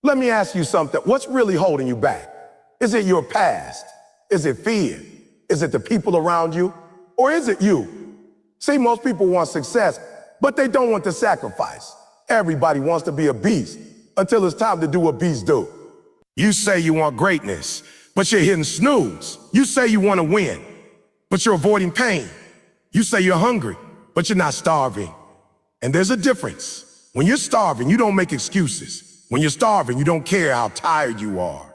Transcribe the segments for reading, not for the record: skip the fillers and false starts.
Let me ask you something. What's really holding you back? Is it your past? Is it fear? Is it the people around you? Or is it you? See, most people want success, but they don't want to sacrifice. Everybody wants to be a beast until it's time to do what beasts do. You say you want greatness, but you're hitting snooze. You say you want to win, but you're avoiding pain. You say you're hungry, but you're not starving. And there's a difference. When you're starving, you don't make excuses. When you're starving, you don't care how tired you are.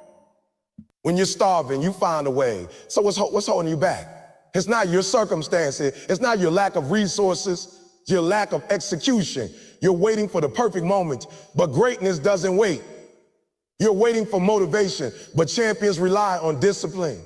When you're starving, you find a way. So what's holding you back? It's not your circumstances. It's not your lack of resources, your lack of execution. You're waiting for the perfect moment, but greatness doesn't wait. You're waiting for motivation, but champions rely on discipline.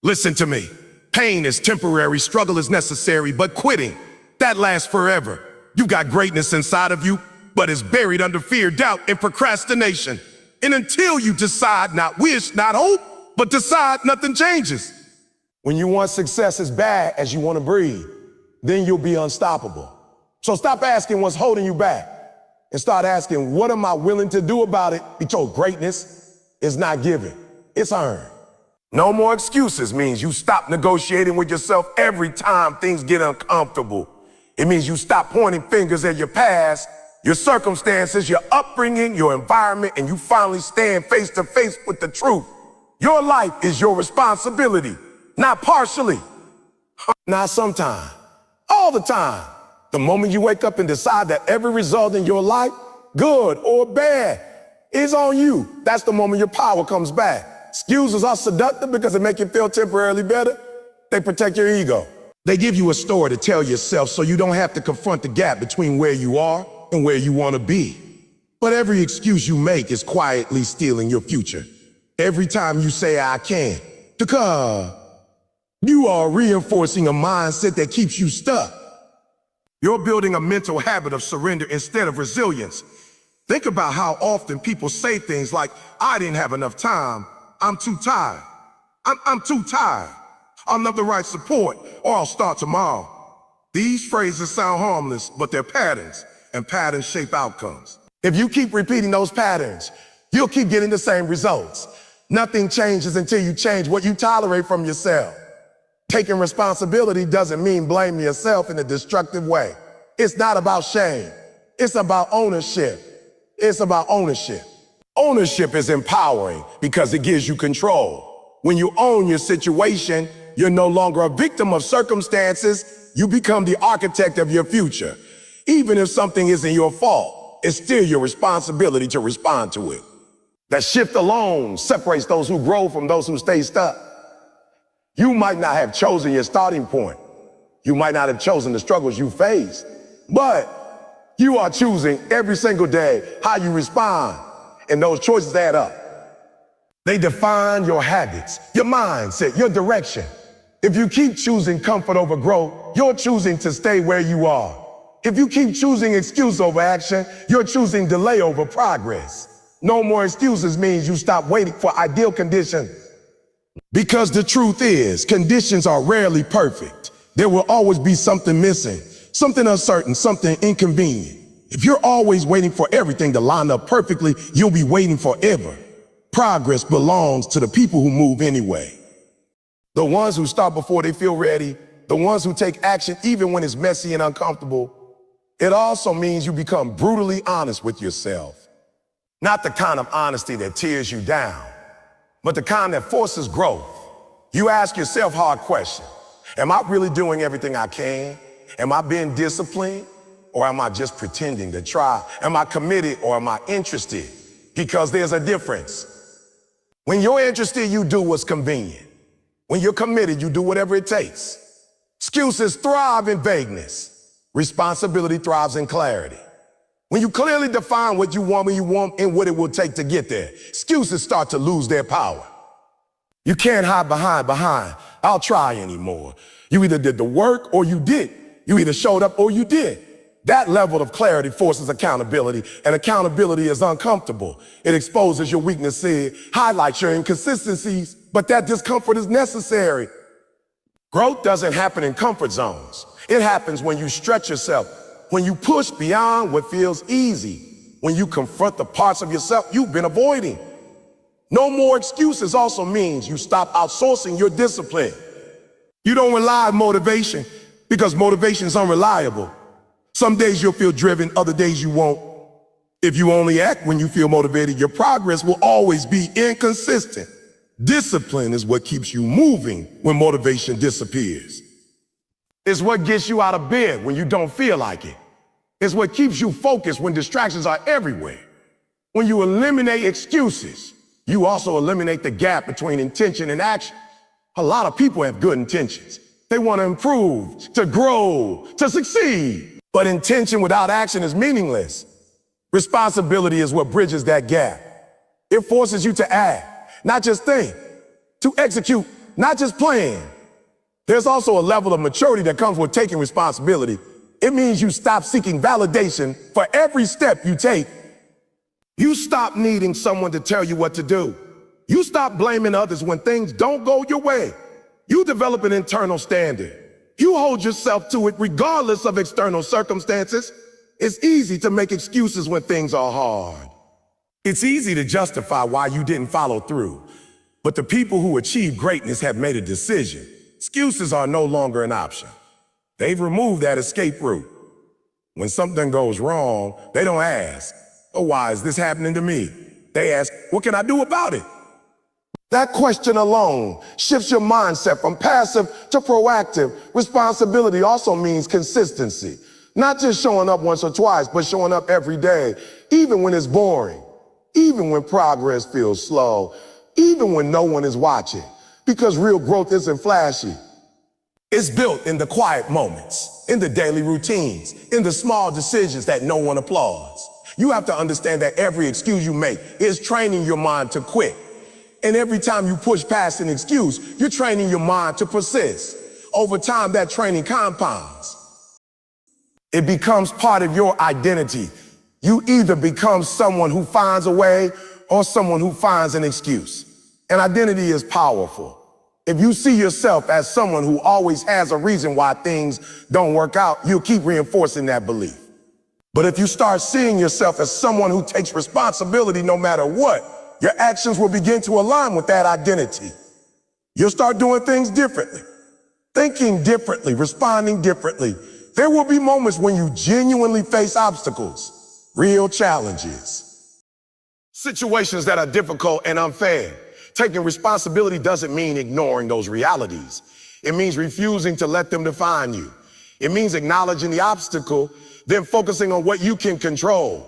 Listen to me. Pain is temporary, struggle is necessary, but quitting, that lasts forever. You got greatness inside of you, but it's buried under fear, doubt, and procrastination. And until you decide, not wish, not hope, but decide, nothing changes. When you want success as bad as you want to breathe, then you'll be unstoppable. So stop asking what's holding you back and start asking, what am I willing to do about it? Because greatness is not given, it's earned. No more excuses means you stop negotiating with yourself every time things get uncomfortable. It means you stop pointing fingers at your past, your circumstances, your upbringing, your environment, and you finally stand face to face with the truth. Your life is your responsibility, not partially, not sometime, all the time. The moment you wake up and decide that every result in your life, good or bad, is on you, that's the moment your power comes back. Excuses are seductive because they make you feel temporarily better. They protect your ego. They give you a story to tell yourself so you don't have to confront the gap between where you are and where you want to be. But every excuse you make is quietly stealing your future. Every time you say, I can't, because you are reinforcing a mindset that keeps you stuck. You're building a mental habit of surrender instead of resilience. Think about how often people say things like, I didn't have enough time, I'm too tired, I'm too tired, I'll never write support, or I'll start tomorrow. These phrases sound harmless, but they're patterns, and patterns shape outcomes. If you keep repeating those patterns, you'll keep getting the same results. Nothing changes until you change what you tolerate from yourself. Taking responsibility doesn't mean blaming yourself in a destructive way. It's not about shame. It's about ownership. It's about ownership. Ownership is empowering because it gives you control. When you own your situation, you're no longer a victim of circumstances. You become the architect of your future. Even if something isn't your fault, it's still your responsibility to respond to it. That shift alone separates those who grow from those who stay stuck. You might not have chosen your starting point. You might not have chosen the struggles you faced, but you are choosing every single day how you respond, and those choices add up. They define your habits, your mindset, your direction. If you keep choosing comfort over growth, you're choosing to stay where you are. If you keep choosing excuse over action, you're choosing delay over progress. No more excuses means you stop waiting for ideal conditions. Because the truth is, conditions are rarely perfect. There will always be something missing, something uncertain, something inconvenient. If you're always waiting for everything to line up perfectly, you'll be waiting forever. Progress belongs to the people who move anyway. The ones who start before they feel ready, the ones who take action even when it's messy and uncomfortable. It also means you become brutally honest with yourself. Not the kind of honesty that tears you down, but the kind that forces growth. You ask yourself hard questions. Am I really doing everything I can? Am I being disciplined? Or am I just pretending to try? Am I committed or am I interested? Because there's a difference. When you're interested, you do what's convenient. When you're committed, you do whatever it takes. Excuses thrive in vagueness. Responsibility thrives in clarity. When you clearly define what you want when you want and what it will take to get there, excuses start to lose their power. You can't hide behind, I'll try anymore. You either did the work or you did. You either showed up or you did. That level of clarity forces accountability, and accountability is uncomfortable. It exposes your weaknesses, highlights your inconsistencies, but that discomfort is necessary. Growth doesn't happen in comfort zones. It happens when you stretch yourself, when you push beyond what feels easy, when you confront the parts of yourself you've been avoiding. No more excuses also means you stop outsourcing your discipline. You don't rely on motivation because motivation is unreliable. Some days you'll feel driven, other days you won't. If you only act when you feel motivated, your progress will always be inconsistent. Discipline is what keeps you moving when motivation disappears. It's what gets you out of bed when you don't feel like it. It's what keeps you focused when distractions are everywhere. When you eliminate excuses, you also eliminate the gap between intention and action. A lot of people have good intentions. They want to improve, to grow, to succeed. But intention without action is meaningless. Responsibility is what bridges that gap. It forces you to act, not just think, to execute, not just plan. There's also a level of maturity that comes with taking responsibility. It means you stop seeking validation for every step you take. You stop needing someone to tell you what to do. You stop blaming others when things don't go your way. You develop an internal standard. You hold yourself to it regardless of external circumstances. It's easy to make excuses when things are hard. It's easy to justify why you didn't follow through. But the people who achieve greatness have made a decision. Excuses are no longer an option. They've removed that escape route. When something goes wrong, they don't ask, "Oh, why is this happening to me?" They ask, "What can I do about it?" That question alone shifts your mindset from passive to proactive. Responsibility also means consistency. Not just showing up once or twice, but showing up every day, even when it's boring, even when progress feels slow, even when no one is watching. Because real growth isn't flashy. It's built in the quiet moments, in the daily routines, in the small decisions that no one applauds. You have to understand that every excuse you make is training your mind to quit. And every time you push past an excuse, you're training your mind to persist. Over time, that training compounds. It becomes part of your identity. You either become someone who finds a way or someone who finds an excuse. And identity is powerful. If you see yourself as someone who always has a reason why things don't work out, you'll keep reinforcing that belief. But if you start seeing yourself as someone who takes responsibility no matter what, your actions will begin to align with that identity. You'll start doing things differently, thinking differently, responding differently. There will be moments when you genuinely face obstacles, real challenges, situations that are difficult and unfair. Taking responsibility doesn't mean ignoring those realities. It means refusing to let them define you. It means acknowledging the obstacle, then focusing on what you can control.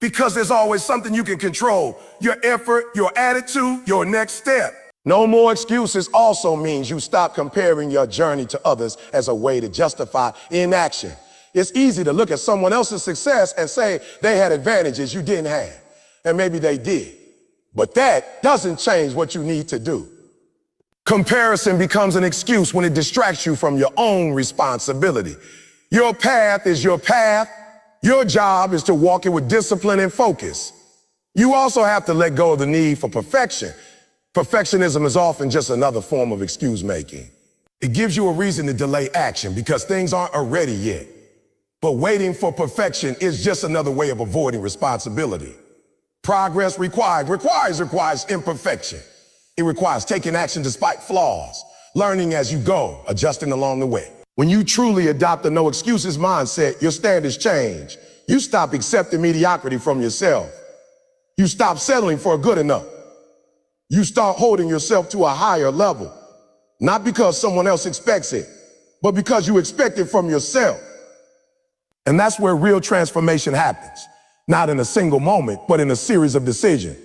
Because there's always something you can control: your effort, your attitude, your next step. No more excuses also means you stop comparing your journey to others as a way to justify inaction. It's easy to look at someone else's success and say they had advantages you didn't have. And maybe they did. But that doesn't change what you need to do. Comparison becomes an excuse when it distracts you from your own responsibility. Your path is your path. Your job is to walk it with discipline and focus. You also have to let go of the need for perfection. Perfectionism is often just another form of excuse making. It gives you a reason to delay action because things aren't ready yet. But waiting for perfection is just another way of avoiding responsibility. Progress requires imperfection. It requires taking action despite flaws, learning as you go, adjusting along the way. When you truly adopt a no excuses mindset, your standards change. You stop accepting mediocrity from yourself. You stop settling for good enough. You start holding yourself to a higher level, not because someone else expects it, but because you expect it from yourself. And that's where real transformation happens. Not in a single moment, but in a series of decisions.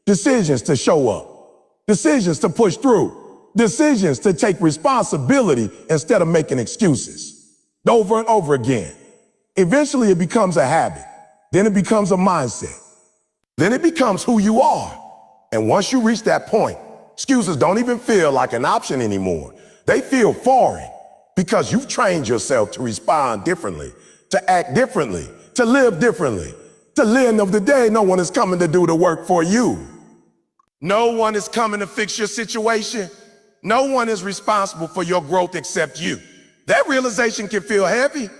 Decisions to show up. Decisions to push through. Decisions to take responsibility instead of making excuses. Over and over again. Eventually it becomes a habit. Then it becomes a mindset. Then it becomes who you are. And once you reach that point, excuses don't even feel like an option anymore. They feel foreign because you've trained yourself to respond differently, to act differently, to live differently. To the end of the day, no one is coming to do the work for you. No one is coming to fix your situation. No one is responsible for your growth except you. That realization can feel heavy,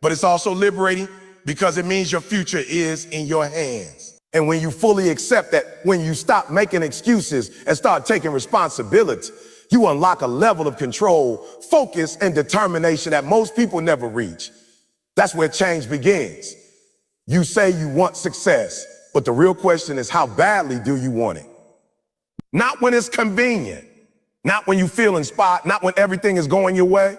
but it's also liberating Because it means your future is in your hands. And when you fully accept that, when you stop making excuses and start taking responsibility, you unlock a level of control, focus, and determination that most people never reach. That's where change begins. You say you want success, but the real question is, how badly do you want it? Not when it's convenient, not when you feel inspired, not when everything is going your way.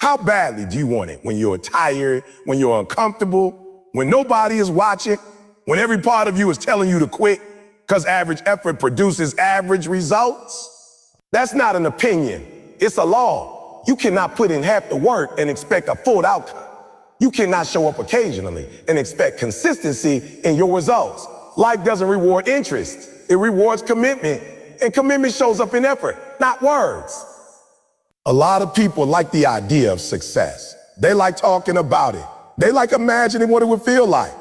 How badly do you want it? When you're tired, when you're uncomfortable, when nobody is watching, when every part of you is telling you to quit because average effort produces average results? That's not an opinion, it's a law. You cannot put in half the work and expect a full outcome. You cannot show up occasionally and expect consistency in your results. Life doesn't reward interest, it rewards commitment, and commitment shows up in effort, not words. A lot of people like the idea of success. They like talking about it. They like imagining what it would feel like.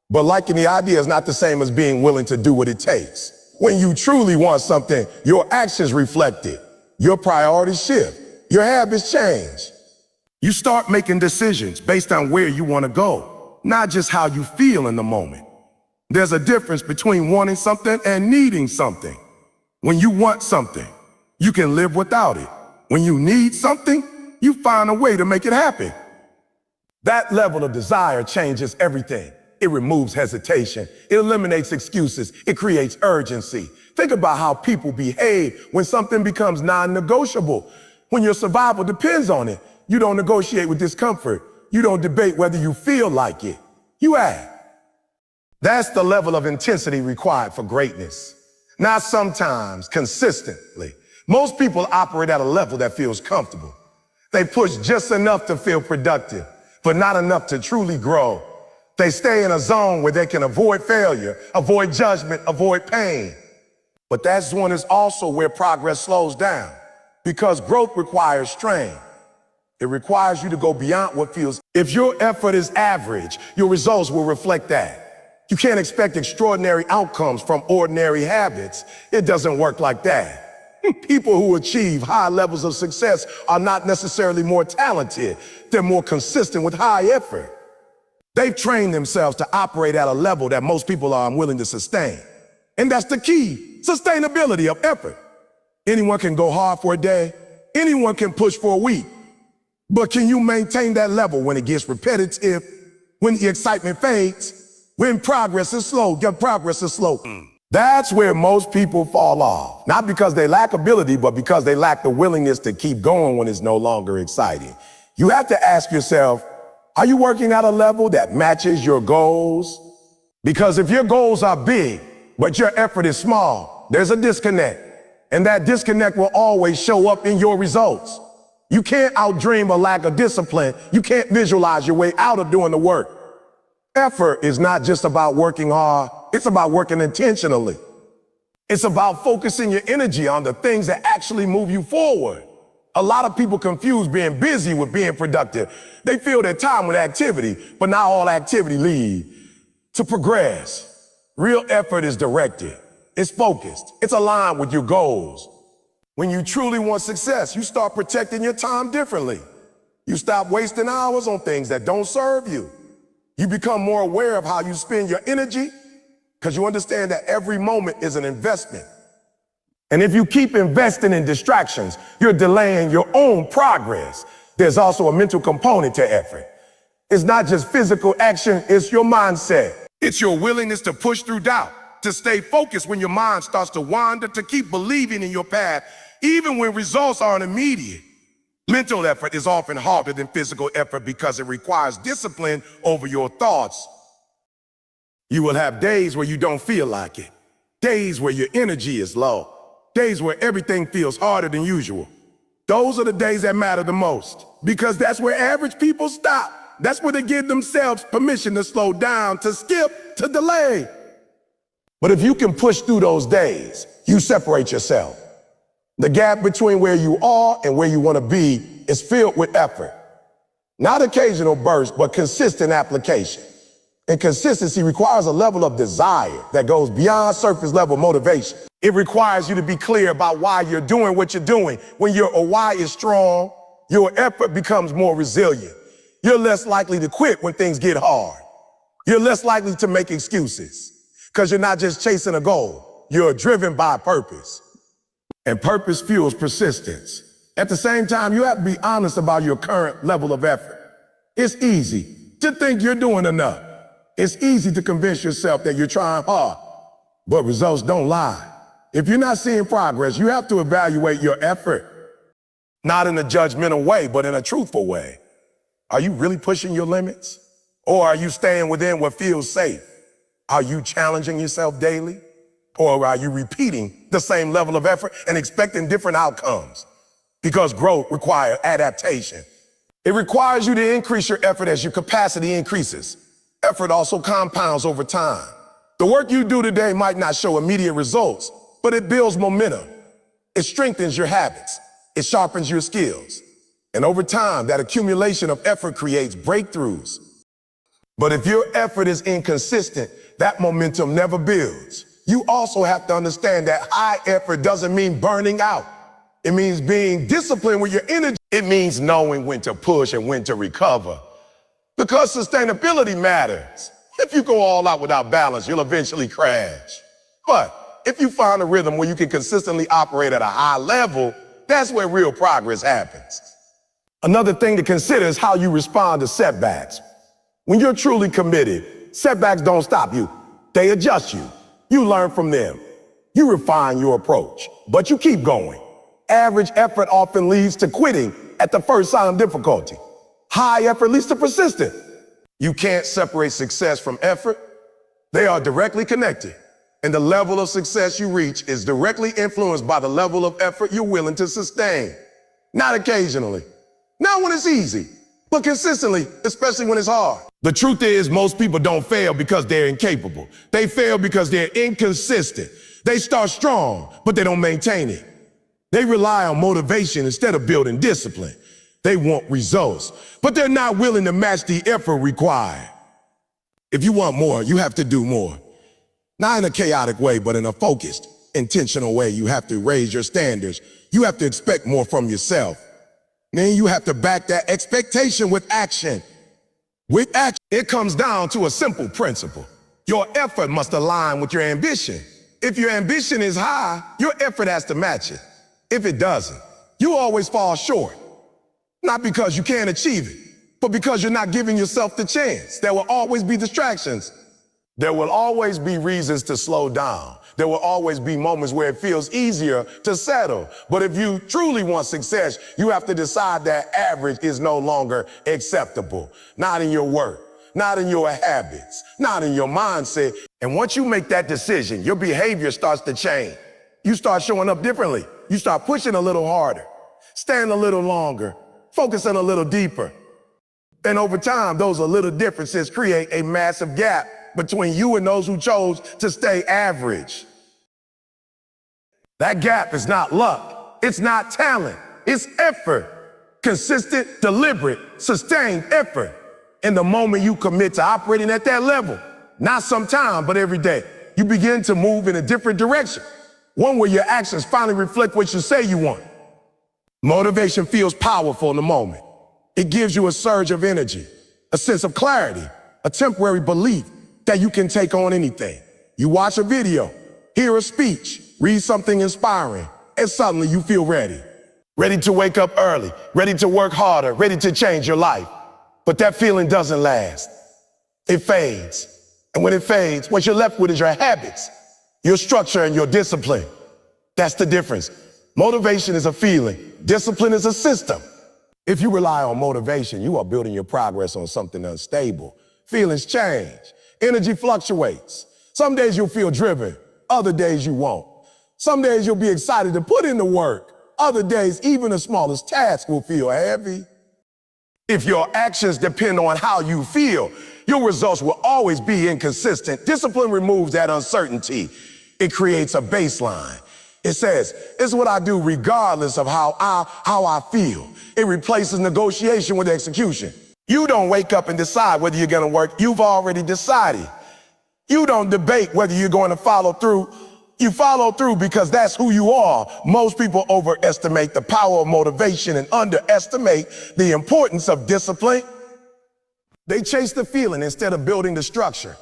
But liking the idea is not the same as being willing to do what it takes. When you truly want something, your actions reflect it. Your priorities shift. Your habits change. You start making decisions based on where you want to go, not just how you feel in the moment. There's a difference between wanting something and needing something. When you want something, you can live without it. When you need something, you find a way to make it happen. That level of desire changes everything. It removes hesitation. It eliminates excuses. It creates urgency. Think about how people behave when something becomes non-negotiable. When your survival depends on it, you don't negotiate with discomfort. You don't debate whether you feel like it. You act. That's the level of intensity required for greatness. Not sometimes, consistently. Most people operate at a level that feels comfortable. They push just enough to feel productive, but not enough to truly grow. They stay in a zone where they can avoid failure, avoid judgment, avoid pain. But that zone is also where progress slows down, because growth requires strain. It requires you to go beyond what feels. If your effort is average, your results will reflect that. You can't expect extraordinary outcomes from ordinary habits. It doesn't work like that. People who achieve high levels of success are not necessarily more talented. They're more consistent with high effort. They've trained themselves to operate at a level that most people are unwilling to sustain. And that's the key, sustainability of effort. Anyone can go hard for a day. Anyone can push for a week. But can you maintain that level when it gets repetitive, when the excitement fades, when progress is slow? That's where most people fall off. Not because they lack ability, but because they lack the willingness to keep going when it's no longer exciting. You have to ask yourself, are you working at a level that matches your goals? Because if your goals are big, but your effort is small, there's a disconnect. And that disconnect will always show up in your results. You can't outdream a lack of discipline. You can't visualize your way out of doing the work. Effort is not just about working hard. It's about working intentionally. It's about focusing your energy on the things that actually move you forward. A lot of people confuse being busy with being productive. They fill their time with activity, but not all activity leads to progress. Real effort is directed. It's focused. It's aligned with your goals. When you truly want success, you start protecting your time differently. You stop wasting hours on things that don't serve you. You become more aware of how you spend your energy because you understand that every moment is an investment. And if you keep investing in distractions, you're delaying your own progress. There's also a mental component to effort. It's not just physical action, it's your mindset. It's your willingness to push through doubt, to stay focused when your mind starts to wander, to keep believing in your path, even when results aren't immediate. Mental effort is often harder than physical effort because it requires discipline over your thoughts. You will have days where you don't feel like it, days where your energy is low, days where everything feels harder than usual. Those are the days that matter the most, because that's where average people stop. That's where they give themselves permission to slow down, to skip, to delay. But if you can push through those days, you separate yourself. The gap between where you are and where you want to be is filled with effort. Not occasional bursts, but consistent application. And consistency requires a level of desire that goes beyond surface level motivation. It requires you to be clear about why you're doing what you're doing. When your why is strong, your effort becomes more resilient. You're less likely to quit when things get hard. You're less likely to make excuses because you're not just chasing a goal. You're driven by purpose. And purpose fuels persistence. At the same time, you have to be honest about your current level of effort. It's easy to think you're doing enough. It's easy to convince yourself that you're trying hard, but results don't lie. If you're not seeing progress, you have to evaluate your effort. Not in a judgmental way, but in a truthful way. Are you really pushing your limits? Or are you staying within what feels safe? Are you challenging yourself daily? Or are you repeating the same level of effort and expecting different outcomes? Because growth requires adaptation. It requires you to increase your effort as your capacity increases. Effort also compounds over time. The work you do today might not show immediate results, but it builds momentum. It strengthens your habits. It sharpens your skills. And over time, that accumulation of effort creates breakthroughs. But if your effort is inconsistent, that momentum never builds. You also have to understand that high effort doesn't mean burning out. It means being disciplined with your energy. It means knowing when to push and when to recover. Because sustainability matters. If you go all out without balance, you'll eventually crash. But if you find a rhythm where you can consistently operate at a high level, that's where real progress happens. Another thing to consider is how you respond to setbacks. When you're truly committed, setbacks don't stop you. They adjust you. You learn from them. You refine your approach, but you keep going. Average effort often leads to quitting at the first sign of difficulty. High effort leads to persistence. You can't separate success from effort. They are directly connected. And the level of success you reach is directly influenced by the level of effort you're willing to sustain. Not occasionally. Not when it's easy, but consistently, especially when it's hard. The truth is, most people don't fail because they're incapable. They fail because they're inconsistent. They start strong, but they don't maintain it. They rely on motivation instead of building discipline. They want results, but they're not willing to match the effort required. If you want more, you have to do more. Not in a chaotic way, but in a focused, intentional way. You have to raise your standards. You have to expect more from yourself. Then you have to back that expectation with action. With action, it comes down to a simple principle. Your effort must align with your ambition. If your ambition is high, your effort has to match it. If it doesn't, you always fall short. Not because you can't achieve it, but because you're not giving yourself the chance. There will always be distractions. There will always be reasons to slow down. There will always be moments where it feels easier to settle. But if you truly want success, you have to decide that average is no longer acceptable. Not in your work, not in your habits, not in your mindset. And once you make that decision, your behavior starts to change. You start showing up differently. You start pushing a little harder, staying a little longer, focusing a little deeper. And over time, those little differences create a massive gap between you and those who chose to stay average. That gap is not luck. It's not talent. It's effort. Consistent, deliberate, sustained effort. And the moment you commit to operating at that level, not sometime, but every day, you begin to move in a different direction. One where your actions finally reflect what you say you want. Motivation feels powerful in the moment. It gives you a surge of energy, a sense of clarity, a temporary belief that you can take on anything. You watch a video, hear a speech, read something inspiring, and suddenly you feel ready. Ready to wake up early, ready to work harder, ready to change your life. But that feeling doesn't last. It fades. And when it fades, what you're left with is your habits, your structure, and your discipline. That's the difference. Motivation is a feeling. Discipline is a system. If you rely on motivation, you are building your progress on something unstable. Feelings change. Energy fluctuates. Some days you'll feel driven. Other days you won't. Some days you'll be excited to put in the work. Other days, even the smallest task will feel heavy. If your actions depend on how you feel, your results will always be inconsistent. Discipline removes that uncertainty. It creates a baseline. It says, it's what I do regardless of how I feel. It replaces negotiation with execution. You don't wake up and decide whether you're gonna work. You've already decided. You don't debate whether you're going to follow through. You follow through because that's who you are. Most people overestimate the power of motivation and underestimate the importance of discipline. They chase the feeling instead of building the structure.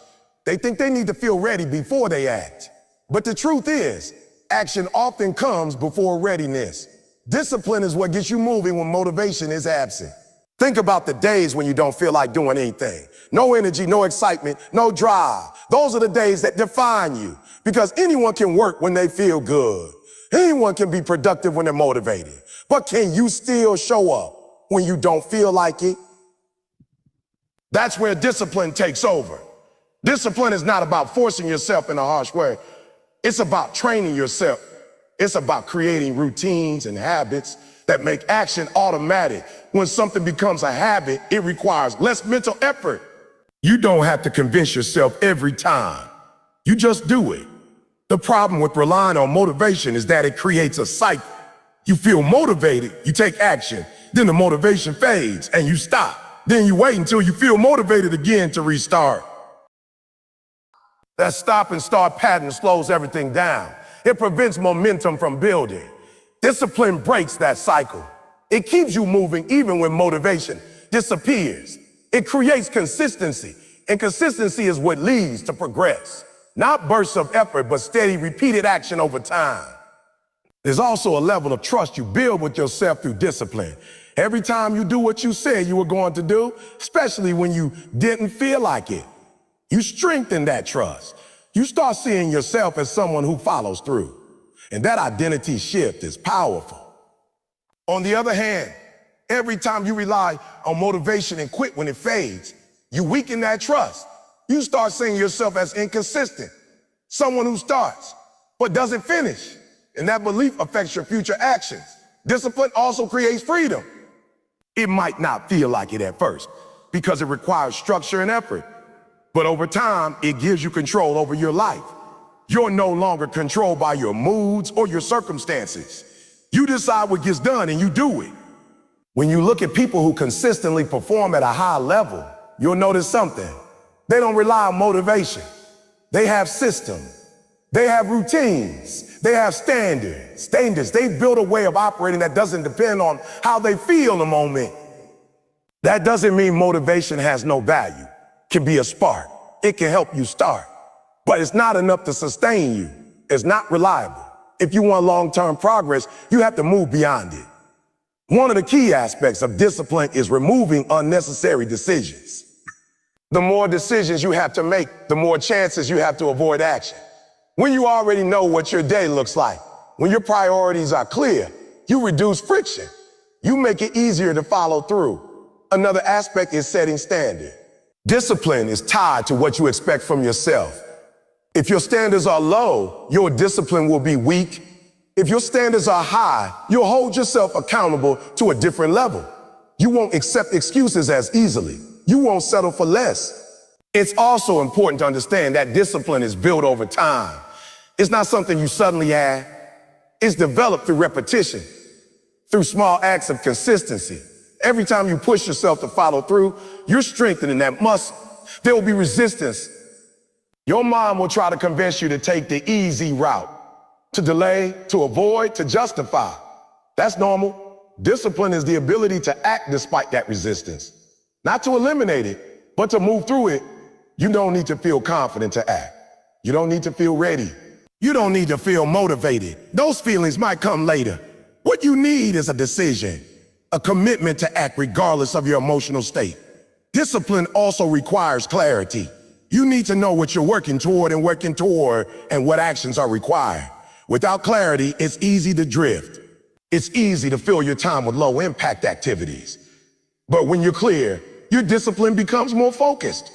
They think they need to feel ready before they act. But the truth is, action often comes before readiness. Discipline is what gets you moving when motivation is absent. Think about the days when you don't feel like doing anything. No energy, no excitement, no drive. Those are the days that define you, because anyone can work when they feel good. Anyone can be productive when they're motivated. But can you still show up when you don't feel like it? That's where discipline takes over. Discipline is not about forcing yourself in a harsh way. It's about training yourself. It's about creating routines and habits that make action automatic. When something becomes a habit, it requires less mental effort. You don't have to convince yourself every time. You just do it. The problem with relying on motivation is that it creates a cycle. You feel motivated, you take action, then the motivation fades and you stop. Then you wait until you feel motivated again to restart. That stop and start pattern slows everything down. It prevents momentum from building. Discipline breaks that cycle. It keeps you moving even when motivation disappears. It creates consistency, and consistency is what leads to progress. Not bursts of effort, but steady, repeated action over time. There's also a level of trust you build with yourself through discipline. Every time you do what you said you were going to do, especially when you didn't feel like it, you strengthen that trust. You start seeing yourself as someone who follows through. And that identity shift is powerful. On the other hand, every time you rely on motivation and quit when it fades, you weaken that trust. You start seeing yourself as inconsistent, someone who starts but doesn't finish. And that belief affects your future actions. Discipline also creates freedom. It might not feel like it at first because it requires structure and effort. But over time, it gives you control over your life. You're no longer controlled by your moods or your circumstances. You decide what gets done and you do it. When you look at people who consistently perform at a high level, you'll notice something. They don't rely on motivation. They have systems. They have routines. They have standards. They build a way of operating that doesn't depend on how they feel in the moment. That doesn't mean motivation has no value. It can be a spark. It can help you start. But it's not enough to sustain you. It's not reliable. If you want long-term progress, you have to move beyond it. One of the key aspects of discipline is removing unnecessary decisions. The more decisions you have to make, the more chances you have to avoid action. When you already know what your day looks like, when your priorities are clear, you reduce friction. You make it easier to follow through. Another aspect is setting standard. Discipline is tied to what you expect from yourself. If your standards are low, your discipline will be weak. If your standards are high, you'll hold yourself accountable to a different level. You won't accept excuses as easily. You won't settle for less. It's also important to understand that discipline is built over time. It's not something you suddenly add. It's developed through repetition, through small acts of consistency. Every time you push yourself to follow through, you're strengthening that muscle. There will be resistance. Your mind will try to convince you to take the easy route, to delay, to avoid, to justify. That's normal. Discipline is the ability to act despite that resistance. Not to eliminate it, but to move through it. You don't need to feel confident to act. You don't need to feel ready. You don't need to feel motivated. Those feelings might come later. What you need is a decision, a commitment to act regardless of your emotional state. Discipline also requires clarity. You need to know what you're working toward and what actions are required. Without clarity, it's easy to drift. It's easy to fill your time with low-impact activities. But when you're clear, your discipline becomes more focused.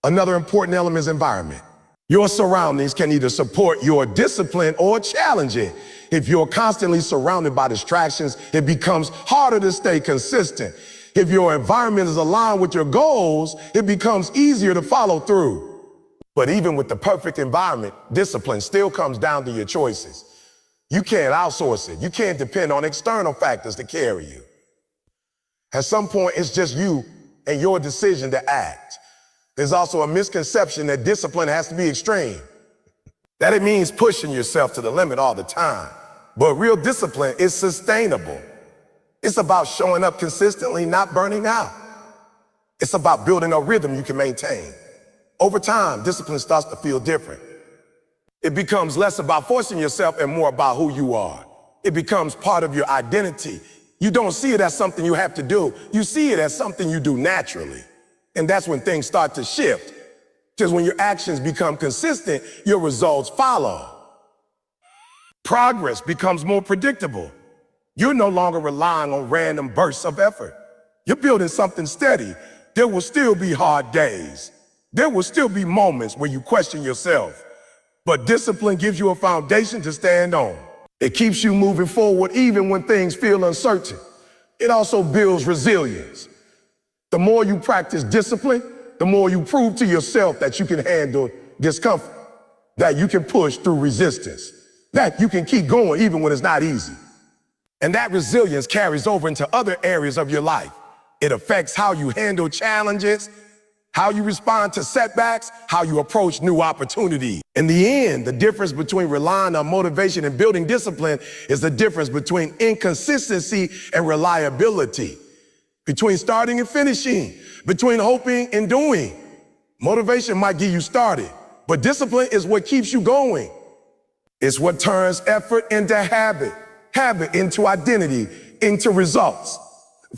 Another important element is environment. Your surroundings can either support your discipline or challenge it. If you're constantly surrounded by distractions, it becomes harder to stay consistent. If your environment is aligned with your goals, it becomes easier to follow through. But even with the perfect environment, discipline still comes down to your choices. You can't outsource it. You can't depend on external factors to carry you. At some point, it's just you and your decision to act. There's also a misconception that discipline has to be extreme, that it means pushing yourself to the limit all the time. But real discipline is sustainable. It's about showing up consistently, not burning out. It's about building a rhythm you can maintain. Over time, discipline starts to feel different. It becomes less about forcing yourself and more about who you are. It becomes part of your identity. You don't see it as something you have to do. You see it as something you do naturally. And that's when things start to shift. Because when your actions become consistent, your results follow. Progress becomes more predictable. You're no longer relying on random bursts of effort. You're building something steady. There will still be hard days. There will still be moments where you question yourself. But discipline gives you a foundation to stand on. It keeps you moving forward even when things feel uncertain. It also builds resilience. The more you practice discipline, the more you prove to yourself that you can handle discomfort, that you can push through resistance, that you can keep going even when it's not easy. And that resilience carries over into other areas of your life. It affects how you handle challenges, how you respond to setbacks, how you approach new opportunities. In the end, the difference between relying on motivation and building discipline is the difference between inconsistency and reliability, between starting and finishing, between hoping and doing. Motivation might get you started, but discipline is what keeps you going. It's what turns effort into habit, habit into identity, into results.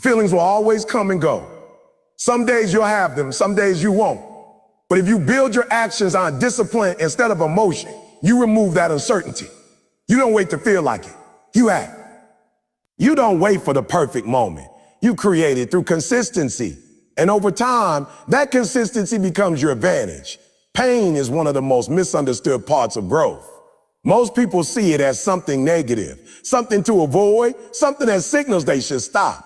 Feelings will always come and go. Some days you'll have them, some days you won't. But if you build your actions on discipline instead of emotion, you remove that uncertainty. You don't wait to feel like it. You act. You don't wait for the perfect moment. You create it through consistency. And over time, that consistency becomes your advantage. Pain is one of the most misunderstood parts of growth. Most people see it as something negative, something to avoid, something that signals they should stop.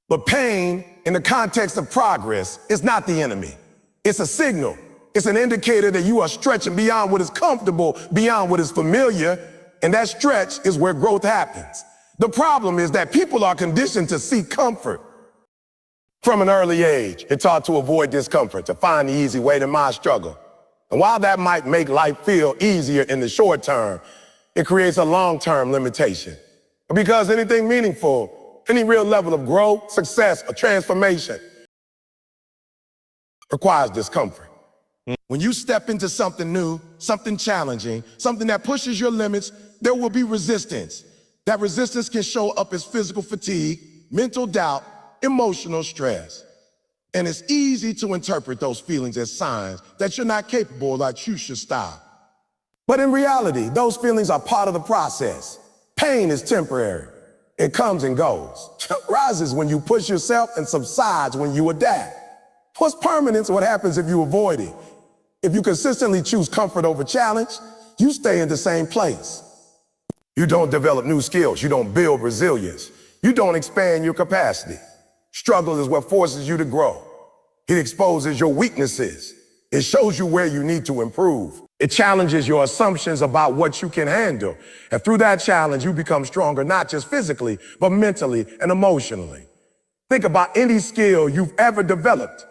But pain, in the context of progress, is not the enemy. It's a signal. It's an indicator that you are stretching beyond what is comfortable, beyond what is familiar, and that stretch is where growth happens. The problem is that people are conditioned to seek comfort. From an early age, they're taught to avoid discomfort, to find the easy way to my struggle. And while that might make life feel easier in the short term, it creates a long-term limitation. Because anything meaningful, any real level of growth, success, or transformation requires discomfort. When you step into something new, something challenging, something that pushes your limits, there will be resistance. That resistance can show up as physical fatigue, mental doubt, emotional stress. And it's easy to interpret those feelings as signs that you're not capable, that you should stop. But in reality, those feelings are part of the process. Pain is temporary. It comes and goes. Rises when you push yourself and subsides when you adapt. What's permanent is what happens if you avoid it. If you consistently choose comfort over challenge, you stay in the same place. You don't develop new skills. You don't build resilience. You don't expand your capacity. Struggle is what forces you to grow. It exposes your weaknesses. It shows you where you need to improve. It challenges your assumptions about what you can handle. And through that challenge, you become stronger, not just physically, but mentally and emotionally. Think about any skill you've ever developed.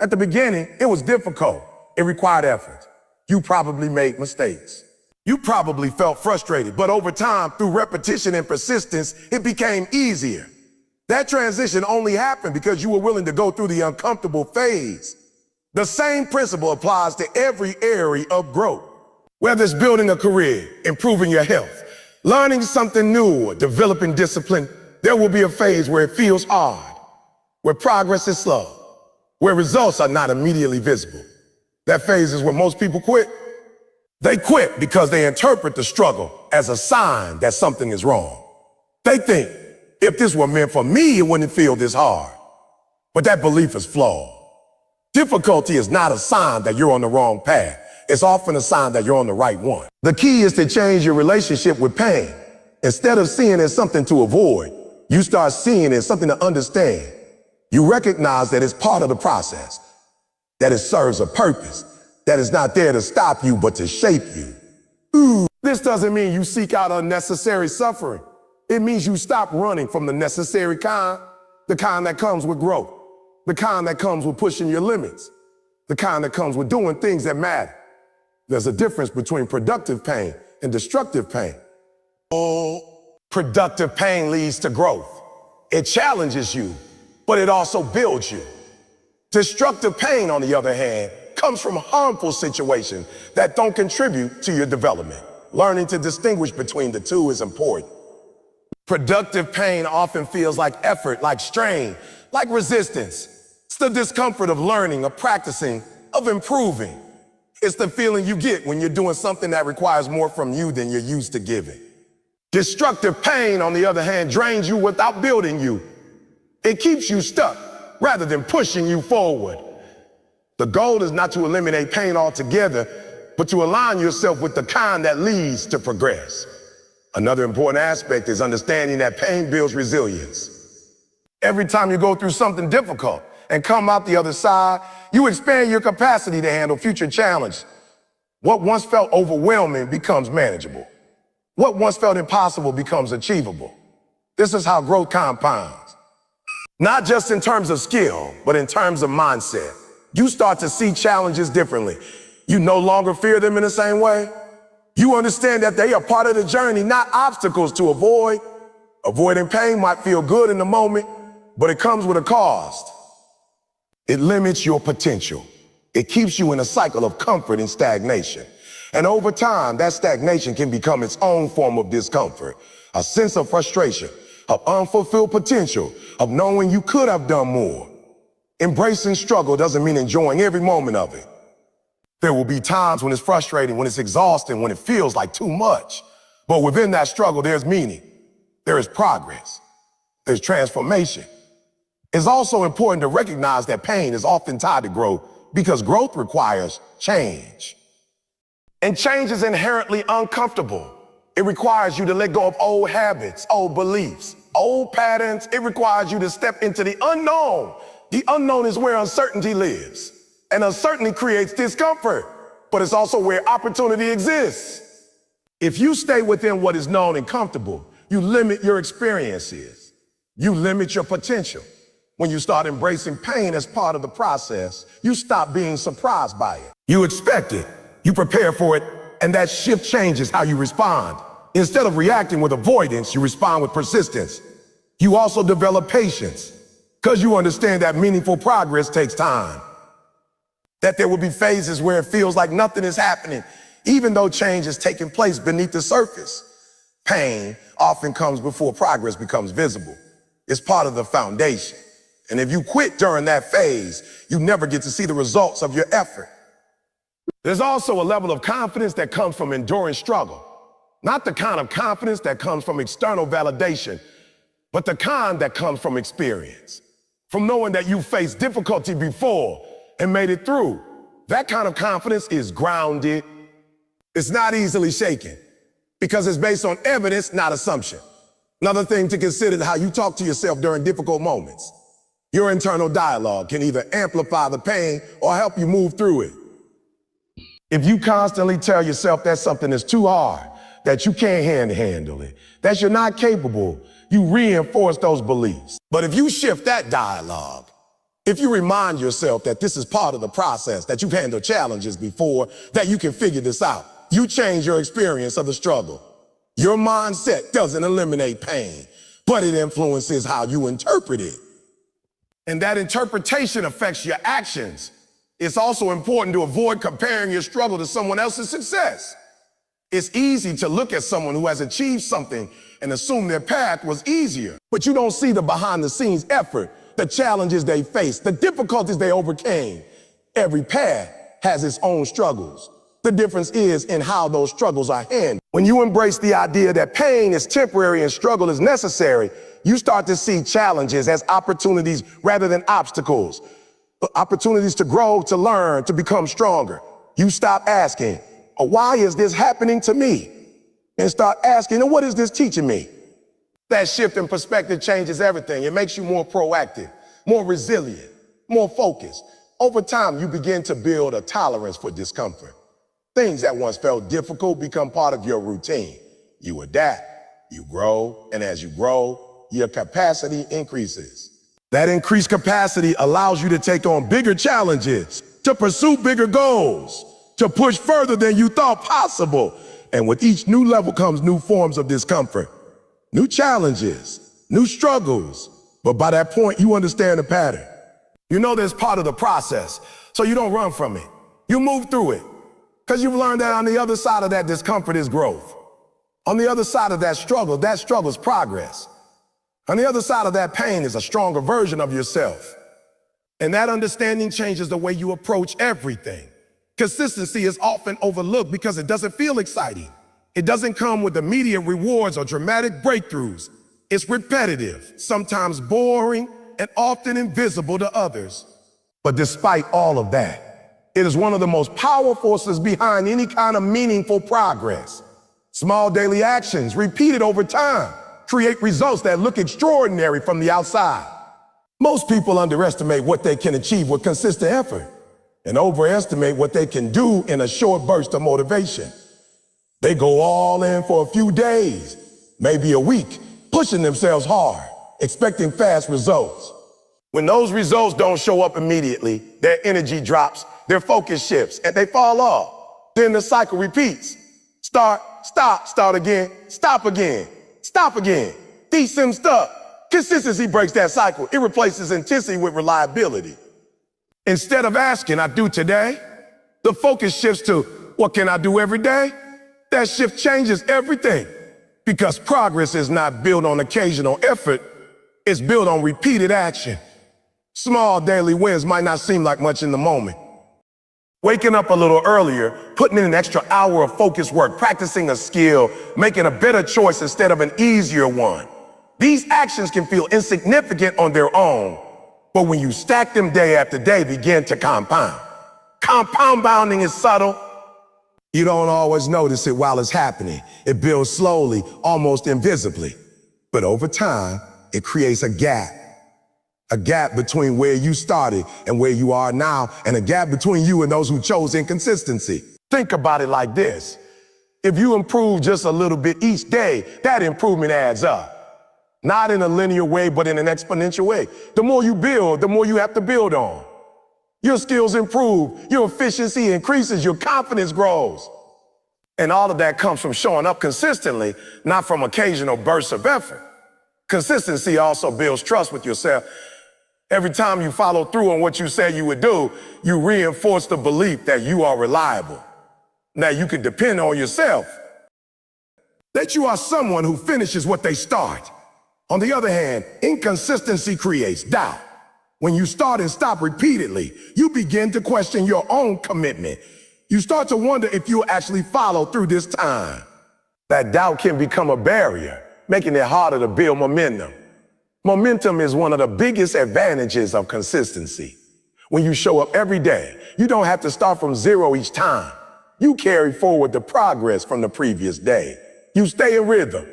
At the beginning, it was difficult. It required effort. You probably made mistakes. You probably felt frustrated, but over time, through repetition and persistence, it became easier. That transition only happened because you were willing to go through the uncomfortable phase. The same principle applies to every area of growth. Whether it's building a career, improving your health, learning something new, or developing discipline, there will be a phase where it feels hard, where progress is slow, where results are not immediately visible. That phase is where most people quit. They quit because they interpret the struggle as a sign that something is wrong. They think, if this were meant for me, it wouldn't feel this hard. But that belief is flawed. Difficulty is not a sign that you're on the wrong path. It's often a sign that you're on the right one. The key is to change your relationship with pain. Instead of seeing it as something to avoid, you start seeing it as something to understand. You recognize that it's part of the process, that it serves a purpose, that it's not there to stop you, but to shape you. This doesn't mean you seek out unnecessary suffering. It means you stop running from the necessary kind, the kind that comes with growth, the kind that comes with pushing your limits, the kind that comes with doing things that matter. There's a difference between productive pain and destructive pain. Productive pain leads to growth. It challenges you, but it also builds you. Destructive pain, on the other hand, comes from harmful situations that don't contribute to your development. Learning to distinguish between the two is important. Productive pain often feels like effort, like strain, like resistance. It's the discomfort of learning, of practicing, of improving. It's the feeling you get when you're doing something that requires more from you than you're used to giving. Destructive pain, on the other hand, drains you without building you. It keeps you stuck rather than pushing you forward. The goal is not to eliminate pain altogether, but to align yourself with the kind that leads to progress. Another important aspect is understanding that pain builds resilience. Every time you go through something difficult and come out the other side, you expand your capacity to handle future challenges. What once felt overwhelming becomes manageable. What once felt impossible becomes achievable. This is how growth compounds. Not just in terms of skill, but in terms of mindset. You start to see challenges differently. You no longer fear them in the same way. You understand that they are part of the journey, not obstacles to avoid. Avoiding pain might feel good in the moment, but it comes with a cost. It limits your potential. It keeps you in a cycle of comfort and stagnation. And over time, that stagnation can become its own form of discomfort, a sense of frustration, of unfulfilled potential, of knowing you could have done more. Embracing struggle doesn't mean enjoying every moment of it. There will be times when it's frustrating, when it's exhausting, when it feels like too much. But within that struggle, there's meaning. There is progress. There's transformation. It's also important to recognize that pain is often tied to growth because growth requires change. And change is inherently uncomfortable. It requires you to let go of old habits, old beliefs, old patterns. It requires you to step into the unknown. The unknown is where uncertainty lives. And uncertainty creates discomfort, but it's also where opportunity exists. If you stay within what is known and comfortable, you limit your experiences. You limit your potential. When you start embracing pain as part of the process, you stop being surprised by it. You expect it. You prepare for it, and that shift changes how you respond. Instead of reacting with avoidance, you respond with persistence. You also develop patience, because you understand that meaningful progress takes time. That there will be phases where it feels like nothing is happening, even though change is taking place beneath the surface. Pain often comes before progress becomes visible. It's part of the foundation. And if you quit during that phase, you never get to see the results of your effort. There's also a level of confidence that comes from enduring struggle. Not the kind of confidence that comes from external validation, but the kind that comes from experience. From knowing that you faced difficulty before and made it through. That kind of confidence is grounded. It's not easily shaken because it's based on evidence, not assumption. Another thing to consider is how you talk to yourself during difficult moments. Your internal dialogue can either amplify the pain or help you move through it. If you constantly tell yourself that something is too hard, that you can't handle it, that you're not capable, you reinforce those beliefs. But if you shift that dialogue, if you remind yourself that this is part of the process, that you've handled challenges before, that you can figure this out, you change your experience of the struggle. Your mindset doesn't eliminate pain, but it influences how you interpret it. And that interpretation affects your actions. It's also important to avoid comparing your struggle to someone else's success. It's easy to look at someone who has achieved something and assume their path was easier, but you don't see the behind-the-scenes effort, the challenges they faced, the difficulties they overcame. Every path has its own struggles. The difference is in how those struggles are handled. When you embrace the idea that pain is temporary and struggle is necessary, you start to see challenges as opportunities rather than obstacles. Opportunities to grow, to learn, to become stronger. You stop asking, why is this happening to me? And start asking, what is this teaching me? That shift in perspective changes everything. It makes you more proactive, more resilient, more focused. Over time, you begin to build a tolerance for discomfort. Things that once felt difficult become part of your routine. You adapt, you grow, and as you grow, your capacity increases. That increased capacity allows you to take on bigger challenges, to pursue bigger goals, to push further than you thought possible. And with each new level comes new forms of discomfort, new challenges, new struggles. But by that point, you understand the pattern. You know that's part of the process, so you don't run from it. You move through it, because you've learned that on the other side of that discomfort is growth. On the other side of that struggle is progress. On the other side of that pain is a stronger version of yourself. And that understanding changes the way you approach everything. Consistency is often overlooked because it doesn't feel exciting. It doesn't come with immediate rewards or dramatic breakthroughs. It's repetitive, sometimes boring, and often invisible to others. But despite all of that, it is one of the most powerful forces behind any kind of meaningful progress. Small daily actions, repeated over time, create results that look extraordinary from the outside. Most people underestimate what they can achieve with consistent effort and overestimate what they can do in a short burst of motivation. They go all in for a few days, maybe a week, pushing themselves hard, expecting fast results. When those results don't show up immediately, their energy drops, their focus shifts, and they fall off. Then the cycle repeats. Start, stop, start again, stop again, stop again. Decent stuff. Consistency breaks that cycle. It replaces intensity with reliability. Instead of asking, I do today, the focus shifts to, what can I do every day? That shift changes everything, because progress is not built on occasional effort. It's built on repeated action. Small daily wins might not seem like much in the moment. Waking up a little earlier, putting in an extra hour of focused work, practicing a skill, making a better choice instead of an easier one. These actions can feel insignificant on their own, but when you stack them day after day, begin to compound. Compounding is subtle. You don't always notice it while it's happening. It builds slowly, almost invisibly. But over time, it creates a gap between where you started and where you are now, and a gap between you and those who chose inconsistency. Think about it like this. If you improve just a little bit each day, that improvement adds up. Not in a linear way, but in an exponential way. The more you build, the more you have to build on. Your skills improve, your efficiency increases, your confidence grows. And all of that comes from showing up consistently, not from occasional bursts of effort. Consistency also builds trust with yourself. Every time you follow through on what you said you would do, you reinforce the belief that you are reliable, that you can depend on yourself, that you are someone who finishes what they start. On the other hand, inconsistency creates doubt. When you start and stop repeatedly, you begin to question your own commitment. You start to wonder if you'll actually follow through this time. That doubt can become a barrier, making it harder to build momentum. Momentum is one of the biggest advantages of consistency. When you show up every day, you don't have to start from zero each time. You carry forward the progress from the previous day. You stay in rhythm.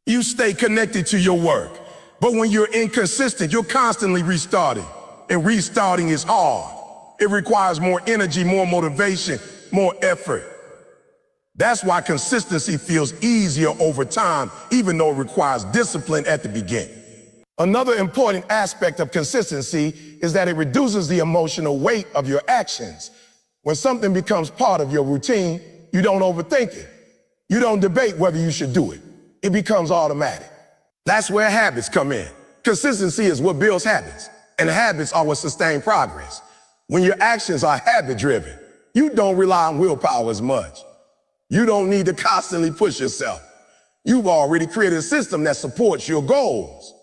You stay connected to your work. But when you're inconsistent, you're constantly restarting. And restarting is hard. It requires more energy, more motivation, more effort. That's why consistency feels easier over time, even though it requires discipline at the beginning. Another important aspect of consistency is that it reduces the emotional weight of your actions. When something becomes part of your routine, you don't overthink it. You don't debate whether you should do it. It becomes automatic. That's where habits come in. Consistency is what builds habits, and habits are what sustain progress. When your actions are habit-driven, you don't rely on willpower as much. You don't need to constantly push yourself. You've already created a system that supports your goals.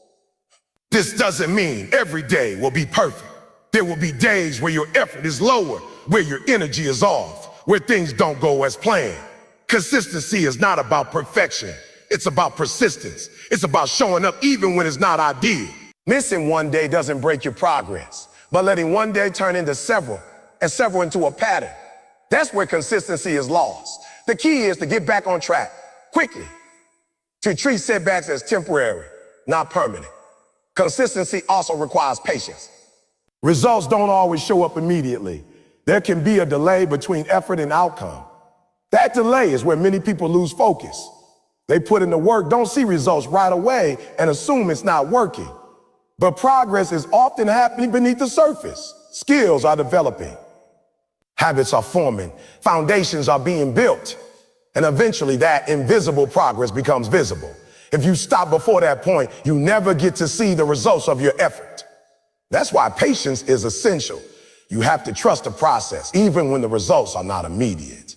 This doesn't mean every day will be perfect. There will be days where your effort is lower, where your energy is off, where things don't go as planned. Consistency is not about perfection. It's about persistence. It's about showing up even when it's not ideal. Missing one day doesn't break your progress, but letting one day turn into several, and several into a pattern. That's where consistency is lost. The key is to get back on track quickly, to treat setbacks as temporary, not permanent. Consistency also requires patience. Results don't always show up immediately. There can be a delay between effort and outcome. That delay is where many people lose focus. They put in the work, don't see results right away, and assume it's not working. But progress is often happening beneath the surface. Skills are developing. Habits are forming. Foundations are being built. And eventually that invisible progress becomes visible. If you stop before that point, you never get to see the results of your effort. That's why patience is essential. You have to trust the process, even when the results are not immediate.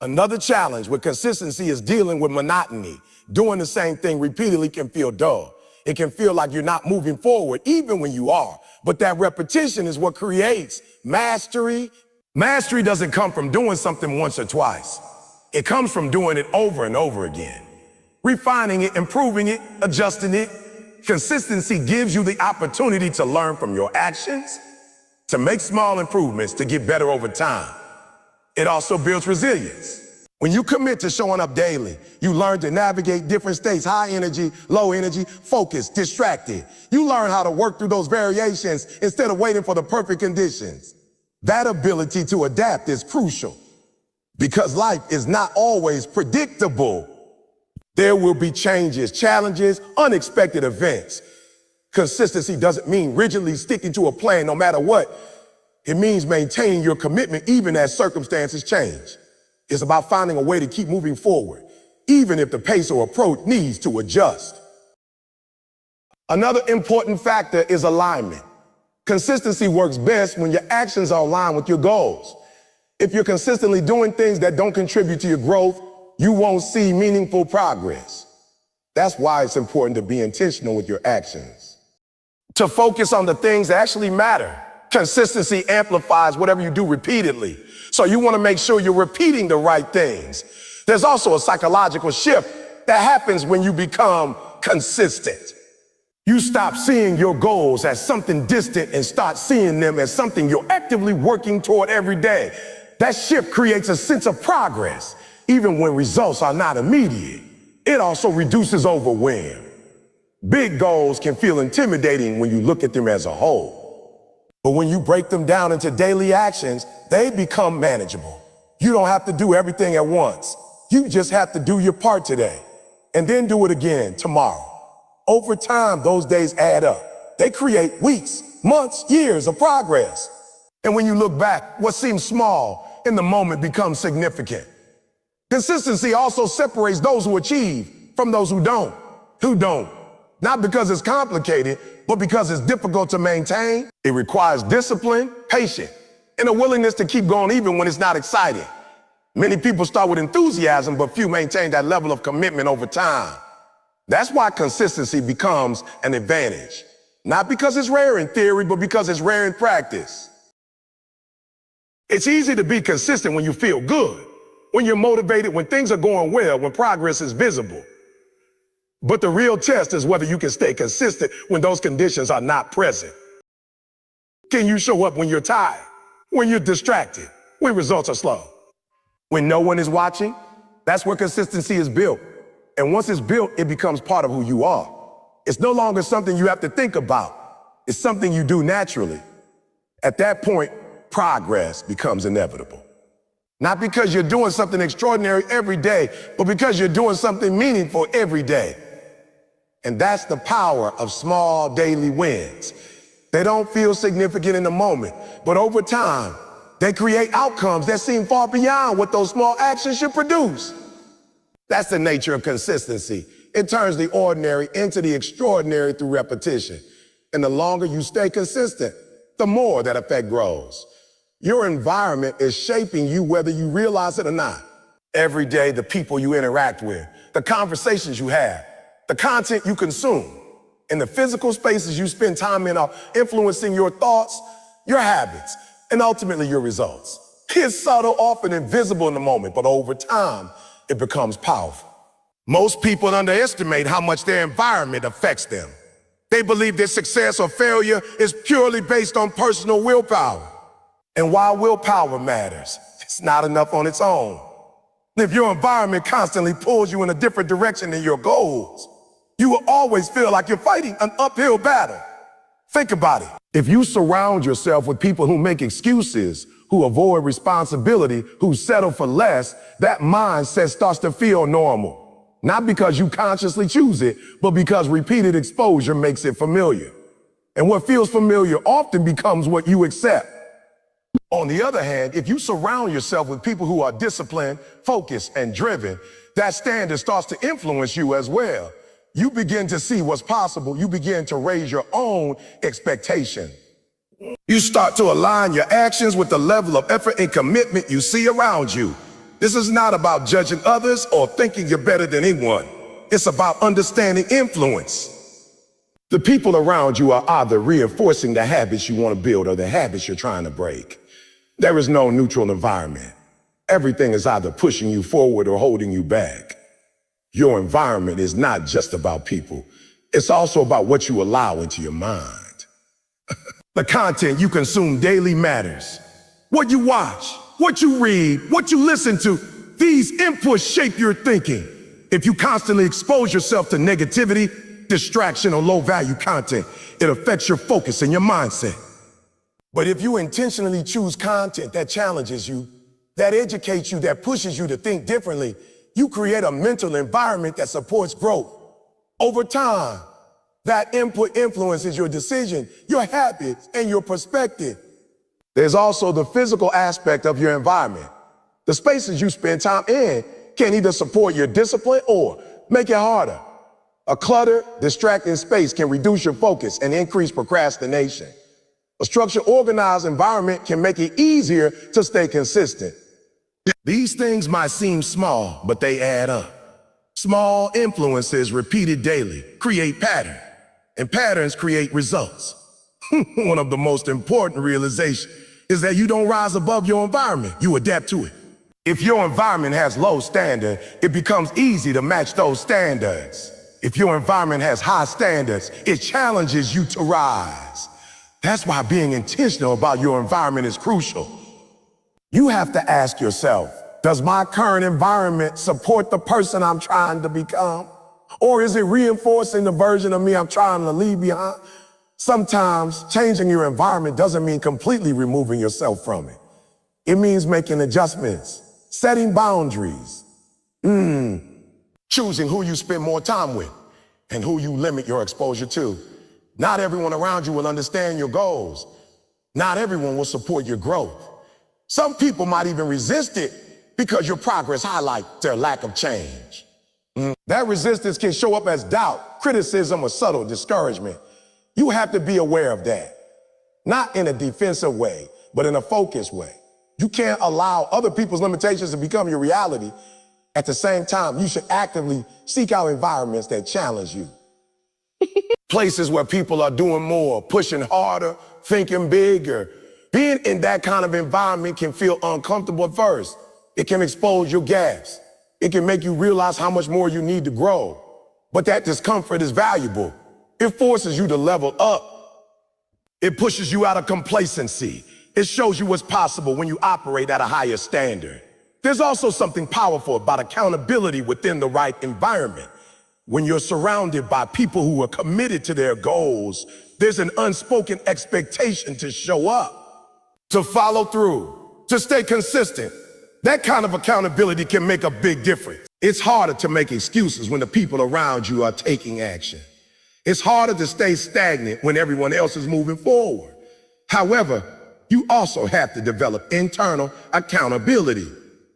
Another challenge with consistency is dealing with monotony. Doing the same thing repeatedly can feel dull. It can feel like you're not moving forward, even when you are. But that repetition is what creates mastery. Mastery doesn't come from doing something once or twice. It comes from doing it over and over again. Refining it, improving it, adjusting it. Consistency gives you the opportunity to learn from your actions, to make small improvements, to get better over time. It also builds resilience. When you commit to showing up daily, you learn to navigate different states, high energy, low energy, focused, distracted. You learn how to work through those variations instead of waiting for the perfect conditions. That ability to adapt is crucial because life is not always predictable. There will be changes, challenges, unexpected events. Consistency doesn't mean rigidly sticking to a plan no matter what. It means maintaining your commitment even as circumstances change. It's about finding a way to keep moving forward, even if the pace or approach needs to adjust. Another important factor is alignment. Consistency works best when your actions are aligned with your goals. If you're consistently doing things that don't contribute to your growth, you won't see meaningful progress. That's why it's important to be intentional with your actions. To focus on the things that actually matter. Consistency amplifies whatever you do repeatedly. So you want to make sure you're repeating the right things. There's also a psychological shift that happens when you become consistent. You stop seeing your goals as something distant and start seeing them as something you're actively working toward every day. That shift creates a sense of progress, even when results are not immediate. It also reduces overwhelm. Big goals can feel intimidating when you look at them as a whole. But when you break them down into daily actions, they become manageable. You don't have to do everything at once. You just have to do your part today, and then do it again tomorrow. Over time, those days add up. They create weeks, months, years of progress. And when you look back, what seems small in the moment becomes significant. Consistency also separates those who achieve from those who don't. Not because it's complicated, but because it's difficult to maintain. It requires discipline, patience, and a willingness to keep going even when it's not exciting. Many people start with enthusiasm, but few maintain that level of commitment over time. That's why consistency becomes an advantage. Not because it's rare in theory, but because it's rare in practice. It's easy to be consistent when you feel good, when you're motivated, when things are going well, when progress is visible. But the real test is whether you can stay consistent when those conditions are not present. Can you show up when you're tired, when you're distracted, when results are slow? When no one is watching? That's where consistency is built. And once it's built, it becomes part of who you are. It's no longer something you have to think about. It's something you do naturally. At that point, progress becomes inevitable. Not because you're doing something extraordinary every day, but because you're doing something meaningful every day. And that's the power of small daily wins. They don't feel significant in the moment, but over time, they create outcomes that seem far beyond what those small actions should produce. That's the nature of consistency. It turns the ordinary into the extraordinary through repetition. And the longer you stay consistent, the more that effect grows. Your environment is shaping you whether you realize it or not. Every day, the people you interact with, the conversations you have, the content you consume, and the physical spaces you spend time in are influencing your thoughts, your habits, and ultimately your results. It's subtle, often invisible in the moment, but over time, it becomes powerful. Most people underestimate how much their environment affects them. They believe their success or failure is purely based on personal willpower. And while willpower matters, it's not enough on its own. If your environment constantly pulls you in a different direction than your goals, you will always feel like you're fighting an uphill battle. Think about it. If you surround yourself with people who make excuses, who avoid responsibility, who settle for less, that mindset starts to feel normal. Not because you consciously choose it, but because repeated exposure makes it familiar. And what feels familiar often becomes what you accept. On the other hand, if you surround yourself with people who are disciplined, focused, and driven, that standard starts to influence you as well. You begin to see what's possible. You begin to raise your own expectation. You start to align your actions with the level of effort and commitment you see around you. This is not about judging others or thinking you're better than anyone. It's about understanding influence. The people around you are either reinforcing the habits you want to build or the habits you're trying to break. There is no neutral environment. Everything is either pushing you forward or holding you back. Your environment is not just about people. It's also about what you allow into your mind. The content you consume daily matters. What you watch, what you read, what you listen to, these inputs shape your thinking. If you constantly expose yourself to negativity, distraction, or low-value content, it affects your focus and your mindset. But if you intentionally choose content that challenges you, that educates you, that pushes you to think differently, you create a mental environment that supports growth. Over time, that input influences your decision, your habits, and your perspective. There's also the physical aspect of your environment. The spaces you spend time in can either support your discipline or make it harder. A cluttered, distracting space can reduce your focus and increase procrastination. A structured, organized environment can make it easier to stay consistent. These things might seem small, but they add up. Small influences repeated daily create pattern, and patterns create results. One of the most important realizations is that you don't rise above your environment, you adapt to it. If your environment has low standard, it becomes easy to match those standards. If your environment has high standards, it challenges you to rise. That's why being intentional about your environment is crucial. You have to ask yourself, does my current environment support the person I'm trying to become? Or is it reinforcing the version of me I'm trying to leave behind? Sometimes changing your environment doesn't mean completely removing yourself from it. It means making adjustments, setting boundaries, choosing who you spend more time with and who you limit your exposure to. Not everyone around you will understand your goals. Not everyone will support your growth. Some people might even resist it because your progress highlights their lack of change. That resistance can show up as doubt, criticism, or subtle discouragement. You have to be aware of that. Not in a defensive way, but in a focused way. You can't allow other people's limitations to become your reality. At the same time, you should actively seek out environments that challenge you. Places where people are doing more, pushing harder, thinking bigger. Being in that kind of environment can feel uncomfortable at first. It can expose your gaps. It can make you realize how much more you need to grow. But that discomfort is valuable. It forces you to level up. It pushes you out of complacency. It shows you what's possible when you operate at a higher standard. There's also something powerful about accountability within the right environment. When you're surrounded by people who are committed to their goals, there's an unspoken expectation to show up, to follow through, to stay consistent. That kind of accountability can make a big difference. It's harder to make excuses when the people around you are taking action. It's harder to stay stagnant when everyone else is moving forward. However, you also have to develop internal accountability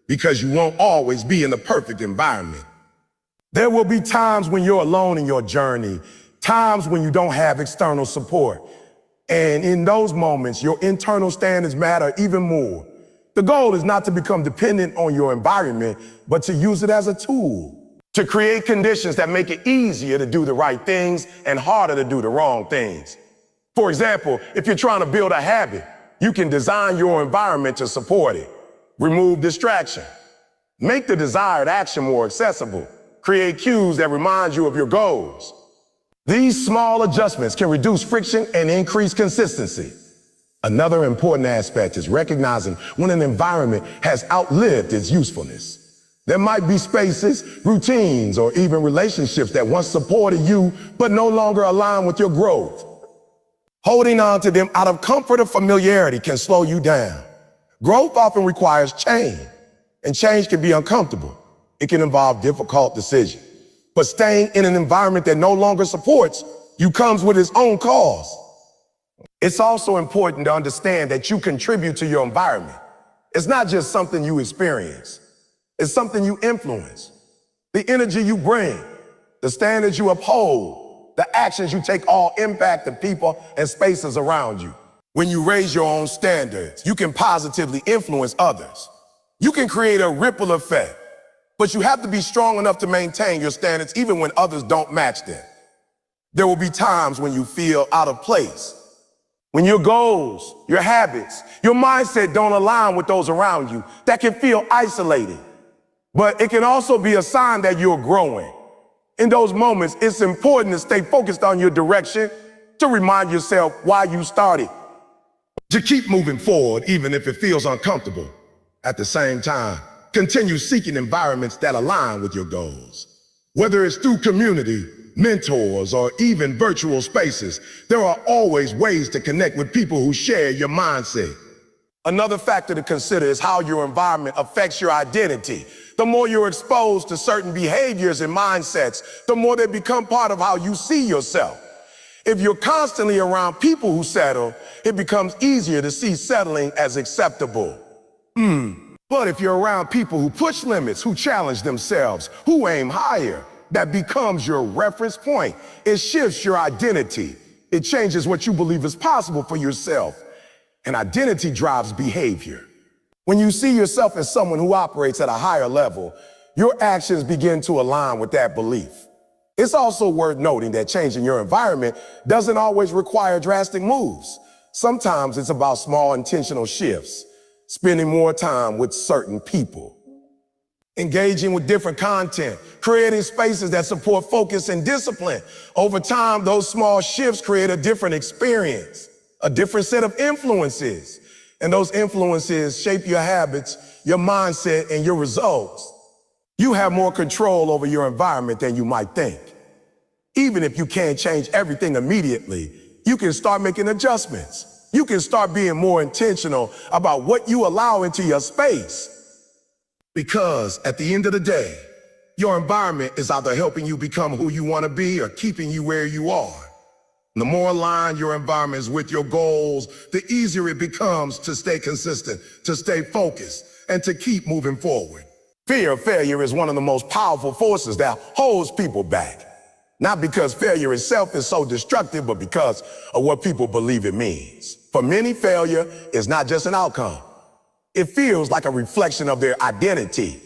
because you won't always be in the perfect environment. There will be times when you're alone in your journey, times when you don't have external support. And in those moments, your internal standards matter even more. The goal is not to become dependent on your environment, but to use it as a tool to create conditions that make it easier to do the right things and harder to do the wrong things. For example, if you're trying to build a habit, you can design your environment to support it. Remove distraction. Make the desired action more accessible. Create cues that remind you of your goals. These small adjustments can reduce friction and increase consistency. Another important aspect is recognizing when an environment has outlived its usefulness. There might be spaces, routines, or even relationships that once supported you, but no longer align with your growth. Holding on to them out of comfort or familiarity can slow you down. Growth often requires change, and change can be uncomfortable. It can involve difficult decisions. But staying in an environment that no longer supports you comes with its own cost. It's also important to understand that you contribute to your environment. It's not just something you experience. It's something you influence. The energy you bring, The standards you uphold, the actions you take all impact the people and spaces around you. When you raise your own standards, you can positively influence others. You can create a ripple effect, but you have to be strong enough to maintain your standards even when others don't match them. There will be times when you feel out of place, when your goals, your habits, your mindset don't align with those around you. That can feel isolating, but it can also be a sign that you're growing. In those moments, it's important to stay focused on your direction, to remind yourself why you started. To keep moving forward, even if it feels uncomfortable. At the same time, continue seeking environments that align with your goals. Whether it's through community, mentors, or even virtual spaces, there are always ways to connect with people who share your mindset. Another factor to consider is how your environment affects your identity. The more you're exposed to certain behaviors and mindsets, the more they become part of how you see yourself. If you're constantly around people who settle, it becomes easier to see settling as acceptable. But if you're around people who push limits, who challenge themselves, who aim higher, that becomes your reference point. It shifts your identity. It changes what you believe is possible for yourself. And identity drives behavior. When you see yourself as someone who operates at a higher level, your actions begin to align with that belief. It's also worth noting that changing your environment doesn't always require drastic moves. Sometimes it's about small intentional shifts, spending more time with certain people, engaging with different content, creating spaces that support focus and discipline. Over time, those small shifts create a different experience, a different set of influences. And those influences shape your habits, your mindset, and your results. You have more control over your environment than you might think. Even if you can't change everything immediately, you can start making adjustments. You can start being more intentional about what you allow into your space. Because at the end of the day, your environment is either helping you become who you want to be or keeping you where you are. The more aligned your environment is with your goals, the easier it becomes to stay consistent, to stay focused, and to keep moving forward. Fear of failure is one of the most powerful forces that holds people back. Not because failure itself is so destructive, but because of what people believe it means. For many, failure is not just an outcome. It feels like a reflection of their identity.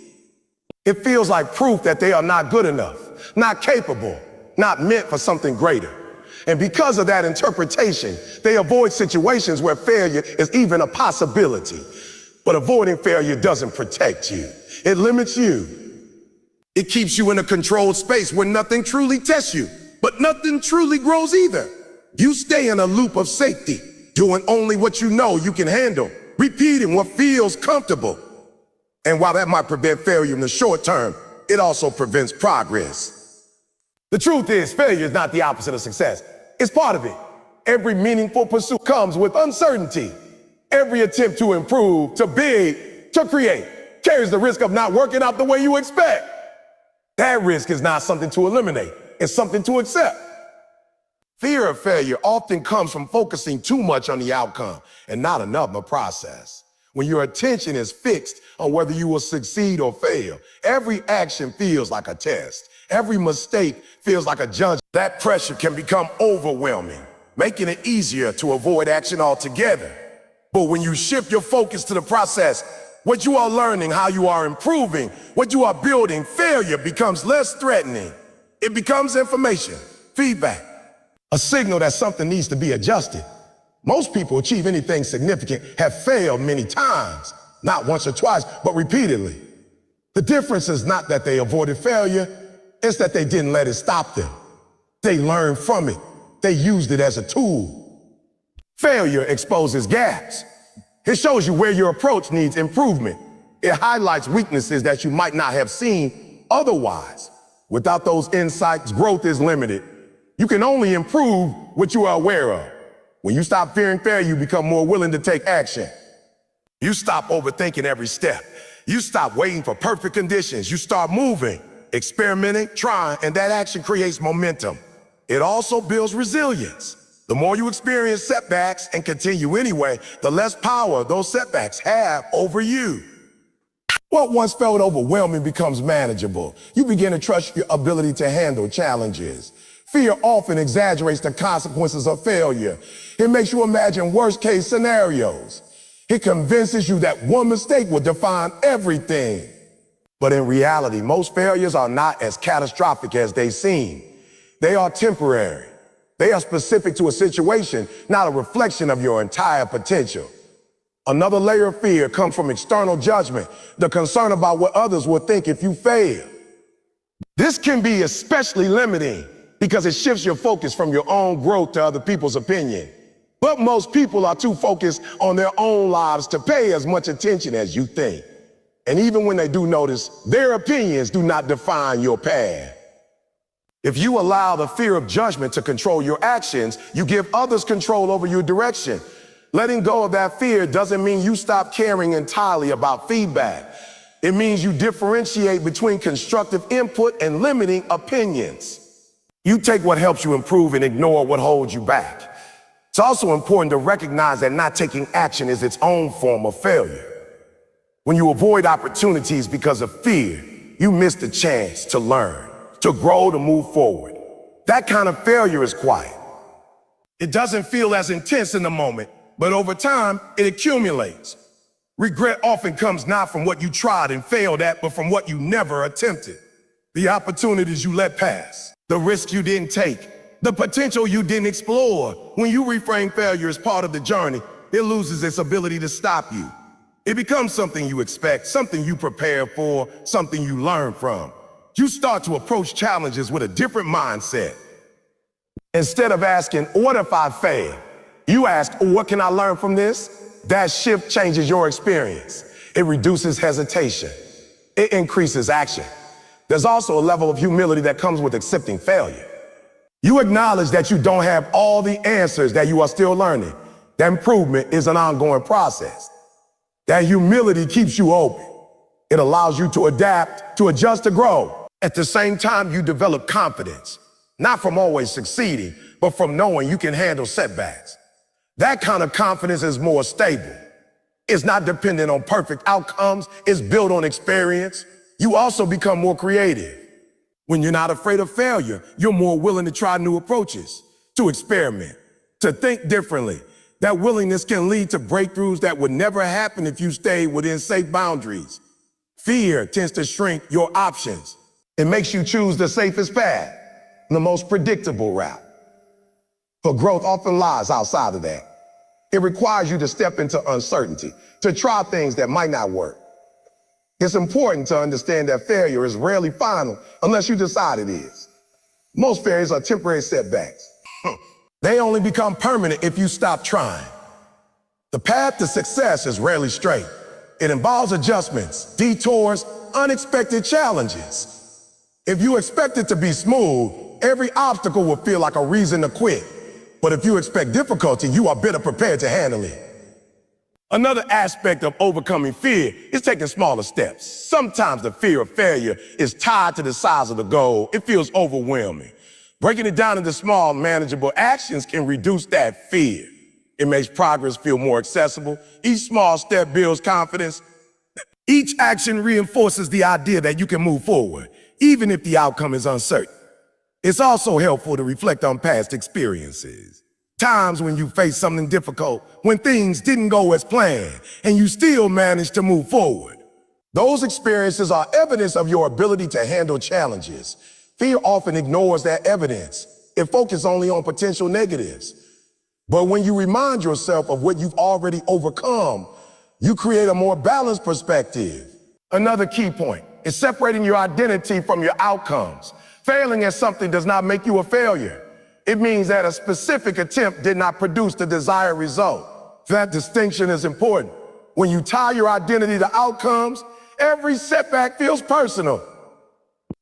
It feels like proof that they are not good enough, not capable, not meant for something greater. And because of that interpretation, they avoid situations where failure is even a possibility. But avoiding failure doesn't protect you. It limits you. It keeps you in a controlled space where nothing truly tests you, but nothing truly grows either. You stay in a loop of safety, doing only what you know you can handle, repeating what feels comfortable. And while that might prevent failure in the short term, it also prevents progress. The truth is, failure is not the opposite of success. It's part of it. Every meaningful pursuit comes with uncertainty. Every attempt to improve, to build, to create carries the risk of not working out the way you expect. That risk is not something to eliminate. It's something to accept. Fear of failure often comes from focusing too much on the outcome and not enough on the process. When your attention is fixed on whether you will succeed or fail, every action feels like a test. Every mistake feels like a judgment. That pressure can become overwhelming, making it easier to avoid action altogether. But when you shift your focus to the process, what you are learning, how you are improving, what you are building, failure becomes less threatening. It becomes information, feedback, a signal that something needs to be adjusted. Most people achieve anything significant have failed many times, not once or twice, but repeatedly. The difference is not that they avoided failure, it's that they didn't let it stop them. They learned from it. They used it as a tool. Failure exposes gaps. It shows you where your approach needs improvement. It highlights weaknesses that you might not have seen otherwise. Without those insights, growth is limited. You can only improve what you are aware of. When you stop fearing failure, you become more willing to take action. You stop overthinking every step. You stop waiting for perfect conditions. You start moving, experimenting, trying, and that action creates momentum. It also builds resilience. The more you experience setbacks and continue anyway, the less power those setbacks have over you. What once felt overwhelming becomes manageable. You begin to trust your ability to handle challenges. Fear often exaggerates the consequences of failure. It makes you imagine worst-case scenarios. It convinces you that one mistake will define everything. But in reality, most failures are not as catastrophic as they seem. They are temporary. They are specific to a situation, not a reflection of your entire potential. Another layer of fear comes from external judgment, the concern about what others will think if you fail. This can be especially limiting because it shifts your focus from your own growth to other people's opinion. But most people are too focused on their own lives to pay as much attention as you think. And even when they do notice, their opinions do not define your path. If you allow the fear of judgment to control your actions, you give others control over your direction. Letting go of that fear doesn't mean you stop caring entirely about feedback. It means you differentiate between constructive input and limiting opinions. You take what helps you improve and ignore what holds you back. It's also important to recognize that not taking action is its own form of failure. When you avoid opportunities because of fear, you miss the chance to learn, to grow, to move forward. That kind of failure is quiet. It doesn't feel as intense in the moment, but over time, it accumulates. Regret often comes not from what you tried and failed at, but from what you never attempted. The opportunities you let pass, the risks you didn't take, the potential you didn't explore. When you reframe failure as part of the journey, it loses its ability to stop you. It becomes something you expect, something you prepare for, something you learn from. You start to approach challenges with a different mindset. Instead of asking, what if I fail? You ask, what can I learn from this? That shift changes your experience. It reduces hesitation. It increases action. There's also a level of humility that comes with accepting failure. You acknowledge that you don't have all the answers, that you are still learning. That improvement is an ongoing process. That humility keeps you open. It allows you to adapt, to adjust, to grow. At the same time, you develop confidence, not from always succeeding, but from knowing you can handle setbacks. That kind of confidence is more stable. It's not dependent on perfect outcomes. It's built on experience. You also become more creative. When you're not afraid of failure, you're more willing to try new approaches, to experiment, to think differently. That willingness can lead to breakthroughs that would never happen if you stayed within safe boundaries. Fear tends to shrink your options. It makes you choose the safest path, the most predictable route. But growth often lies outside of that. It requires you to step into uncertainty, to try things that might not work. It's important to understand that failure is rarely final unless you decide it is. Most failures are temporary setbacks. They only become permanent if you stop trying. The path to success is rarely straight. It involves adjustments, detours, unexpected challenges. If you expect it to be smooth, every obstacle will feel like a reason to quit. But if you expect difficulty, you are better prepared to handle it. Another aspect of overcoming fear is taking smaller steps. Sometimes the fear of failure is tied to the size of the goal. It feels overwhelming. Breaking it down into small, manageable actions can reduce that fear. It makes progress feel more accessible. Each small step builds confidence. Each action reinforces the idea that you can move forward, even if the outcome is uncertain. It's also helpful to reflect on past experiences. Times when you faced something difficult, when things didn't go as planned, and you still managed to move forward. Those experiences are evidence of your ability to handle challenges. Fear often ignores that evidence. It focuses only on potential negatives. But when you remind yourself of what you've already overcome, you create a more balanced perspective. Another key point is separating your identity from your outcomes. Failing at something does not make you a failure. It means that a specific attempt did not produce the desired result. That distinction is important. When you tie your identity to outcomes, every setback feels personal.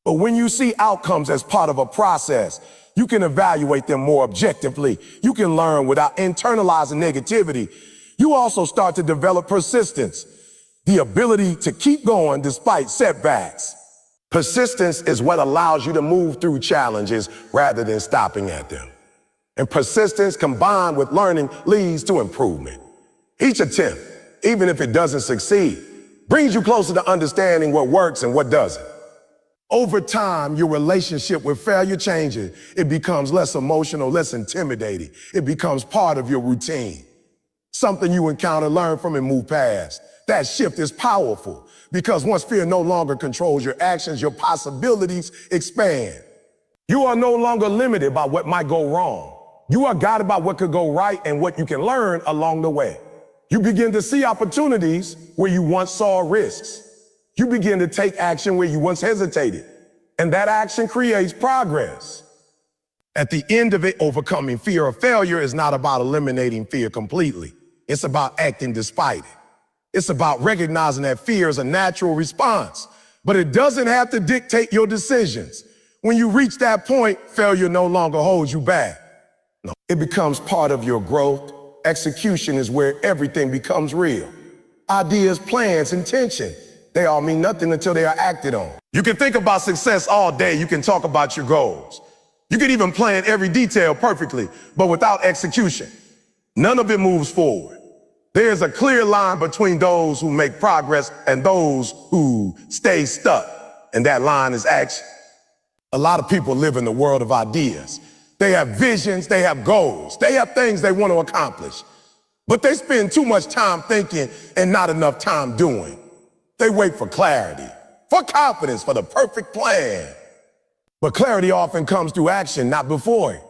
But when you see outcomes as part of a process, you can evaluate them more objectively. You can learn without internalizing negativity. You also start to develop persistence, the ability to keep going despite setbacks. Persistence is what allows you to move through challenges rather than stopping at them. And persistence combined with learning leads to improvement. Each attempt, even if it doesn't succeed, brings you closer to understanding what works and what doesn't. Over time, your relationship with failure changes. It becomes less emotional, less intimidating. It becomes part of your routine. Something you encounter, learn from, and move past. That shift is powerful because once fear no longer controls your actions, your possibilities expand. You are no longer limited by what might go wrong. You are guided by what could go right and what you can learn along the way. You begin to see opportunities where you once saw risks. You begin to take action where you once hesitated, and that action creates progress. At the end of it, overcoming fear of failure is not about eliminating fear completely. It's about acting despite it. It's about recognizing that fear is a natural response, but it doesn't have to dictate your decisions. When you reach that point, failure no longer holds you back. No, it becomes part of your growth. Execution is where everything becomes real. Ideas, plans, intention. They all mean nothing until they are acted on. You can think about success all day. You can talk about your goals. You can even plan every detail perfectly, but without execution, none of it moves forward. There's a clear line between those who make progress and those who stay stuck, and that line is action. A lot of people live in the world of ideas. They have visions, they have goals, they have things they want to accomplish, but they spend too much time thinking and not enough time doing. They wait for clarity, for confidence, for the perfect plan. But clarity often comes through action, not before it.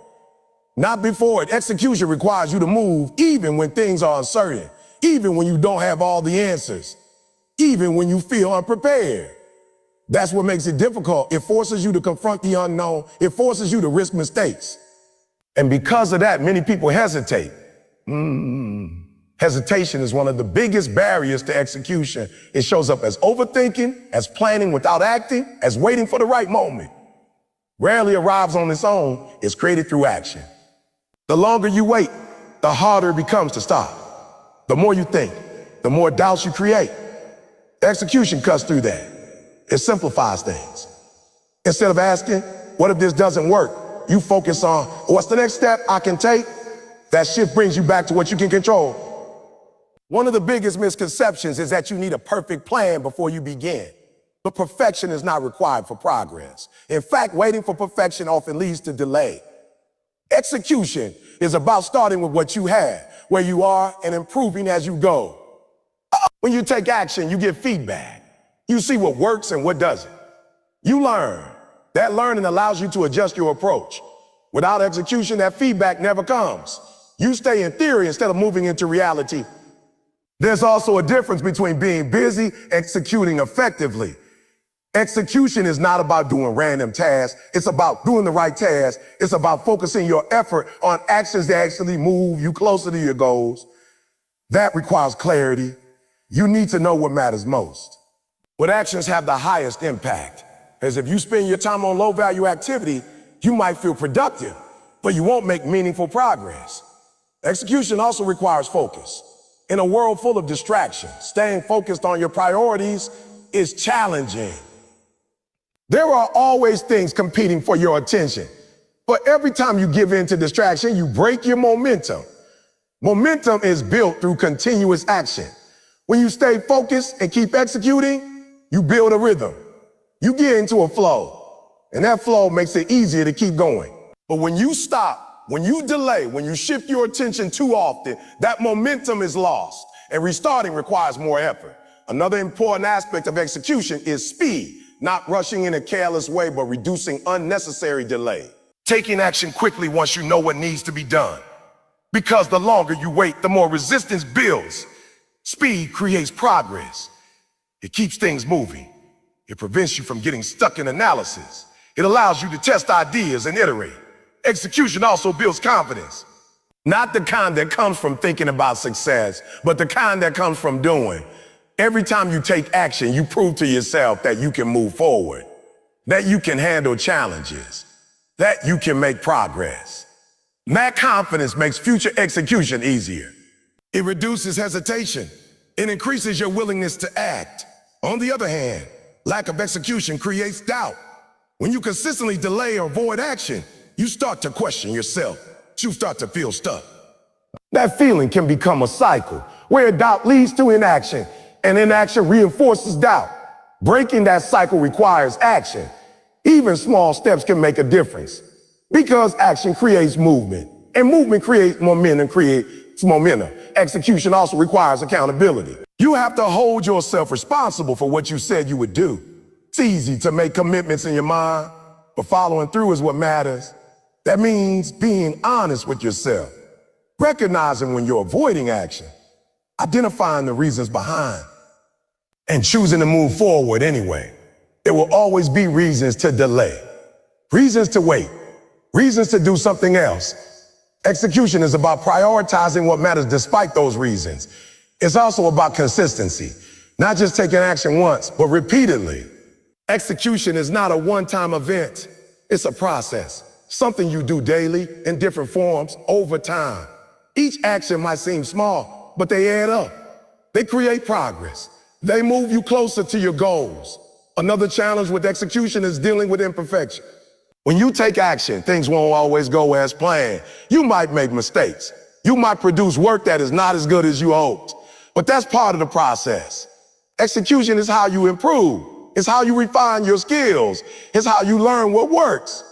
Not before it. Execution requires you to move even when things are uncertain, even when you don't have all the answers, even when you feel unprepared. That's what makes it difficult. It forces you to confront the unknown. It forces you to risk mistakes. And because of that, many people hesitate. Hesitation is one of the biggest barriers to execution. It shows up as overthinking, as planning without acting, as waiting for the right moment. Rarely arrives on its own. It's created through action. The longer you wait, the harder it becomes to stop. The more you think, the more doubts you create. Execution cuts through that. It simplifies things. Instead of asking, what if this doesn't work? You focus on, what's the next step I can take? That shift brings you back to what you can control. One of the biggest misconceptions is that you need a perfect plan before you begin. But perfection is not required for progress. In fact, waiting for perfection often leads to delay. Execution is about starting with what you have, where you are, and improving as you go. When you take action, you get feedback. You see what works and what doesn't. You learn. That learning allows you to adjust your approach. Without execution, that feedback never comes. You stay in theory instead of moving into reality. There's also a difference between being busy and executing effectively. Execution is not about doing random tasks. It's about doing the right task. It's about focusing your effort on actions that actually move you closer to your goals. That requires clarity. You need to know what matters most. What actions have the highest impact? Because if you spend your time on low-value activity, you might feel productive, but you won't make meaningful progress. Execution also requires focus. In a world full of distractions, staying focused on your priorities is challenging. There are always things competing for your attention, but every time you give in to distraction, you break your momentum. Momentum is built through continuous action. When you stay focused and keep executing, you build a rhythm. You get into a flow, and that flow makes it easier to keep going. But when you stop, when you delay, when you shift your attention too often, that momentum is lost, and restarting requires more effort. Another important aspect of execution is speed, not rushing in a careless way, but reducing unnecessary delay. Taking action quickly once you know what needs to be done. Because the longer you wait, the more resistance builds. Speed creates progress. It keeps things moving. It prevents you from getting stuck in analysis. It allows you to test ideas and iterate. Execution also builds confidence. Not the kind that comes from thinking about success, but the kind that comes from doing. Every time you take action, you prove to yourself that you can move forward, that you can handle challenges, that you can make progress. And that confidence makes future execution easier. It reduces hesitation. It increases your willingness to act. On the other hand, lack of execution creates doubt. When you consistently delay or avoid action, you start to question yourself. You start to feel stuck. That feeling can become a cycle where doubt leads to inaction, and inaction reinforces doubt. Breaking that cycle requires action. Even small steps can make a difference because action creates movement, and movement creates momentum. Execution also requires accountability. You have to hold yourself responsible for what you said you would do. It's easy to make commitments in your mind, but following through is what matters. That means being honest with yourself, recognizing when you're avoiding action, identifying the reasons behind, and choosing to move forward anyway. There will always be reasons to delay, reasons to wait, reasons to do something else. Execution is about prioritizing what matters despite those reasons. It's also about consistency, not just taking action once, but repeatedly. Execution is not a one-time event. It's a process, something you do daily in different forms over time. Each action might seem small, but they add up. They create progress. They move you closer to your goals. Another challenge with execution is dealing with imperfection. When you take action, things won't always go as planned. You might make mistakes. You might produce work that is not as good as you hoped. But that's part of the process. Execution is how you improve. It's how you refine your skills. It's how you learn what works.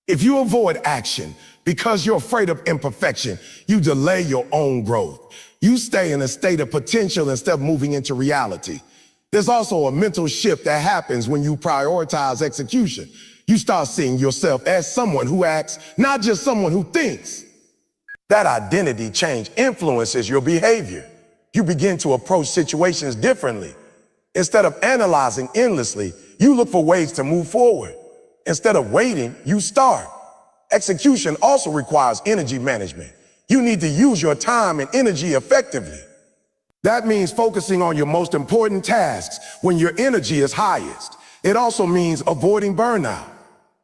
If you avoid action because you're afraid of imperfection, you delay your own growth. You stay in a state of potential instead of moving into reality. There's also a mental shift that happens when you prioritize execution. You start seeing yourself as someone who acts, not just someone who thinks. That identity change influences your behavior. You begin to approach situations differently. Instead of analyzing endlessly, you look for ways to move forward. Instead of waiting, you start. Execution also requires energy management. You need to use your time and energy effectively. That means focusing on your most important tasks when your energy is highest. It also means avoiding burnout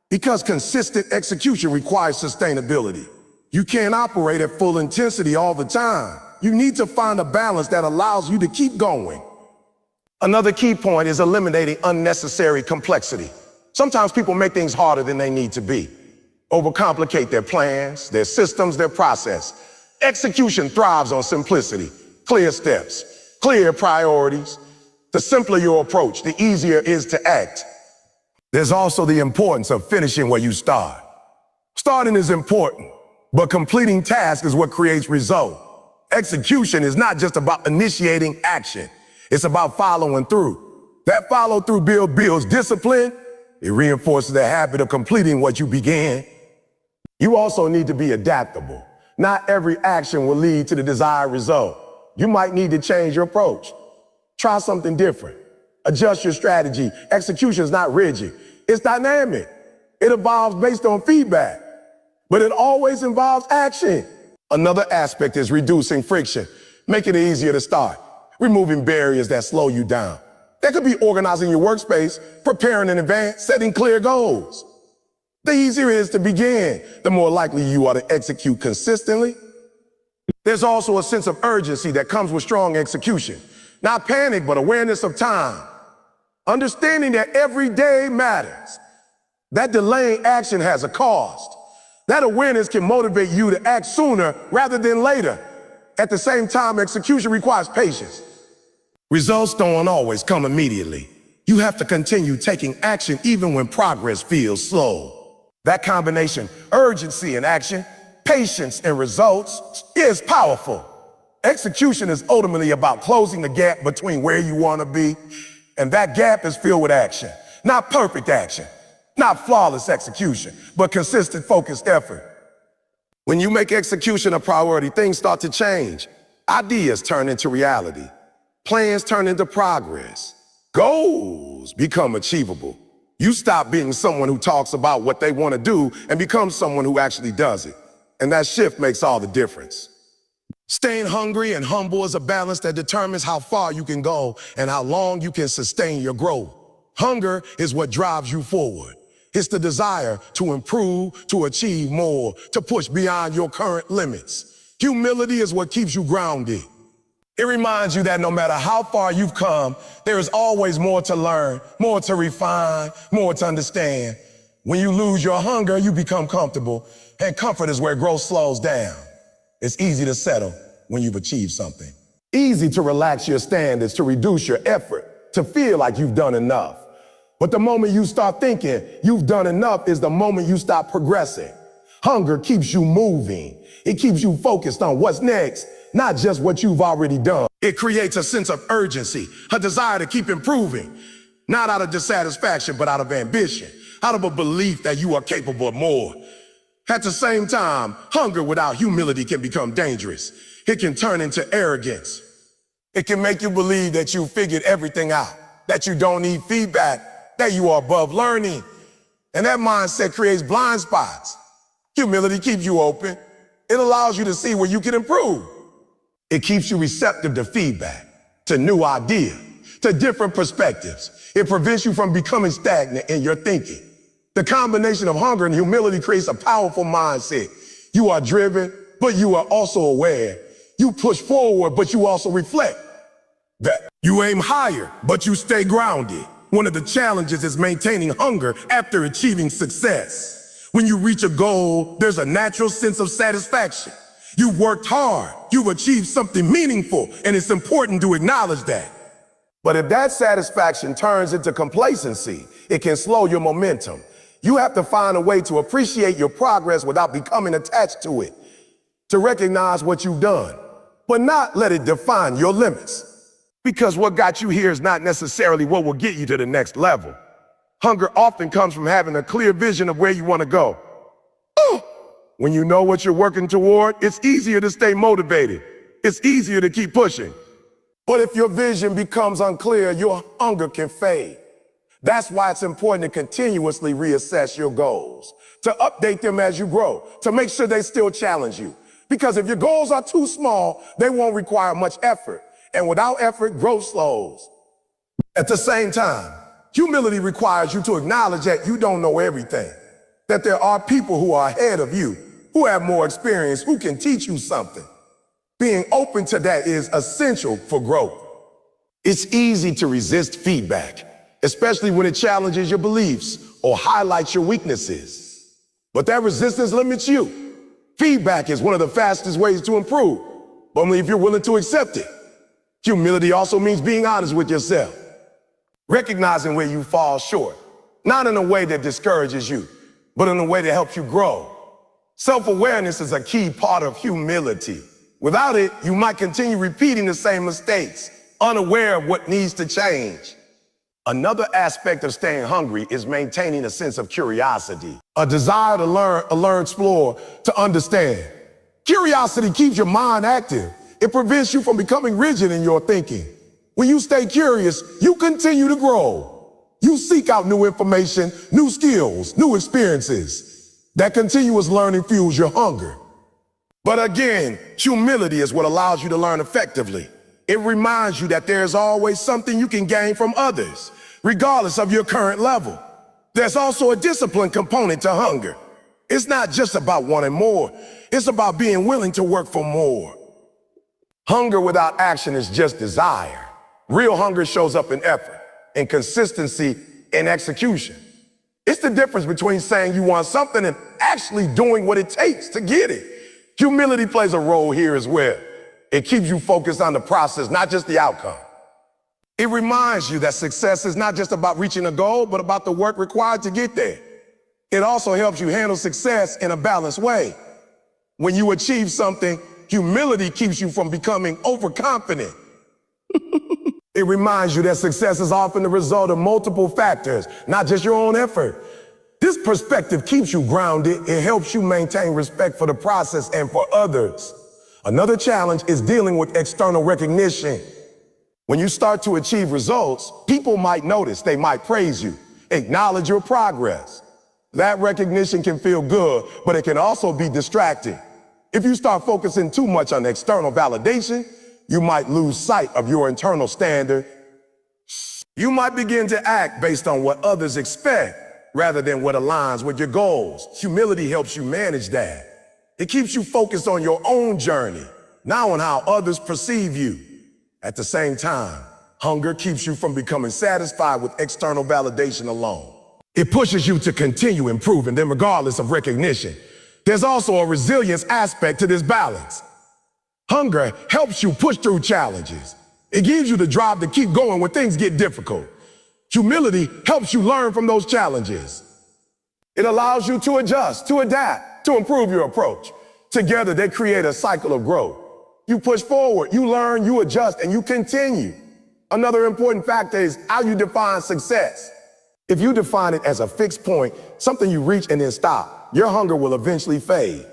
because consistent execution requires sustainability. You can't operate at full intensity all the time. You need to find a balance that allows you to keep going. Another key point is eliminating unnecessary complexity. Sometimes people make things harder than they need to be, overcomplicate their plans, their systems, their process. Execution thrives on simplicity, clear steps, clear priorities. The simpler your approach, the easier it is to act. There's also the importance of finishing where you start. Starting is important, but completing tasks is what creates result. Execution is not just about initiating action. It's about following through. That follow through builds discipline. It reinforces the habit of completing what you began. You also need to be adaptable. Not every action will lead to the desired result. You might need to change your approach. Try something different. Adjust your strategy. Execution is not rigid. It's dynamic. It evolves based on feedback, but it always involves action. Another aspect is reducing friction, making it easier to start, removing barriers that slow you down. That could be organizing your workspace, preparing in advance, setting clear goals. The easier it is to begin, the more likely you are to execute consistently. There's also a sense of urgency that comes with strong execution. Not panic, but awareness of time. Understanding that every day matters. That delaying action has a cost. That awareness can motivate you to act sooner rather than later. At the same time, execution requires patience. Results don't always come immediately. You have to continue taking action even when progress feels slow. That combination, urgency and action, patience and results, is powerful. Execution is ultimately about closing the gap between where you want to be, and that gap is filled with action. Not perfect action, not flawless execution, but consistent, focused effort. When you make execution a priority, things start to change. Ideas turn into reality. Plans turn into progress. Goals become achievable. You stop being someone who talks about what they want to do and become someone who actually does it. And that shift makes all the difference. Staying hungry and humble is a balance that determines how far you can go and how long you can sustain your growth. Hunger is what drives you forward. It's the desire to improve, to achieve more, to push beyond your current limits. Humility is what keeps you grounded. It reminds you that no matter how far you've come, there is always more to learn, more to refine, more to understand. When you lose your hunger, you become comfortable, and comfort is where growth slows down. It's easy to settle when you've achieved something. Easy to relax your standards, to reduce your effort, to feel like you've done enough. But the moment you start thinking you've done enough is the moment you stop progressing. Hunger keeps you moving. It keeps you focused on what's next, not just what you've already done. It creates a sense of urgency, a desire to keep improving, not out of dissatisfaction, but out of ambition, out of a belief that you are capable of more. At the same time, hunger without humility can become dangerous. It can turn into arrogance. It can make you believe that you figured everything out, that you don't need feedback, that you are above learning. And that mindset creates blind spots. Humility keeps you open. It allows you to see where you can improve. It keeps you receptive to feedback, to new ideas, to different perspectives. It prevents you from becoming stagnant in your thinking. The combination of hunger and humility creates a powerful mindset. You are driven, but you are also aware. You push forward, but you also reflect. That you aim higher, but you stay grounded. One of the challenges is maintaining hunger after achieving success. When you reach a goal, there's a natural sense of satisfaction. You've worked hard, you've achieved something meaningful, and it's important to acknowledge that. But if that satisfaction turns into complacency, it can slow your momentum. You have to find a way to appreciate your progress without becoming attached to it, to recognize what you've done, but not let it define your limits. Because what got you here is not necessarily what will get you to the next level. Hunger often comes from having a clear vision of where you want to go. When you know what you're working toward, it's easier to stay motivated. It's easier to keep pushing. But if your vision becomes unclear, your hunger can fade. That's why it's important to continuously reassess your goals, to update them as you grow, to make sure they still challenge you. Because if your goals are too small, they won't require much effort. And without effort, growth slows. At the same time, humility requires you to acknowledge that you don't know everything, that there are people who are ahead of you, who have more experience, who can teach you something. Being open to that is essential for growth. It's easy to resist feedback, especially when it challenges your beliefs or highlights your weaknesses. But that resistance limits you. Feedback is one of the fastest ways to improve, but only if you're willing to accept it. Humility also means being honest with yourself, recognizing where you fall short, not in a way that discourages you, but in a way that helps you grow. Self-awareness is a key part of humility. Without it, you might continue repeating the same mistakes, unaware of what needs to change. Another aspect of staying hungry is maintaining a sense of curiosity, a desire to learn, explore, to understand. Curiosity keeps your mind active. It prevents you from becoming rigid in your thinking. When you stay curious, you continue to grow. You seek out new information, new skills, new experiences. That continuous learning fuels your hunger. But again, humility is what allows you to learn effectively. It reminds you that there's always something you can gain from others, regardless of your current level. There's also a discipline component to hunger. It's not just about wanting more. It's about being willing to work for more. Hunger without action is just desire. Real hunger shows up in effort, in consistency, in execution. It's the difference between saying you want something and actually doing what it takes to get it. Humility plays a role here as well. It keeps you focused on the process, not just the outcome. It reminds you that success is not just about reaching a goal, but about the work required to get there. It also helps you handle success in a balanced way. When you achieve something, humility keeps you from becoming overconfident. It reminds you that success is often the result of multiple factors, not just your own effort. This perspective keeps you grounded. It helps you maintain respect for the process and for others. Another challenge is dealing with external recognition. When you start to achieve results, people might notice, they might praise you, acknowledge your progress. That recognition can feel good, but it can also be distracting. If you start focusing too much on external validation, you might lose sight of your internal standard. You might begin to act based on what others expect rather than what aligns with your goals. Humility helps you manage that. It keeps you focused on your own journey, not on how others perceive you. At the same time, hunger keeps you from becoming satisfied with external validation alone. It pushes you to continue improving, then regardless of recognition. There's also a resilience aspect to this balance. Hunger helps you push through challenges. It gives you the drive to keep going when things get difficult. Humility helps you learn from those challenges. It allows you to adjust, to adapt, to improve your approach. Together, they create a cycle of growth. You push forward, you learn, you adjust, and you continue. Another important factor is how you define success. If you define it as a fixed point, something you reach and then stop, your hunger will eventually fade.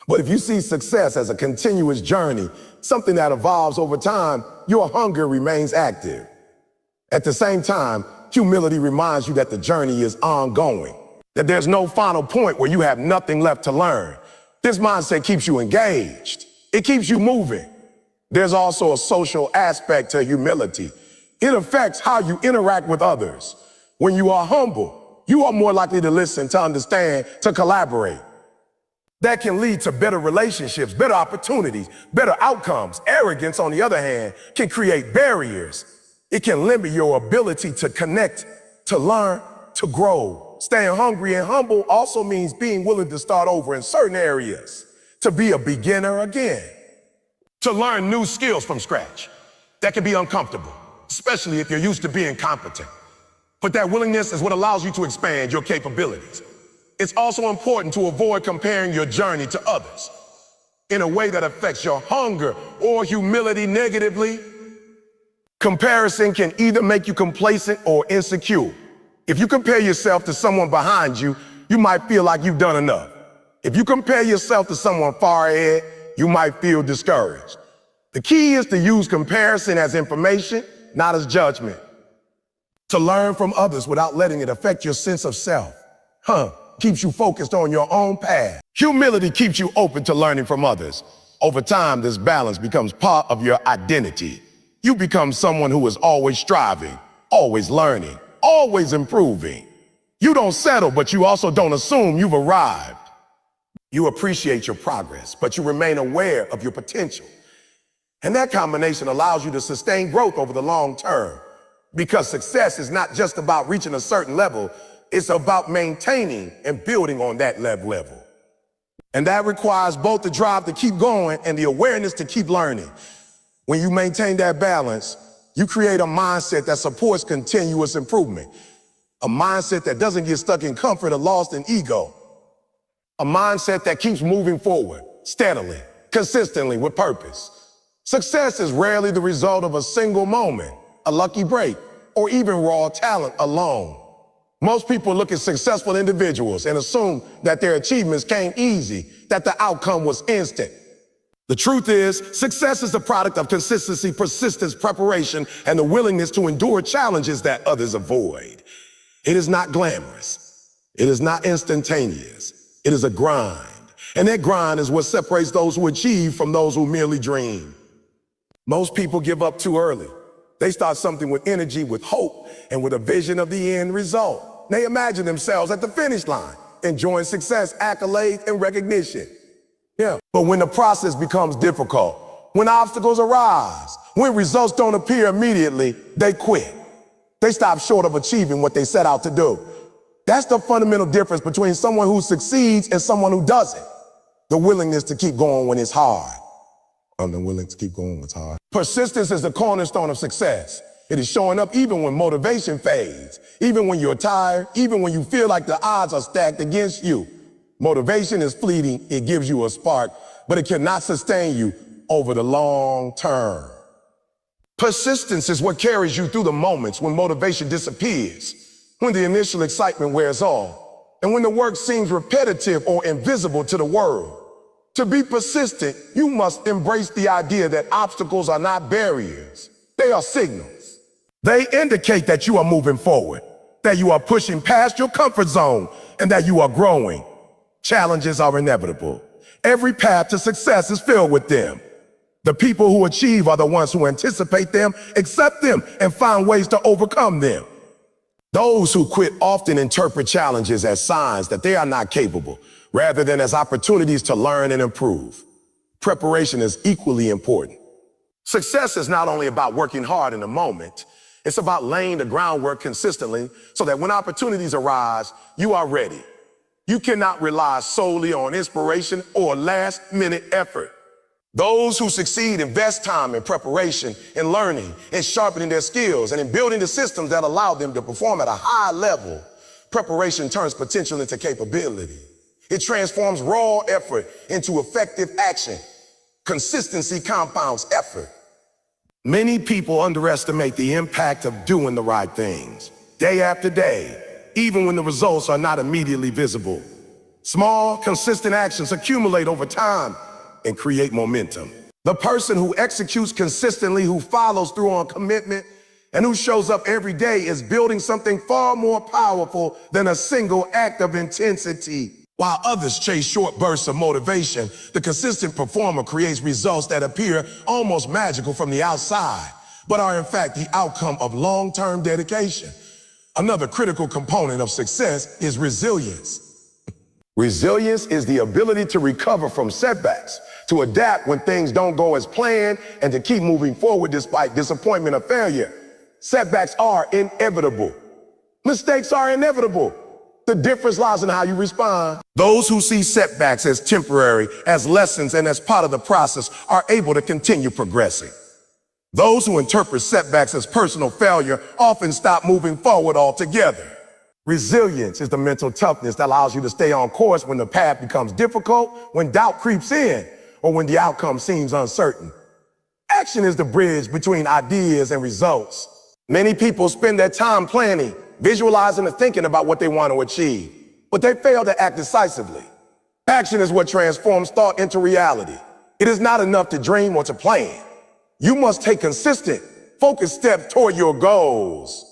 But if you see success as a continuous journey, something that evolves over time, your hunger remains active. At the same time, humility reminds you that the journey is ongoing, that there's no final point where you have nothing left to learn. This mindset keeps you engaged. It keeps you moving. There's also a social aspect to humility. It affects how you interact with others. When you are humble, you are more likely to listen, to understand, to collaborate. That can lead to better relationships, better opportunities, better outcomes. Arrogance, on the other hand, can create barriers. It can limit your ability to connect, to learn, to grow. Staying hungry and humble also means being willing to start over in certain areas, to be a beginner again, to learn new skills from scratch. That can be uncomfortable, especially if you're used to being competent. But that willingness is what allows you to expand your capabilities. It's also important to avoid comparing your journey to others in a way that affects your hunger or humility negatively. Comparison can either make you complacent or insecure. If you compare yourself to someone behind you, you might feel like you've done enough. If you compare yourself to someone far ahead, you might feel discouraged. The key is to use comparison as information, not as judgment. To learn from others without letting it affect your sense of self. Keeps you focused on your own path. Humility keeps you open to learning from others. Over time, this balance becomes part of your identity. You become someone who is always striving, always learning, always improving. You don't settle, but you also don't assume you've arrived. You appreciate your progress, but you remain aware of your potential. And that combination allows you to sustain growth over the long term. Because success is not just about reaching a certain level, it's about maintaining and building on that level. And that requires both the drive to keep going and the awareness to keep learning. When you maintain that balance, you create a mindset that supports continuous improvement. A mindset that doesn't get stuck in comfort or lost in ego. A mindset that keeps moving forward, steadily, consistently, with purpose. Success is rarely the result of a single moment, a lucky break, or even raw talent alone. Most people look at successful individuals and assume that their achievements came easy, that the outcome was instant. The truth is, success is the product of consistency, persistence, preparation, and the willingness to endure challenges that others avoid. It is not glamorous. It is not instantaneous. It is a grind. And that grind is what separates those who achieve from those who merely dream. Most people give up too early. They start something with energy, with hope, and with a vision of the end result. They imagine themselves at the finish line, enjoying success, accolades, and recognition. But when the process becomes difficult, when obstacles arise, when results don't appear immediately, they quit. They stop short of achieving what they set out to do. That's the fundamental difference between someone who succeeds and someone who doesn't. The willingness to keep going when it's hard. I'm willing to keep going when it's hard. Persistence is the cornerstone of success. It is showing up even when motivation fades, even when you're tired, even when you feel like the odds are stacked against you. Motivation is fleeting, it gives you a spark, but it cannot sustain you over the long term. Persistence is what carries you through the moments when motivation disappears, when the initial excitement wears off, and when the work seems repetitive or invisible to the world. To be persistent, you must embrace the idea that obstacles are not barriers. They are signals. They indicate that you are moving forward, that you are pushing past your comfort zone, and that you are growing. Challenges are inevitable. Every path to success is filled with them. The people who achieve are the ones who anticipate them, accept them, and find ways to overcome them. Those who quit often interpret challenges as signs that they are not capable, rather than as opportunities to learn and improve. Preparation is equally important. Success is not only about working hard in the moment, it's about laying the groundwork consistently so that when opportunities arise, you are ready. You cannot rely solely on inspiration or last-minute effort. Those who succeed invest time in preparation, in learning, in sharpening their skills, and in building the systems that allow them to perform at a high level. Preparation turns potential into capability. It transforms raw effort into effective action. Consistency compounds effort. Many people underestimate the impact of doing the right things, day after day, even when the results are not immediately visible. Small, consistent actions accumulate over time and create momentum. The person who executes consistently, who follows through on commitment, and who shows up every day is building something far more powerful than a single act of intensity. While others chase short bursts of motivation, the consistent performer creates results that appear almost magical from the outside, but are in fact the outcome of long-term dedication. Another critical component of success is resilience. Resilience is the ability to recover from setbacks, to adapt when things don't go as planned, and to keep moving forward despite disappointment or failure. Setbacks are inevitable. Mistakes are inevitable. The difference lies in how you respond. Those who see setbacks as temporary, as lessons, and as part of the process are able to continue progressing. Those who interpret setbacks as personal failure often stop moving forward altogether. Resilience is the mental toughness that allows you to stay on course when the path becomes difficult, when doubt creeps in, or when the outcome seems uncertain. Action is the bridge between ideas and results. Many people spend their time planning, visualizing and thinking about what they want to achieve, but they fail to act decisively. Action is what transforms thought into reality. It is not enough to dream or to plan. You must take consistent, focused steps toward your goals.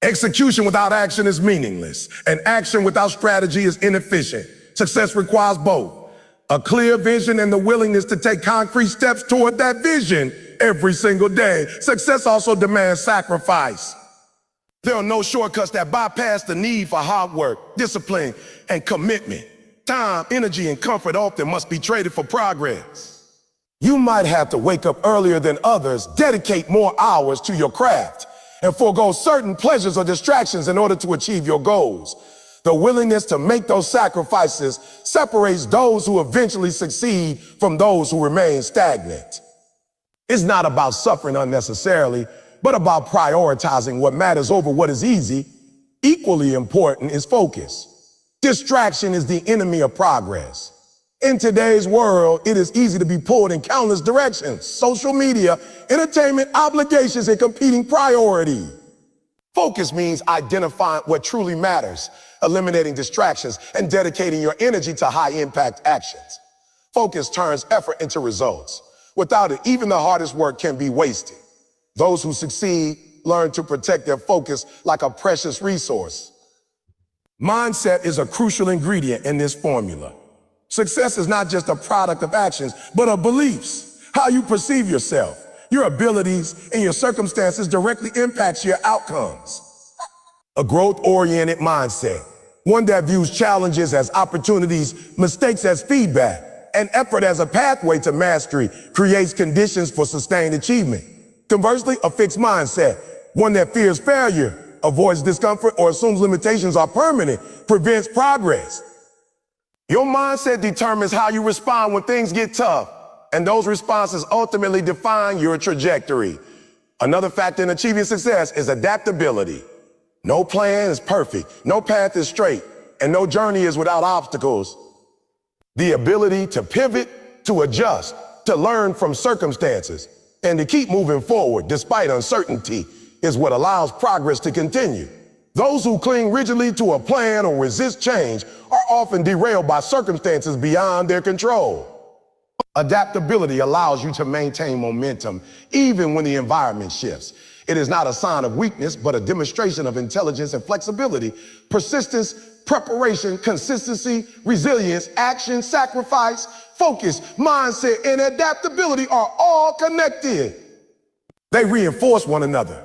Execution without action is meaningless, and action without strategy is inefficient. Success requires both: a clear vision and the willingness to take concrete steps toward that vision every single day. Success also demands sacrifice. There are no shortcuts that bypass the need for hard work, discipline, and commitment. Time, energy, and comfort often must be traded for progress. You might have to wake up earlier than others, dedicate more hours to your craft, and forego certain pleasures or distractions in order to achieve your goals. The willingness to make those sacrifices separates those who eventually succeed from those who remain stagnant. It's not about suffering unnecessarily, but about prioritizing what matters over what is easy. Equally important is focus. Distraction is the enemy of progress. In today's world, it is easy to be pulled in countless directions: social media, entertainment, obligations, and competing priorities. Focus means identifying what truly matters, eliminating distractions, and dedicating your energy to high-impact actions. Focus turns effort into results. Without it, even the hardest work can be wasted. Those who succeed learn to protect their focus like a precious resource. Mindset is a crucial ingredient in this formula. Success is not just a product of actions, but of beliefs. How you perceive yourself, your abilities, and your circumstances directly impacts your outcomes. A growth-oriented mindset, one that views challenges as opportunities, mistakes as feedback, and effort as a pathway to mastery, creates conditions for sustained achievement. Conversely, a fixed mindset, one that fears failure, avoids discomfort, or assumes limitations are permanent, prevents progress. Your mindset determines how you respond when things get tough, and those responses ultimately define your trajectory. Another factor in achieving success is adaptability. No plan is perfect, no path is straight, and no journey is without obstacles. The ability to pivot, to adjust, to learn from circumstances, and to keep moving forward despite uncertainty is what allows progress to continue. Those who cling rigidly to a plan or resist change are often derailed by circumstances beyond their control. Adaptability allows you to maintain momentum even when the environment shifts. It is not a sign of weakness, but a demonstration of intelligence and flexibility. Persistence, preparation, consistency, resilience, action, sacrifice, focus, mindset, and adaptability are all connected. They reinforce one another.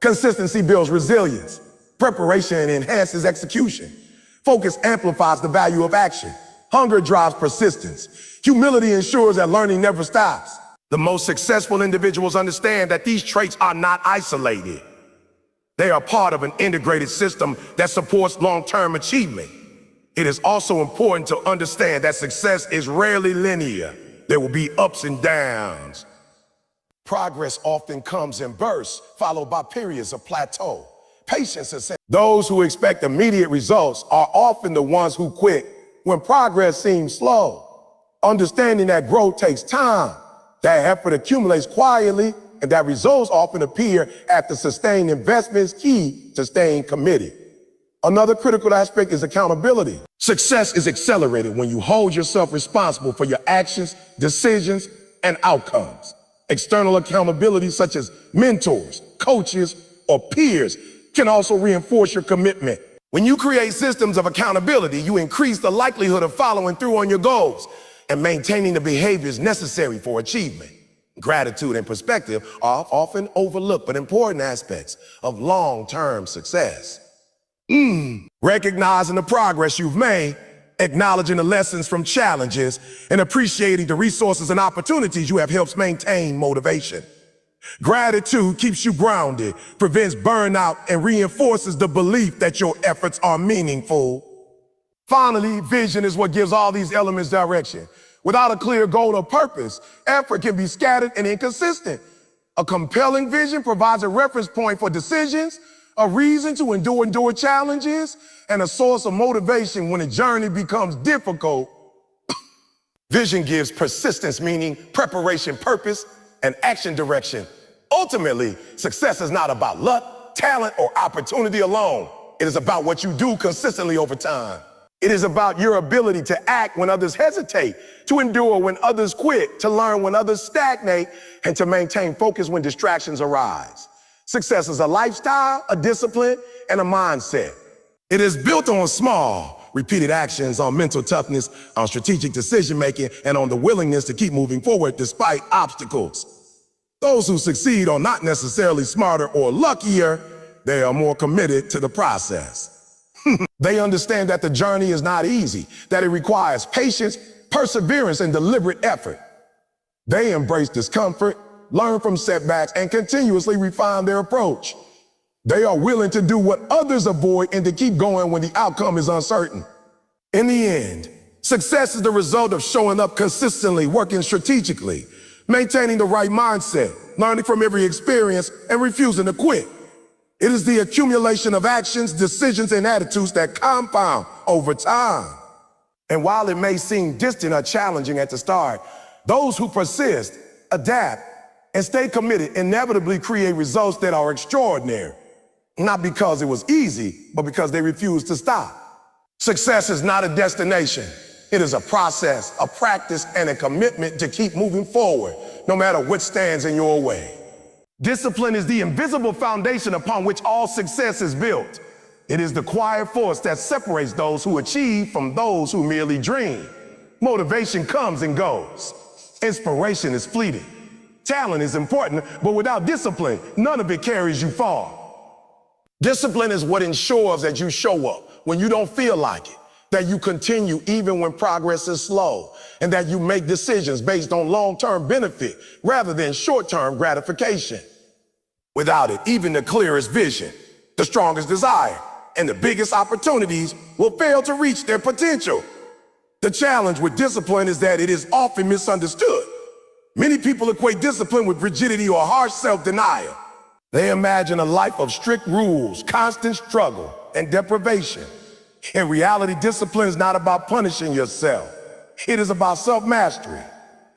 Consistency builds resilience. Preparation enhances execution. Focus amplifies the value of action. Hunger drives persistence. Humility ensures that learning never stops. The most successful individuals understand that these traits are not isolated. They are part of an integrated system that supports long-term achievement. It is also important to understand that success is rarely linear. There will be ups and downs. Progress often comes in bursts, followed by periods of plateau. Patience is those who expect immediate results are often the ones who quit when progress seems slow. Understanding that growth takes time, that effort accumulates quietly, and that results often appear after sustained investment is key to staying committed. Another critical aspect is accountability. Success is accelerated when you hold yourself responsible for your actions, decisions, and outcomes. External accountability, such as mentors, coaches, or peers, can also reinforce your commitment. When you create systems of accountability, you increase the likelihood of following through on your goals and maintaining the behaviors necessary for achievement. Gratitude and perspective are often overlooked but important aspects of long-term success. Recognizing the progress you've made, acknowledging the lessons from challenges, and appreciating the resources and opportunities you have helps maintain motivation. Gratitude keeps you grounded, prevents burnout, and reinforces the belief that your efforts are meaningful. Finally, vision is what gives all these elements direction. Without a clear goal or purpose, effort can be scattered and inconsistent. A compelling vision provides a reference point for decisions, a reason to endure challenges, and a source of motivation when a journey becomes difficult. Vision gives persistence, meaning preparation, purpose, and action direction. Ultimately, success is not about luck, talent, or opportunity alone. It is about what you do consistently over time. It is about your ability to act when others hesitate, to endure when others quit, to learn when others stagnate, and to maintain focus when distractions arise. Success is a lifestyle, a discipline, and a mindset. It is built on small, repeated actions, on mental toughness, on strategic decision-making, and on the willingness to keep moving forward despite obstacles. Those who succeed are not necessarily smarter or luckier, they are more committed to the process. They understand that the journey is not easy, that it requires patience, perseverance, and deliberate effort. They embrace discomfort, learn from setbacks, and continuously refine their approach. They are willing to do what others avoid and to keep going when the outcome is uncertain. In the end, success is the result of showing up consistently, working strategically, maintaining the right mindset, learning from every experience, and refusing to quit. It is the accumulation of actions, decisions, and attitudes that compound over time. And while it may seem distant or challenging at the start, those who persist, adapt, and stay committed inevitably create results that are extraordinary. Not because it was easy, but because they refuse to stop. Success is not a destination. It is a process, a practice, and a commitment to keep moving forward, no matter what stands in your way. Discipline is the invisible foundation upon which all success is built. It is the quiet force that separates those who achieve from those who merely dream. Motivation comes and goes. Inspiration is fleeting. Talent is important, but without discipline, none of it carries you far. Discipline is what ensures that you show up when you don't feel like it, that you continue even when progress is slow, and that you make decisions based on long-term benefit rather than short-term gratification. Without it, even the clearest vision, the strongest desire, and the biggest opportunities will fail to reach their potential. The challenge with discipline is that it is often misunderstood. Many people equate discipline with rigidity or harsh self-denial. They imagine a life of strict rules, constant struggle, and deprivation. In reality, discipline is not about punishing yourself. It is about self-mastery.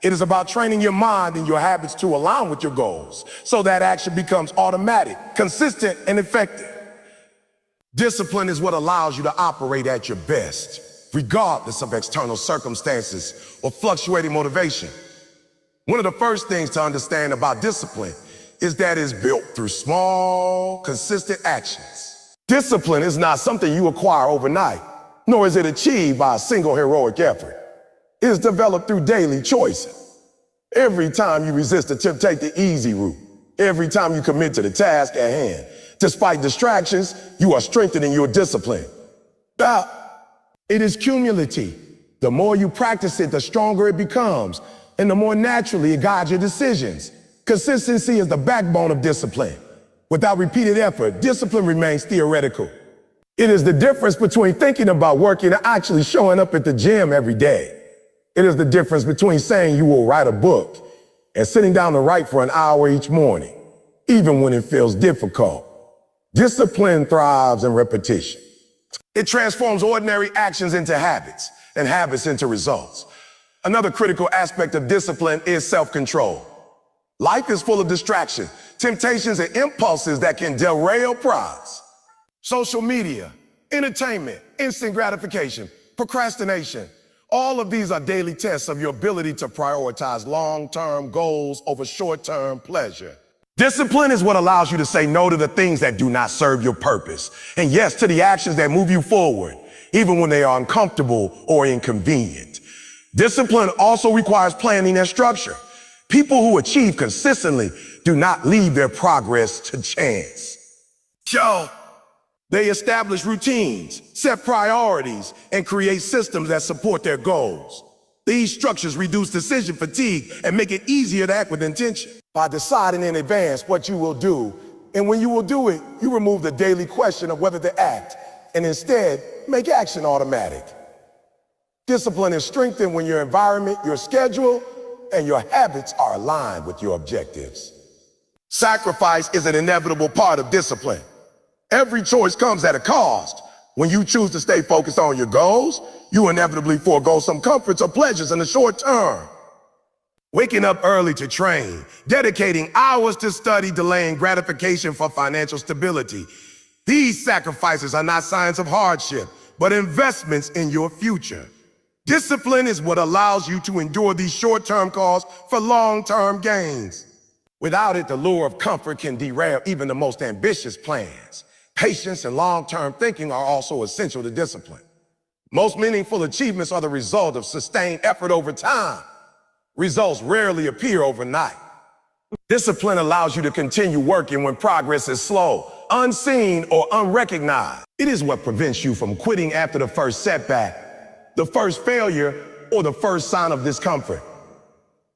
It is about training your mind and your habits to align with your goals so that action becomes automatic, consistent, and effective. Discipline is what allows you to operate at your best, regardless of external circumstances or fluctuating motivation. One of the first things to understand about discipline is that it's built through small, consistent actions. Discipline is not something you acquire overnight, nor is it achieved by a single heroic effort. It is developed through daily choices. Every time you resist the temptation, take the easy route. Every time you commit to the task at hand, despite distractions, you are strengthening your discipline. Now, it is cumulative. The more you practice it, the stronger it becomes, and the more naturally it guides your decisions. Consistency is the backbone of discipline. Without repeated effort, discipline remains theoretical. It is the difference between thinking about working and actually showing up at the gym every day. It is the difference between saying you will write a book and sitting down to write for an hour each morning, even when it feels difficult. Discipline thrives in repetition. It transforms ordinary actions into habits and habits into results. Another critical aspect of discipline is self-control. Life is full of distractions, temptations, and impulses that can derail progress. Social media, entertainment, instant gratification, procrastination. All of these are daily tests of your ability to prioritize long-term goals over short-term pleasure. Discipline is what allows you to say no to the things that do not serve your purpose, and yes to the actions that move you forward, even when they are uncomfortable or inconvenient. Discipline also requires planning and structure. People who achieve consistently do not leave their progress to chance. They establish routines, set priorities, and create systems that support their goals. These structures reduce decision fatigue and make it easier to act with intention. By deciding in advance what you will do, and when you will do it, you remove the daily question of whether to act, and instead make action automatic. Discipline is strengthened when your environment, your schedule, and your habits are aligned with your objectives. Sacrifice is an inevitable part of discipline. Every choice comes at a cost. When you choose to stay focused on your goals, you inevitably forego some comforts or pleasures in the short term. Waking up early to train, dedicating hours to study, delaying gratification for financial stability. These sacrifices are not signs of hardship, but investments in your future. Discipline is what allows you to endure these short-term costs for long-term gains. Without it, the lure of comfort can derail even the most ambitious plans. Patience and long-term thinking are also essential to discipline. Most meaningful achievements are the result of sustained effort over time. Results rarely appear overnight. Discipline allows you to continue working when progress is slow, unseen, or unrecognized. It is what prevents you from quitting after the first setback, the first failure, or the first sign of discomfort.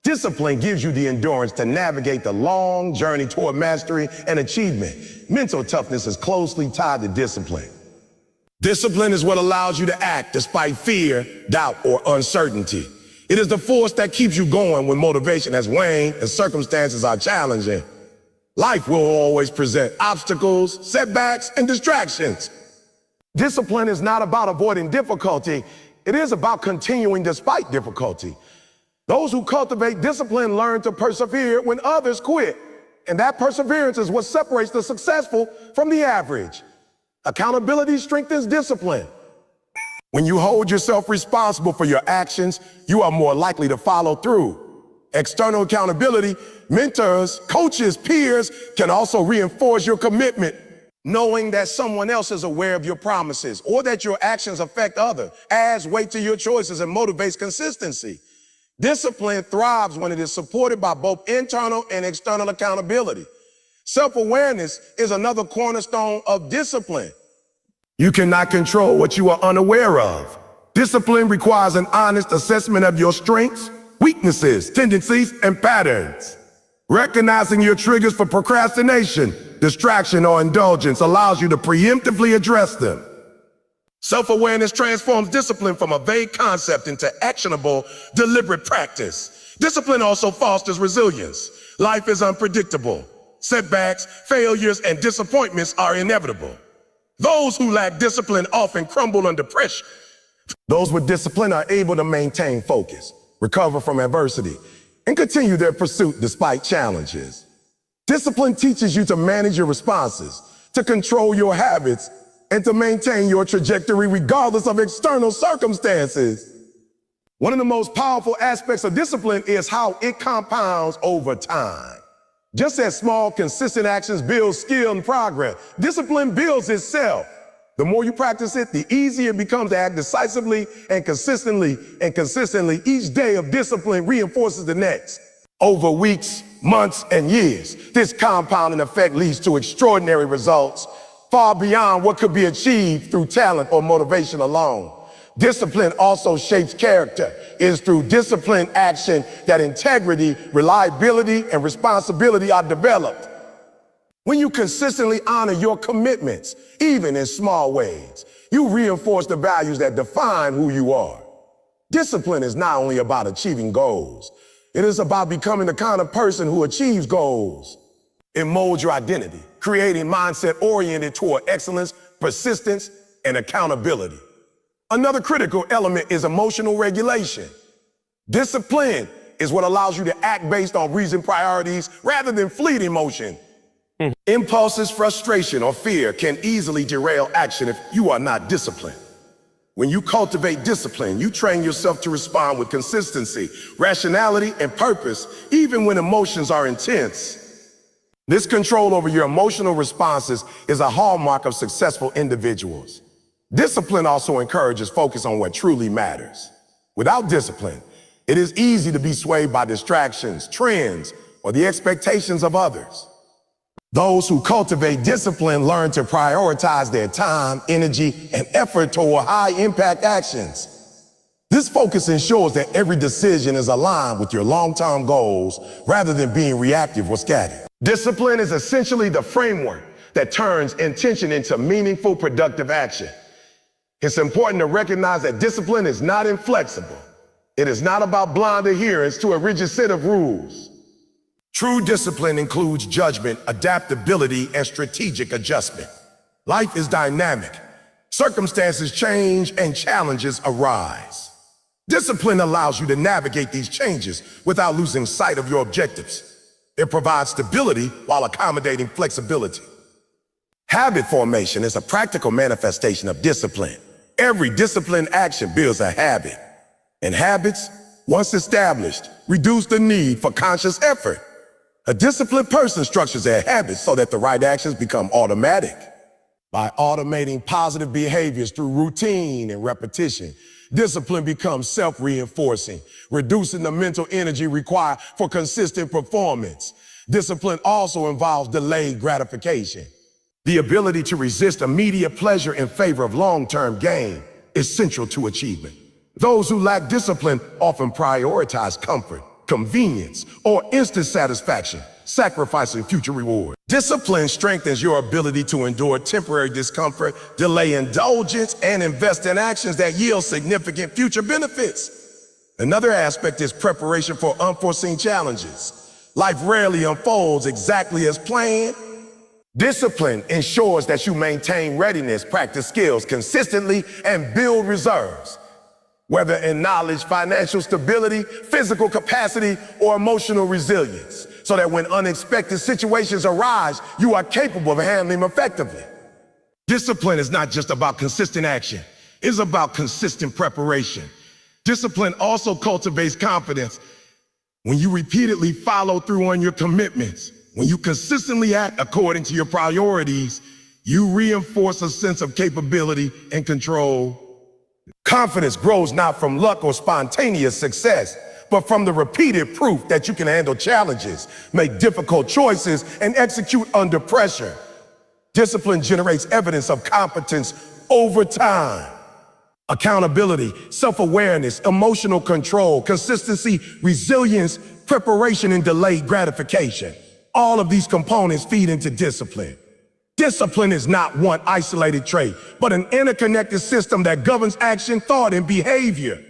Discipline gives you the endurance to navigate the long journey toward mastery and achievement. Mental toughness is closely tied to discipline. Discipline is what allows you to act despite fear, doubt, or uncertainty. It is the force that keeps you going when motivation has waned and circumstances are challenging. Life will always present obstacles, setbacks, and distractions. Discipline is not about avoiding difficulty. It is about continuing despite difficulty. Those who cultivate discipline learn to persevere when others quit. And that perseverance is what separates the successful from the average. Accountability strengthens discipline. When you hold yourself responsible for your actions, you are more likely to follow through. External accountability, mentors, coaches, peers can also reinforce your commitment. Knowing that someone else is aware of your promises or that your actions affect others adds weight to your choices and motivates consistency. Discipline thrives when it is supported by both internal and external accountability. Self-awareness is another cornerstone of discipline. You cannot control what you are unaware of. Discipline requires an honest assessment of your strengths, weaknesses, tendencies, and patterns. Recognizing your triggers for procrastination, distraction, or indulgence allows you to preemptively address them. Self-awareness transforms discipline from a vague concept into actionable, deliberate practice. Discipline also fosters resilience. Life is unpredictable. Setbacks, failures, and disappointments are inevitable. Those who lack discipline often crumble under pressure. Those with discipline are able to maintain focus, recover from adversity, and continue their pursuit despite challenges. Discipline teaches you to manage your responses, to control your habits, and to maintain your trajectory regardless of external circumstances. One of the most powerful aspects of discipline is how it compounds over time. Just as small, consistent actions build skill and progress, discipline builds itself. The more you practice it, the easier it becomes to act decisively and consistently. Each day of discipline reinforces the next. Over weeks, months, and years, this compounding effect leads to extraordinary results, far beyond what could be achieved through talent or motivation alone. Discipline also shapes character. It is through disciplined action that integrity, reliability, and responsibility are developed. When you consistently honor your commitments, even in small ways, you reinforce the values that define who you are. Discipline is not only about achieving goals, it is about becoming the kind of person who achieves goals. It molds your identity, creating mindset oriented toward excellence, persistence, and accountability. Another critical element is emotional regulation. Discipline is what allows you to act based on reasoned priorities rather than fleeting emotion. Impulses, frustration, or fear can easily derail action if you are not disciplined. When you cultivate discipline, you train yourself to respond with consistency, rationality, and purpose, even when emotions are intense. This control over your emotional responses is a hallmark of successful individuals. Discipline also encourages focus on what truly matters. Without discipline, it is easy to be swayed by distractions, trends, or the expectations of others. Those who cultivate discipline learn to prioritize their time, energy, and effort toward high-impact actions. This focus ensures that every decision is aligned with your long-term goals rather than being reactive or scattered. Discipline is essentially the framework that turns intention into meaningful, productive action. It's important to recognize that discipline is not inflexible. It is not about blind adherence to a rigid set of rules. True discipline includes judgment, adaptability, and strategic adjustment. Life is dynamic. Circumstances change and challenges arise. Discipline allows you to navigate these changes without losing sight of your objectives. It provides stability while accommodating flexibility. Habit formation is a practical manifestation of discipline. Every disciplined action builds a habit, and habits, once established, reduce the need for conscious effort. A disciplined person structures their habits so that the right actions become automatic. By automating positive behaviors through routine and repetition, discipline becomes self-reinforcing, reducing the mental energy required for consistent performance. Discipline also involves delayed gratification. The ability to resist immediate pleasure in favor of long-term gain is central to achievement. Those who lack discipline often prioritize comfort, convenience, or instant satisfaction, sacrificing future reward. Discipline strengthens your ability to endure temporary discomfort, delay indulgence, and invest in actions that yield significant future benefits. Another aspect is preparation for unforeseen challenges. Life rarely unfolds exactly as planned. Discipline ensures that you maintain readiness, practice skills consistently, and build reserves. Whether in knowledge, financial stability, physical capacity, or emotional resilience, so that when unexpected situations arise, you are capable of handling them effectively. Discipline is not just about consistent action, it's about consistent preparation. Discipline also cultivates confidence. When you repeatedly follow through on your commitments, when you consistently act according to your priorities, you reinforce a sense of capability and control. Confidence grows not from luck or spontaneous success, but from the repeated proof that you can handle challenges, make difficult choices, and execute under pressure. Discipline generates evidence of competence over time. Accountability, self-awareness, emotional control, consistency, resilience, preparation, and delayed gratification. All of these components feed into discipline. Discipline is not one isolated trait, but an interconnected system that governs action, thought, and behavior.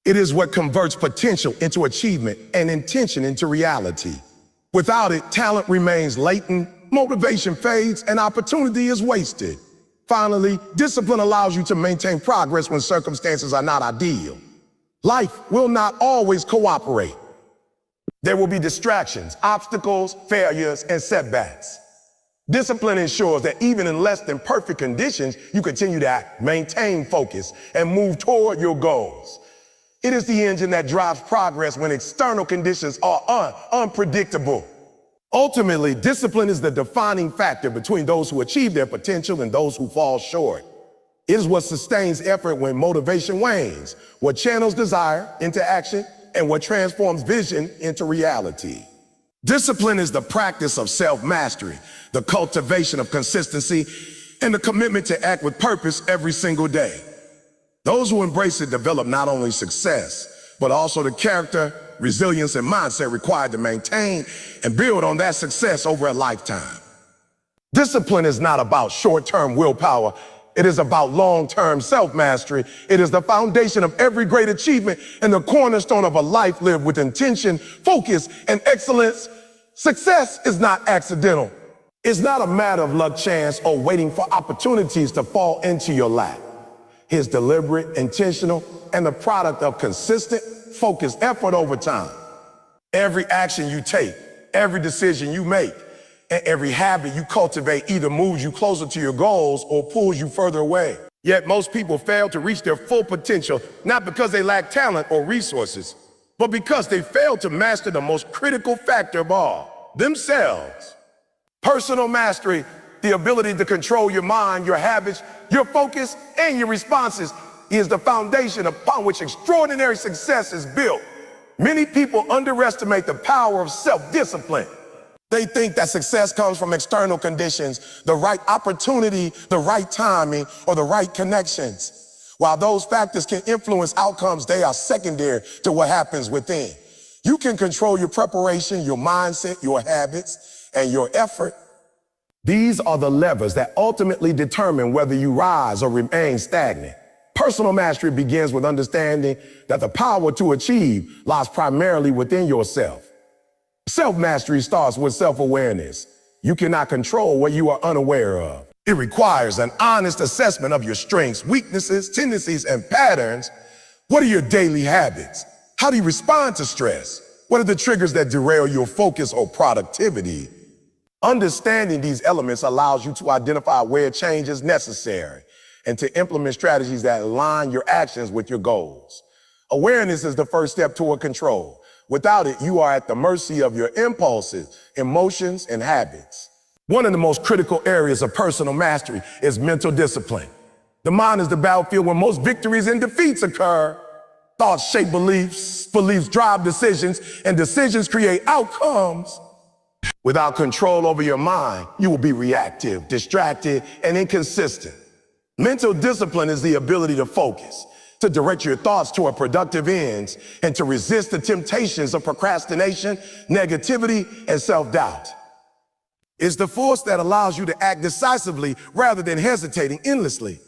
It is what converts potential into achievement and intention into reality. Without it, talent remains latent, motivation fades, and opportunity is wasted. Finally, discipline allows you to maintain progress when circumstances are not ideal. Life will not always cooperate. There will be distractions, obstacles, failures, and setbacks. Discipline ensures that even in less than perfect conditions, you continue to act, maintain focus, and move toward your goals. It is the engine that drives progress when external conditions are unpredictable. Ultimately, discipline is the defining factor between those who achieve their potential and those who fall short. It is what sustains effort when motivation wanes, what channels desire into action, and what transforms vision into reality. Discipline is the practice of self-mastery, the cultivation of consistency, and the commitment to act with purpose every single day. Those who embrace it develop not only success, but also the character, resilience, and mindset required to maintain and build on that success over a lifetime. Discipline is not about short-term willpower, It is about long-term self-mastery. It is the foundation of every great achievement and the cornerstone of a life lived with intention, focus, and excellence. Success is not accidental. It's not a matter of luck, chance, or waiting for opportunities to fall into your lap. It's deliberate, intentional, and the product of consistent, focused effort over time. Every action you take, every decision you make, and every habit you cultivate either moves you closer to your goals or pulls you further away. Yet most people fail to reach their full potential, not because they lack talent or resources, but because they fail to master the most critical factor of all, themselves. Personal mastery, the ability to control your mind, your habits, your focus, and your responses, is the foundation upon which extraordinary success is built. Many people underestimate the power of self-discipline. They think that success comes from external conditions, the right opportunity, the right timing, or the right connections. While those factors can influence outcomes, they are secondary to what happens within. You can control your preparation, your mindset, your habits, and your effort. These are the levers that ultimately determine whether you rise or remain stagnant. Personal mastery begins with understanding that the power to achieve lies primarily within yourself. Self-mastery starts with self-awareness. You cannot control what you are unaware of. It requires an honest assessment of your strengths, weaknesses, tendencies, and patterns. What are your daily habits? How do you respond to stress? What are the triggers that derail your focus or productivity? Understanding these elements allows you to identify where change is necessary and to implement strategies that align your actions with your goals. Awareness is the first step toward control. Without it, you are at the mercy of your impulses, emotions, and habits. One of the most critical areas of personal mastery is mental discipline. The mind is the battlefield where most victories and defeats occur. Thoughts shape beliefs, beliefs drive decisions, and decisions create outcomes. Without control over your mind, you will be reactive, distracted, and inconsistent. Mental discipline is the ability to focus, to direct your thoughts toward productive ends, and to resist the temptations of procrastination, negativity, and self-doubt. It's the force that allows you to act decisively rather than hesitating endlessly.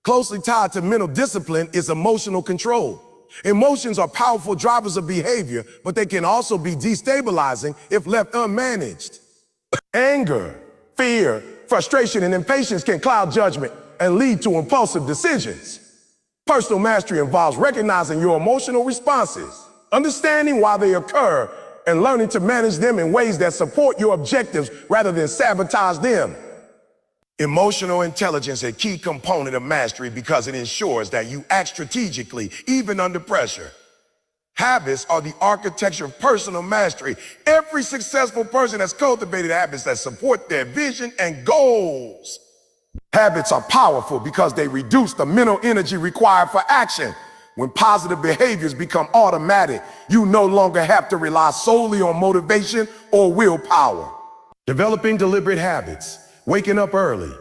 Closely tied to mental discipline is emotional control. Emotions are powerful drivers of behavior, but they can also be destabilizing if left unmanaged. Anger, fear, frustration, and impatience can cloud judgment and lead to impulsive decisions. Personal mastery involves recognizing your emotional responses, understanding why they occur, and learning to manage them in ways that support your objectives rather than sabotage them. Emotional intelligence is a key component of mastery because it ensures that you act strategically, even under pressure. Habits are the architecture of personal mastery. Every successful person has cultivated habits that support their vision and goals. Habits are powerful because they reduce the mental energy required for action. When positive behaviors become automatic, you no longer have to rely solely on motivation or willpower. Developing deliberate habits, waking up early,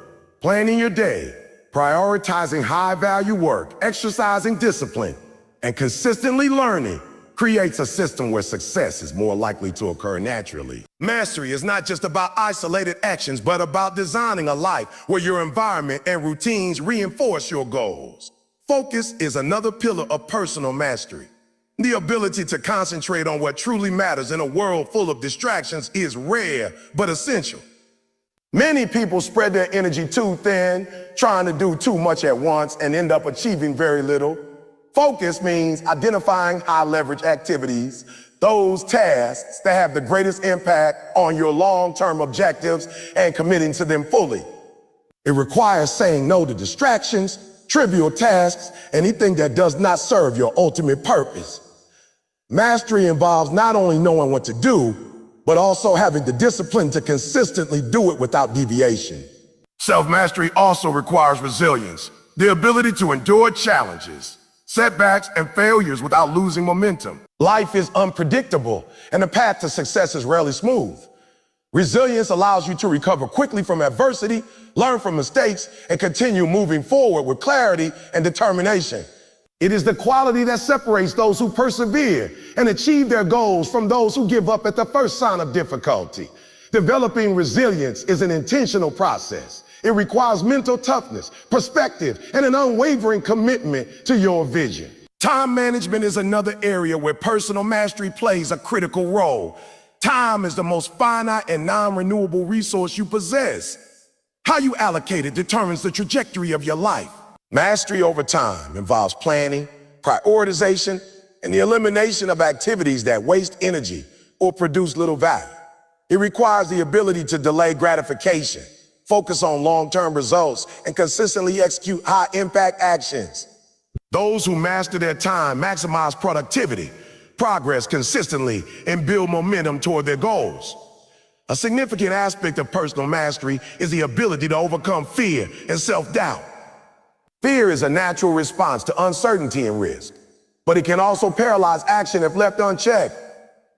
planning your day, prioritizing high-value work, exercising discipline, and consistently learning creates a system where success is more likely to occur naturally. Mastery is not just about isolated actions, but about designing a life where your environment and routines reinforce your goals. Focus is another pillar of personal mastery. The ability to concentrate on what truly matters in a world full of distractions is rare, but essential. Many people spread their energy too thin, trying to do too much at once and end up achieving very little. Focus means identifying high-leverage activities, those tasks that have the greatest impact on your long-term objectives and committing to them fully. It requires saying no to distractions, trivial tasks, anything that does not serve your ultimate purpose. Mastery involves not only knowing what to do, but also having the discipline to consistently do it without deviation. Self-mastery also requires resilience, the ability to endure challenges, setbacks, and failures without losing momentum. Life is unpredictable, and the path to success is rarely smooth. Resilience allows you to recover quickly from adversity, learn from mistakes, and continue moving forward with clarity and determination. It is the quality that separates those who persevere and achieve their goals from those who give up at the first sign of difficulty. Developing resilience is an intentional process. It requires mental toughness, perspective, and an unwavering commitment to your vision. Time management is another area where personal mastery plays a critical role. Time is the most finite and non-renewable resource you possess. How you allocate it determines the trajectory of your life. Mastery over time involves planning, prioritization, and the elimination of activities that waste energy or produce little value. It requires the ability to delay gratification, focus on long-term results, and consistently execute high-impact actions. Those who master their time maximize productivity, progress consistently, and build momentum toward their goals. A significant aspect of personal mastery is the ability to overcome fear and self-doubt. Fear is a natural response to uncertainty and risk, but it can also paralyze action if left unchecked.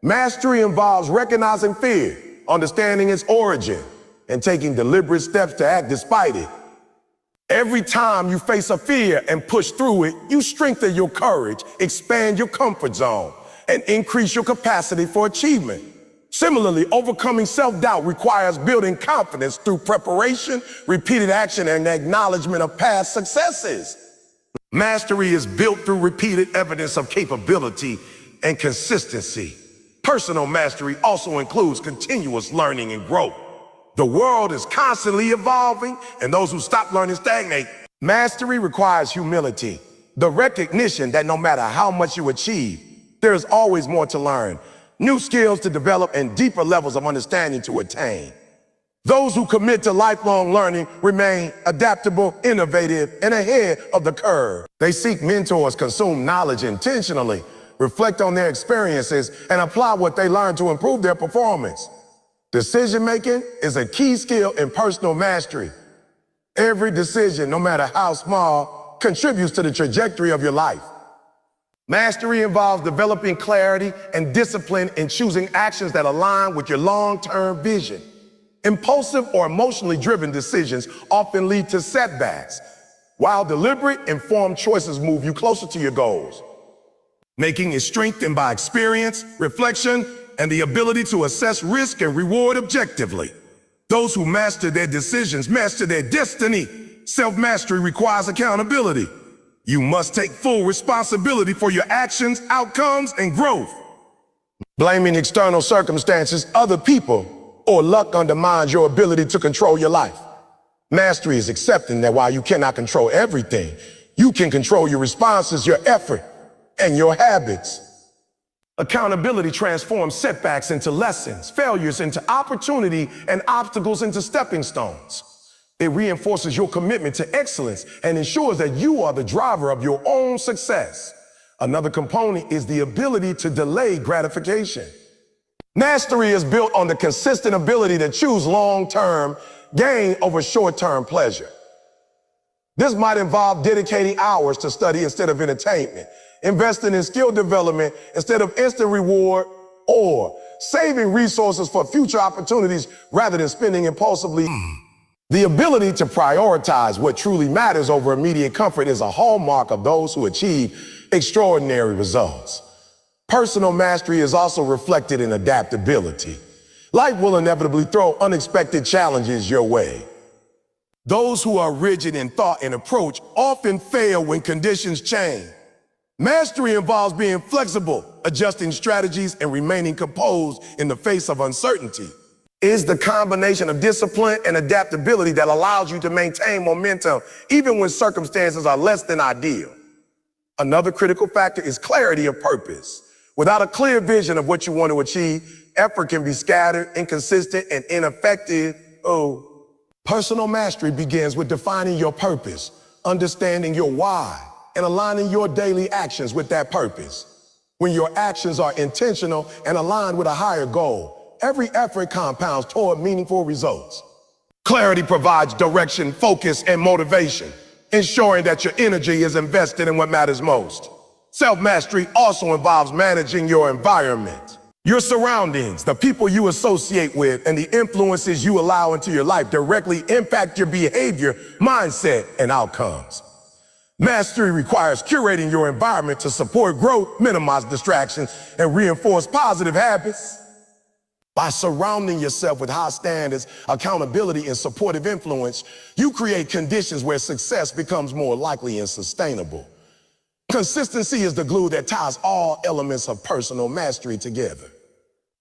Mastery involves recognizing fear, understanding its origin, and taking deliberate steps to act despite it. Every time you face a fear and push through it, you strengthen your courage, expand your comfort zone, and increase your capacity for achievement. Similarly, overcoming self-doubt requires building confidence through preparation, repeated action, and acknowledgement of past successes. Mastery is built through repeated evidence of capability and consistency. Personal mastery also includes continuous learning and growth. The world is constantly evolving, and those who stop learning stagnate. Mastery requires humility, the recognition that no matter how much you achieve, there is always more to learn, new skills to develop, and deeper levels of understanding to attain. Those who commit to lifelong learning remain adaptable, innovative, and ahead of the curve. They seek mentors, consume knowledge intentionally, reflect on their experiences, and apply what they learn to improve their performance. Decision-making is a key skill in personal mastery. Every decision, no matter how small, contributes to the trajectory of your life. Mastery involves developing clarity and discipline in choosing actions that align with your long-term vision. Impulsive or emotionally driven decisions often lead to setbacks, while deliberate, informed choices move you closer to your goals. Making is strengthened by experience, reflection, and the ability to assess risk and reward objectively. Those who master their decisions master their destiny. Self-mastery requires accountability. You must take full responsibility for your actions, outcomes, and growth. Blaming external circumstances, other people, or luck undermines your ability to control your life. Mastery is accepting that while you cannot control everything, you can control your responses, your effort, and your habits. Accountability transforms setbacks into lessons, failures into opportunity, and obstacles into stepping stones. It reinforces your commitment to excellence and ensures that you are the driver of your own success. Another component is the ability to delay gratification. Mastery is built on the consistent ability to choose long-term gain over short-term pleasure. This might involve dedicating hours to study instead of entertainment, investing in skill development instead of instant reward, or saving resources for future opportunities rather than spending impulsively. The ability to prioritize what truly matters over immediate comfort is a hallmark of those who achieve extraordinary results. Personal mastery is also reflected in adaptability. Life will inevitably throw unexpected challenges your way. Those who are rigid in thought and approach often fail when conditions change. Mastery involves being flexible, adjusting strategies, and remaining composed in the face of uncertainty. It is the combination of discipline and adaptability that allows you to maintain momentum even when circumstances are less than ideal. Another critical factor is clarity of purpose. Without a clear vision of what you want to achieve, effort can be scattered, inconsistent, and ineffective. Personal mastery begins with defining your purpose, understanding your why, and aligning your daily actions with that purpose. When your actions are intentional and aligned with a higher goal, every effort compounds toward meaningful results. Clarity provides direction, focus, and motivation, ensuring that your energy is invested in what matters most. Self-mastery also involves managing your environment. Your surroundings, the people you associate with, and the influences you allow into your life directly impact your behavior, mindset, and outcomes. Mastery requires curating your environment to support growth, minimize distractions, and reinforce positive habits. By surrounding yourself with high standards, accountability, and supportive influence, you create conditions where success becomes more likely and sustainable. Consistency is the glue that ties all elements of personal mastery together.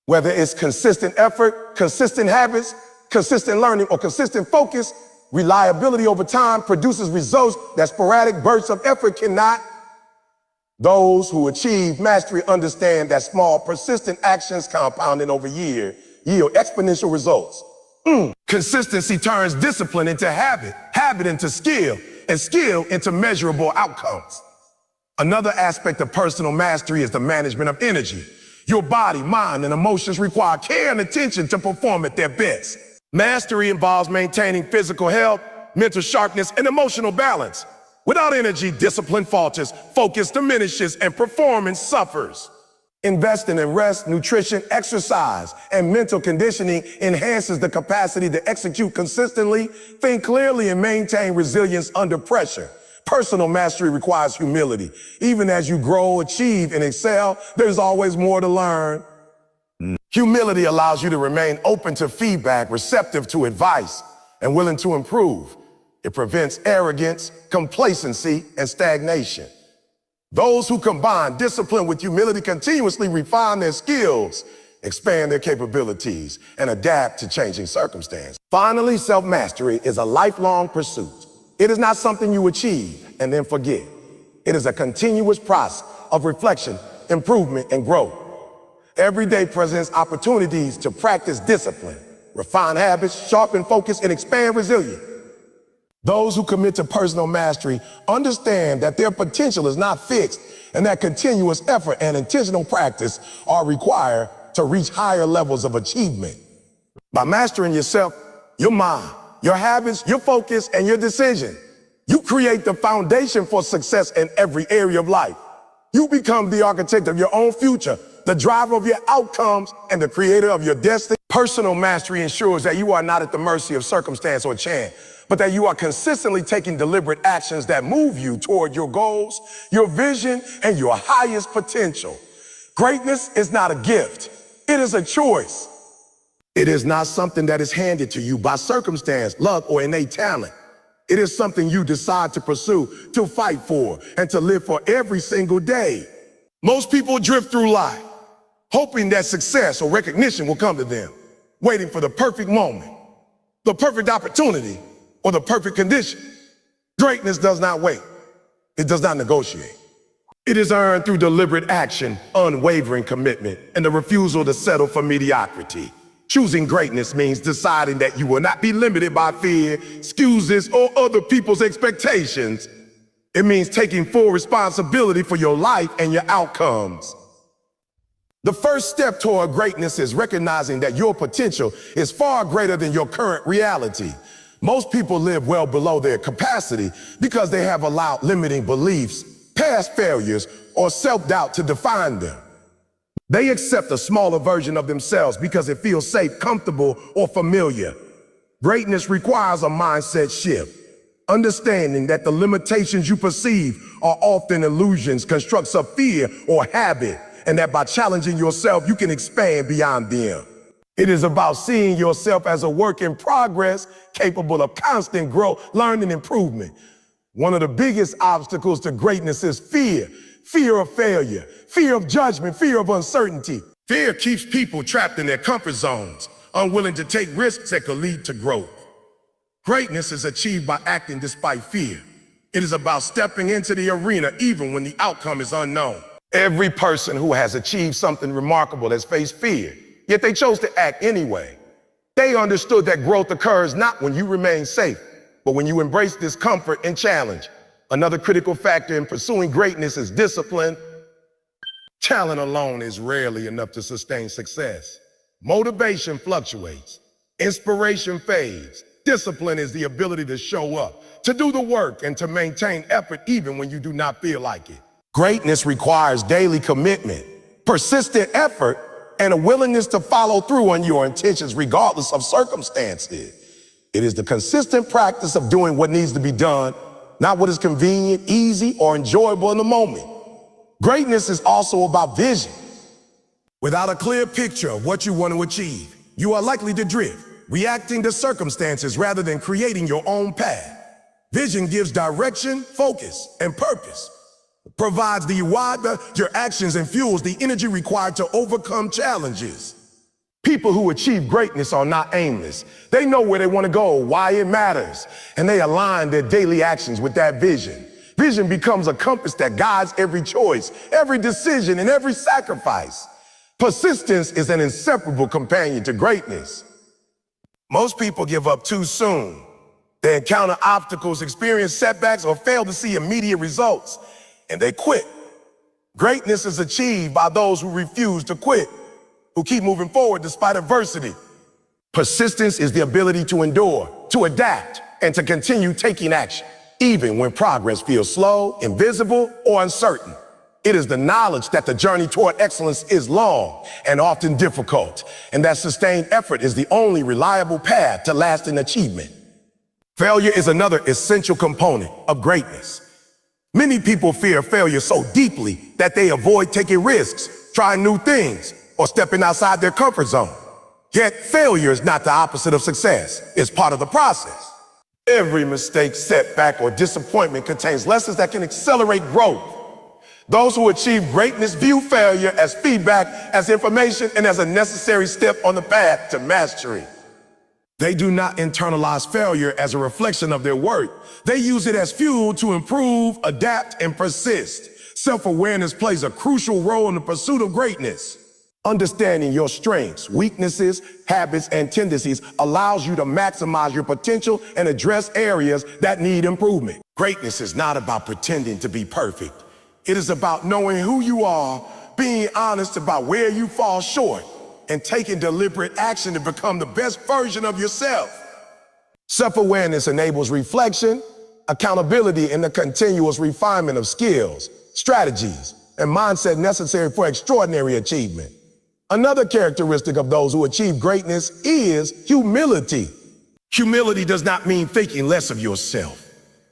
Whether it's consistent effort, consistent habits, consistent learning, or consistent focus, reliability over time produces results that sporadic bursts of effort cannot. Those who achieve mastery understand that small, persistent actions compounding over years yield exponential results. Consistency turns discipline into habit, habit into skill, and skill into measurable outcomes. Another aspect of personal mastery is the management of energy. Your body, mind, and emotions require care and attention to perform at their best. Mastery involves maintaining physical health, mental sharpness, and emotional balance. Without energy, discipline falters, focus diminishes, and performance suffers. Investing in rest, nutrition, exercise, and mental conditioning enhances the capacity to execute consistently, think clearly, and maintain resilience under pressure. Personal mastery requires humility. Even as you grow, achieve, and excel, there's always more to learn. Humility allows you to remain open to feedback, receptive to advice, and willing to improve. It prevents arrogance, complacency, and stagnation. Those who combine discipline with humility continuously refine their skills, expand their capabilities, and adapt to changing circumstances. Finally, self-mastery is a lifelong pursuit. It is not something you achieve and then forget. It is a continuous process of reflection, improvement, and growth. Every day presents opportunities to practice discipline, refine habits, sharpen focus, and expand resilience. Those who commit to personal mastery understand that their potential is not fixed and that continuous effort and intentional practice are required to reach higher levels of achievement. By mastering yourself, your mind, your habits, your focus, and your decision, you create the foundation for success in every area of life. You become the architect of your own future, the driver of your outcomes, and the creator of your destiny. Personal mastery ensures that you are not at the mercy of circumstance or chance, but that you are consistently taking deliberate actions that move you toward your goals, your vision, and your highest potential. Greatness is not a gift. It is a choice. It is not something that is handed to you by circumstance, luck, or innate talent. It is something you decide to pursue, to fight for, and to live for every single day. Most people drift through life, hoping that success or recognition will come to them, waiting for the perfect moment, the perfect opportunity, or the perfect condition. Greatness does not wait. It does not negotiate. It is earned through deliberate action, unwavering commitment, and the refusal to settle for mediocrity. Choosing greatness means deciding that you will not be limited by fear, excuses, or other people's expectations. It means taking full responsibility for your life and your outcomes. The first step toward greatness is recognizing that your potential is far greater than your current reality. Most people live well below their capacity because they have allowed limiting beliefs, past failures, or self-doubt to define them. They accept a smaller version of themselves because it feels safe, comfortable, or familiar. Greatness requires a mindset shift, understanding that the limitations you perceive are often illusions, constructs of fear or habit, and that by challenging yourself, you can expand beyond them. It is about seeing yourself as a work in progress, capable of constant growth, learning, improvement. One of the biggest obstacles to greatness is fear. Fear of failure, fear of judgment, fear of uncertainty. Fear keeps people trapped in their comfort zones, unwilling to take risks that could lead to growth. Greatness is achieved by acting despite fear. It is about stepping into the arena even when the outcome is unknown. Every person who has achieved something remarkable has faced fear, yet they chose to act anyway. They understood that growth occurs not when you remain safe, but when you embrace discomfort and challenge. Another critical factor in pursuing greatness is discipline. Talent alone is rarely enough to sustain success. Motivation fluctuates. Inspiration fades. Discipline is the ability to show up, to do the work, and to maintain effort even when you do not feel like it. Greatness requires daily commitment, persistent effort, and a willingness to follow through on your intentions regardless of circumstances. It is the consistent practice of doing what needs to be done, not what is convenient, easy, or enjoyable in the moment. Greatness is also about vision. Without a clear picture of what you want to achieve, you are likely to drift, reacting to circumstances rather than creating your own path. Vision gives direction, focus, and purpose. Provides the why your actions and fuels the energy required to overcome challenges. People who achieve greatness are not aimless. They know where they want to go, why it matters, and they align their daily actions with that vision. Vision becomes a compass that guides every choice, every decision, and every sacrifice. Persistence is an inseparable companion to greatness. Most people give up too soon. They encounter obstacles, experience setbacks, or fail to see immediate results, and they quit. Greatness is achieved by those who refuse to quit, who keep moving forward despite adversity. Persistence is the ability to endure, to adapt, and to continue taking action, even when progress feels slow, invisible, or uncertain. It is the knowledge that the journey toward excellence is long and often difficult, and that sustained effort is the only reliable path to lasting achievement. Failure is another essential component of greatness. Many people fear failure so deeply that they avoid taking risks, trying new things, or stepping outside their comfort zone. Yet failure is not the opposite of success. It's part of the process. Every mistake, setback, or disappointment contains lessons that can accelerate growth. Those who achieve greatness view failure as feedback, as information, and as a necessary step on the path to mastery. They do not internalize failure as a reflection of their worth. They use it as fuel to improve, adapt, and persist. Self-awareness plays a crucial role in the pursuit of greatness. Understanding your strengths, weaknesses, habits, and tendencies allows you to maximize your potential and address areas that need improvement. Greatness is not about pretending to be perfect. It is about knowing who you are, being honest about where you fall short, and taking deliberate action to become the best version of yourself. Self-awareness enables reflection, accountability, and the continuous refinement of skills, strategies, and mindset necessary for extraordinary achievement. Another characteristic of those who achieve greatness is humility. Humility does not mean thinking less of yourself.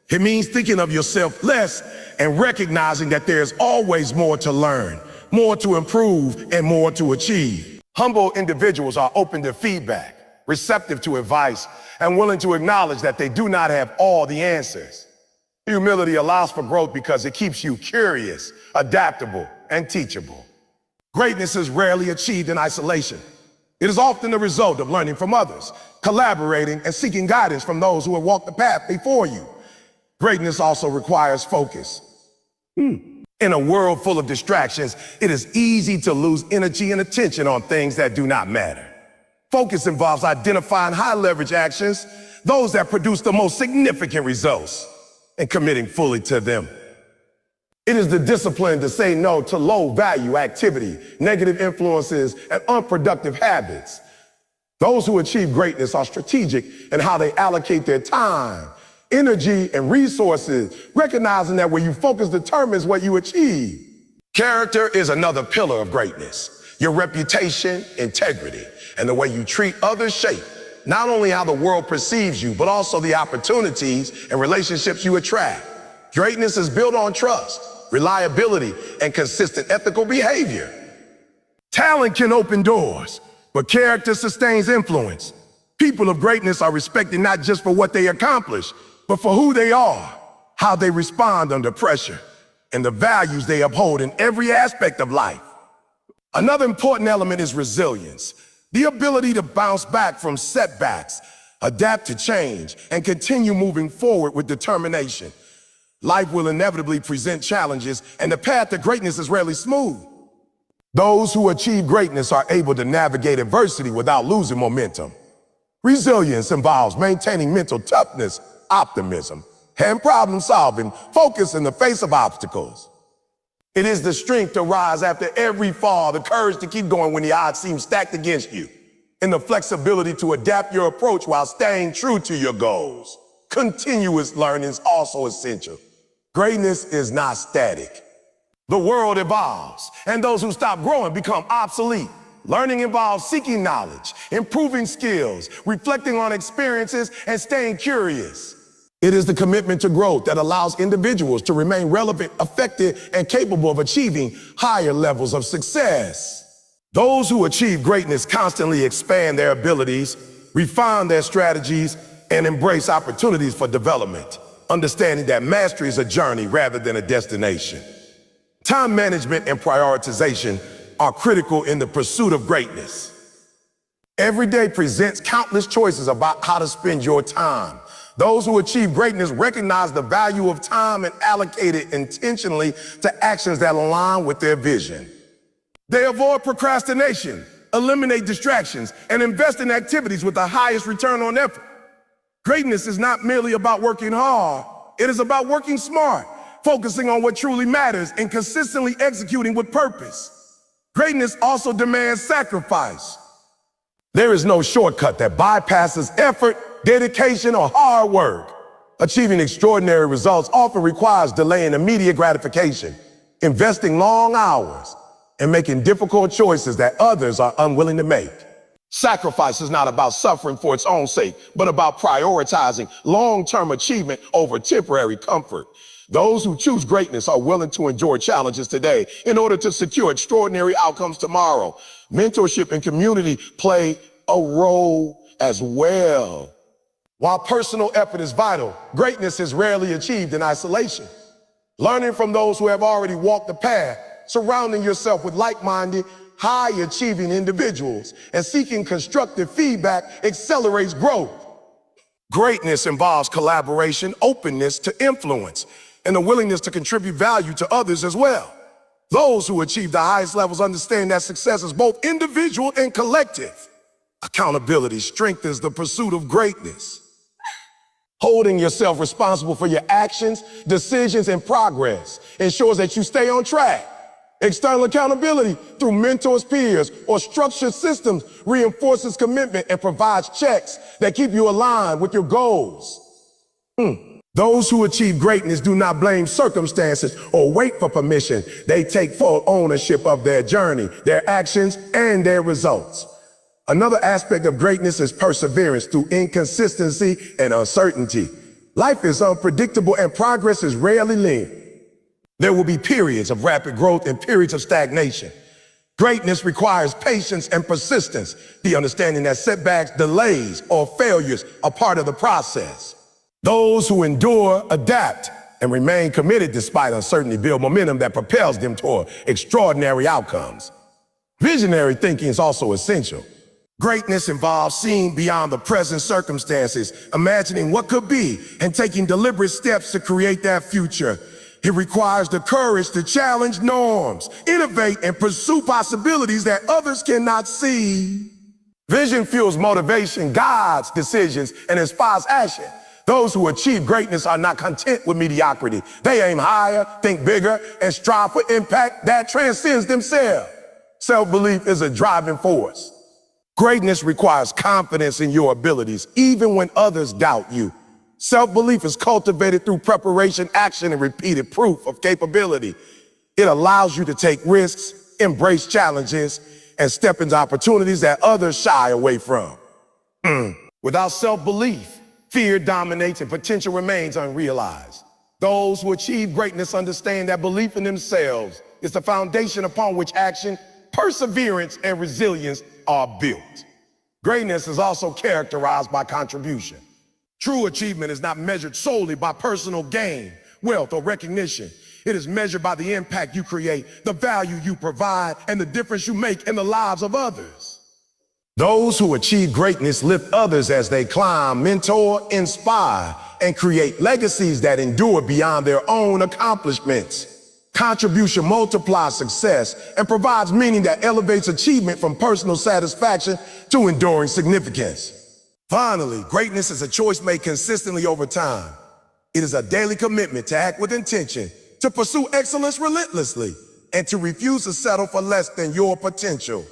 It means thinking of yourself less and recognizing that there's always more to learn, more to improve, and more to achieve. Humble individuals are open to feedback, receptive to advice, and willing to acknowledge that they do not have all the answers. Humility allows for growth because it keeps you curious, adaptable, and teachable. Greatness is rarely achieved in isolation. It is often the result of learning from others, collaborating, and seeking guidance from those who have walked the path before you. Greatness also requires focus. In a world full of distractions, it is easy to lose energy and attention on things that do not matter. Focus involves identifying high-leverage actions, those that produce the most significant results, and committing fully to them. It is the discipline to say no to low-value activity, negative influences, and unproductive habits. Those who achieve greatness are strategic in how they allocate their time, energy, and resources, recognizing that where you focus determines what you achieve. Character is another pillar of greatness. Your reputation, integrity, and the way you treat others shape not only how the world perceives you, but also the opportunities and relationships you attract. Greatness is built on trust, reliability, and consistent ethical behavior. Talent can open doors, but character sustains influence. People of greatness are respected not just for what they accomplish, but for who they are, how they respond under pressure, and the values they uphold in every aspect of life. Another important element is resilience, the ability to bounce back from setbacks, adapt to change, and continue moving forward with determination. Life will inevitably present challenges, and the path to greatness is rarely smooth. Those who achieve greatness are able to navigate adversity without losing momentum. Resilience involves maintaining mental toughness, optimism, and problem-solving, focus in the face of obstacles. It is the strength to rise after every fall, the courage to keep going when the odds seem stacked against you, and the flexibility to adapt your approach while staying true to your goals. Continuous learning is also essential. Greatness is not static. The world evolves, and those who stop growing become obsolete. Learning involves seeking knowledge, improving skills, reflecting on experiences, and staying curious. It is the commitment to growth that allows individuals to remain relevant, effective, and capable of achieving higher levels of success. Those who achieve greatness constantly expand their abilities, refine their strategies, and embrace opportunities for development, understanding that mastery is a journey rather than a destination. Time management and prioritization are critical in the pursuit of greatness. Every day presents countless choices about how to spend your time. Those who achieve greatness recognize the value of time and allocate it intentionally to actions that align with their vision. They avoid procrastination, eliminate distractions, and invest in activities with the highest return on effort. Greatness is not merely about working hard, it is about working smart, focusing on what truly matters and consistently executing with purpose. Greatness also demands sacrifice. There is no shortcut that bypasses effort, dedication, or hard work. Achieving extraordinary results often requires delaying immediate gratification, investing long hours, and making difficult choices that others are unwilling to make. Sacrifice is not about suffering for its own sake, but about prioritizing long-term achievement over temporary comfort. Those who choose greatness are willing to endure challenges today in order to secure extraordinary outcomes tomorrow. Mentorship and community play a role as well. While personal effort is vital, greatness is rarely achieved in isolation. Learning from those who have already walked the path, surrounding yourself with like-minded, high-achieving individuals, and seeking constructive feedback accelerates growth. Greatness involves collaboration, openness to influence, and the willingness to contribute value to others as well. Those who achieve the highest levels understand that success is both individual and collective. Accountability strengthens the pursuit of greatness. Holding yourself responsible for your actions, decisions, and progress ensures that you stay on track. External accountability through mentors, peers, or structured systems reinforces commitment and provides checks that keep you aligned with your goals. Those who achieve greatness do not blame circumstances or wait for permission. They take full ownership of their journey, their actions, and their results. Another aspect of greatness is perseverance through inconsistency and uncertainty. Life is unpredictable and progress is rarely linear. There will be periods of rapid growth and periods of stagnation. Greatness requires patience and persistence, the understanding that setbacks, delays, or failures are part of the process. Those who endure, adapt, and remain committed despite uncertainty build momentum that propels them toward extraordinary outcomes. Visionary thinking is also essential. Greatness involves seeing beyond the present circumstances, imagining what could be, and taking deliberate steps to create that future. It requires the courage to challenge norms, innovate, and pursue possibilities that others cannot see. Vision fuels motivation, guides decisions, and inspires action. Those who achieve greatness are not content with mediocrity. They aim higher, think bigger, and strive for impact that transcends themselves. Self-belief is a driving force. Greatness requires confidence in your abilities, even when others doubt you. Self-belief is cultivated through preparation, action, and repeated proof of capability. It allows you to take risks, embrace challenges, and step into opportunities that others shy away from. Without self-belief, fear dominates and potential remains unrealized. Those who achieve greatness understand that belief in themselves is the foundation upon which action, perseverance, and resilience are built. Greatness is also characterized by contribution. True achievement is not measured solely by personal gain, wealth, or recognition. It is measured by the impact you create, the value you provide, and the difference you make in the lives of others. Those who achieve greatness lift others as they climb, mentor, inspire, and create legacies that endure beyond their own accomplishments. Contribution multiplies success and provides meaning that elevates achievement from personal satisfaction to enduring significance. Finally, greatness is a choice made consistently over time. It is a daily commitment to act with intention, to pursue excellence relentlessly, and to refuse to settle for less than your potential.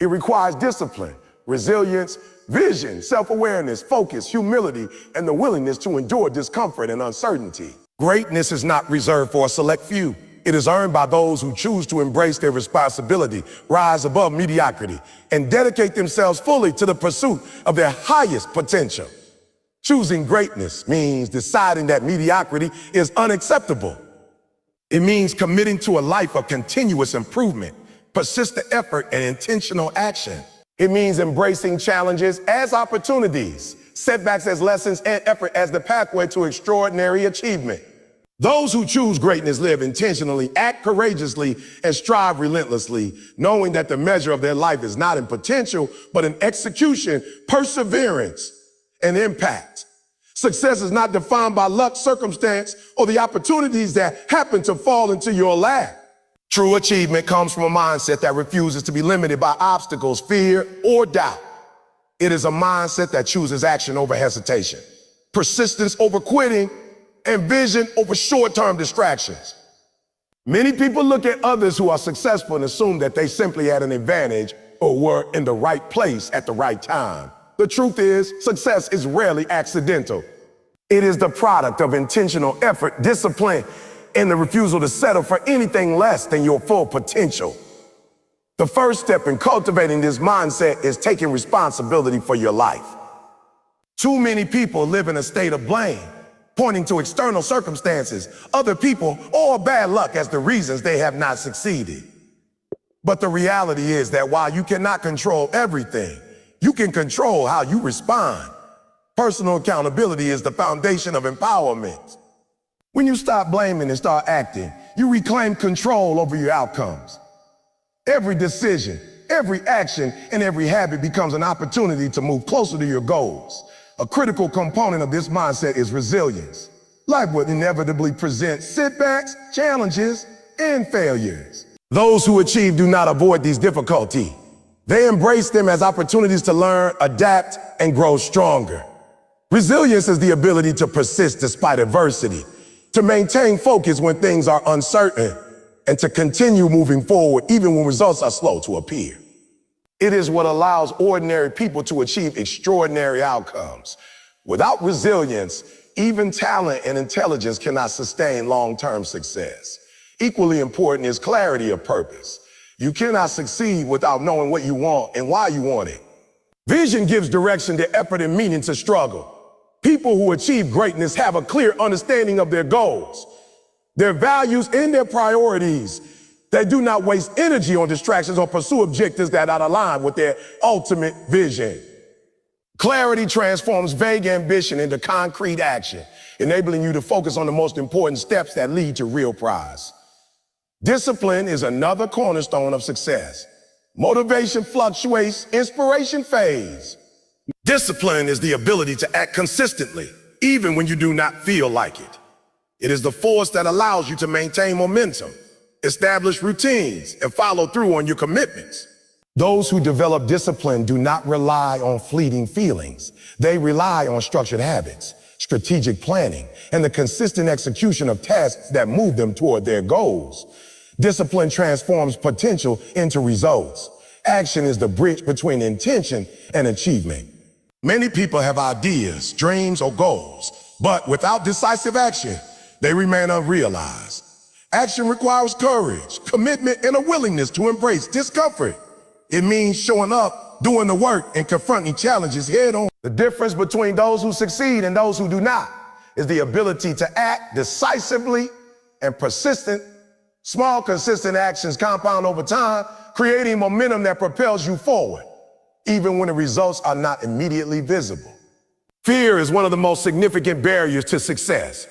It requires discipline, resilience, vision, self-awareness, focus, humility, and the willingness to endure discomfort and uncertainty. Greatness is not reserved for a select few. It is earned by those who choose to embrace their responsibility, rise above mediocrity, and dedicate themselves fully to the pursuit of their highest potential. Choosing greatness means deciding that mediocrity is unacceptable. It means committing to a life of continuous improvement, persistent effort, and intentional action. It means embracing challenges as opportunities, setbacks as lessons, and effort as the pathway to extraordinary achievement. Those who choose greatness live intentionally, act courageously, and strive relentlessly, knowing that the measure of their life is not in potential, but in execution, perseverance, and impact. Success is not defined by luck, circumstance, or the opportunities that happen to fall into your lap. True achievement comes from a mindset that refuses to be limited by obstacles, fear, or doubt. It is a mindset that chooses action over hesitation, persistence over quitting, and vision over short-term distractions. Many people look at others who are successful and assume that they simply had an advantage or were in the right place at the right time. The truth is, success is rarely accidental. It is the product of intentional effort, discipline, and the refusal to settle for anything less than your full potential. The first step in cultivating this mindset is taking responsibility for your life. Too many people live in a state of blame, pointing to external circumstances, other people, or bad luck as the reasons they have not succeeded. But the reality is that while you cannot control everything, you can control how you respond. Personal accountability is the foundation of empowerment. When you stop blaming and start acting, you reclaim control over your outcomes. Every decision, every action, and every habit becomes an opportunity to move closer to your goals. A critical component of this mindset is resilience. Life will inevitably present setbacks, challenges, and failures. Those who achieve do not avoid these difficulties. They embrace them as opportunities to learn, adapt, and grow stronger. Resilience is the ability to persist despite adversity, to maintain focus when things are uncertain, and to continue moving forward even when results are slow to appear. It is what allows ordinary people to achieve extraordinary outcomes. Without resilience, even talent and intelligence cannot sustain long-term success. Equally important is clarity of purpose. You cannot succeed without knowing what you want and why you want it. Vision gives direction to effort and meaning to struggle. People who achieve greatness have a clear understanding of their goals, their values, and their priorities. They do not waste energy on distractions or pursue objectives that are aligned with their ultimate vision. Clarity transforms vague ambition into concrete action, enabling you to focus on the most important steps that lead to real prize. Discipline is another cornerstone of success. Motivation fluctuates, inspiration fades. Discipline is the ability to act consistently, even when you do not feel like it. It is the force that allows you to maintain momentum, establish routines, and follow through on your commitments. Those who develop discipline do not rely on fleeting feelings. They rely on structured habits, strategic planning, and the consistent execution of tasks that move them toward their goals. Discipline transforms potential into results. Action is the bridge between intention and achievement. Many people have ideas, dreams, or goals, but without decisive action, they remain unrealized. Action requires courage, commitment, and a willingness to embrace discomfort. It means showing up, doing the work, and confronting challenges head on. The difference between those who succeed and those who do not is the ability to act decisively and persistent. Small, consistent actions compound over time, creating momentum that propels you forward, even when the results are not immediately visible. Fear is one of the most significant barriers to success.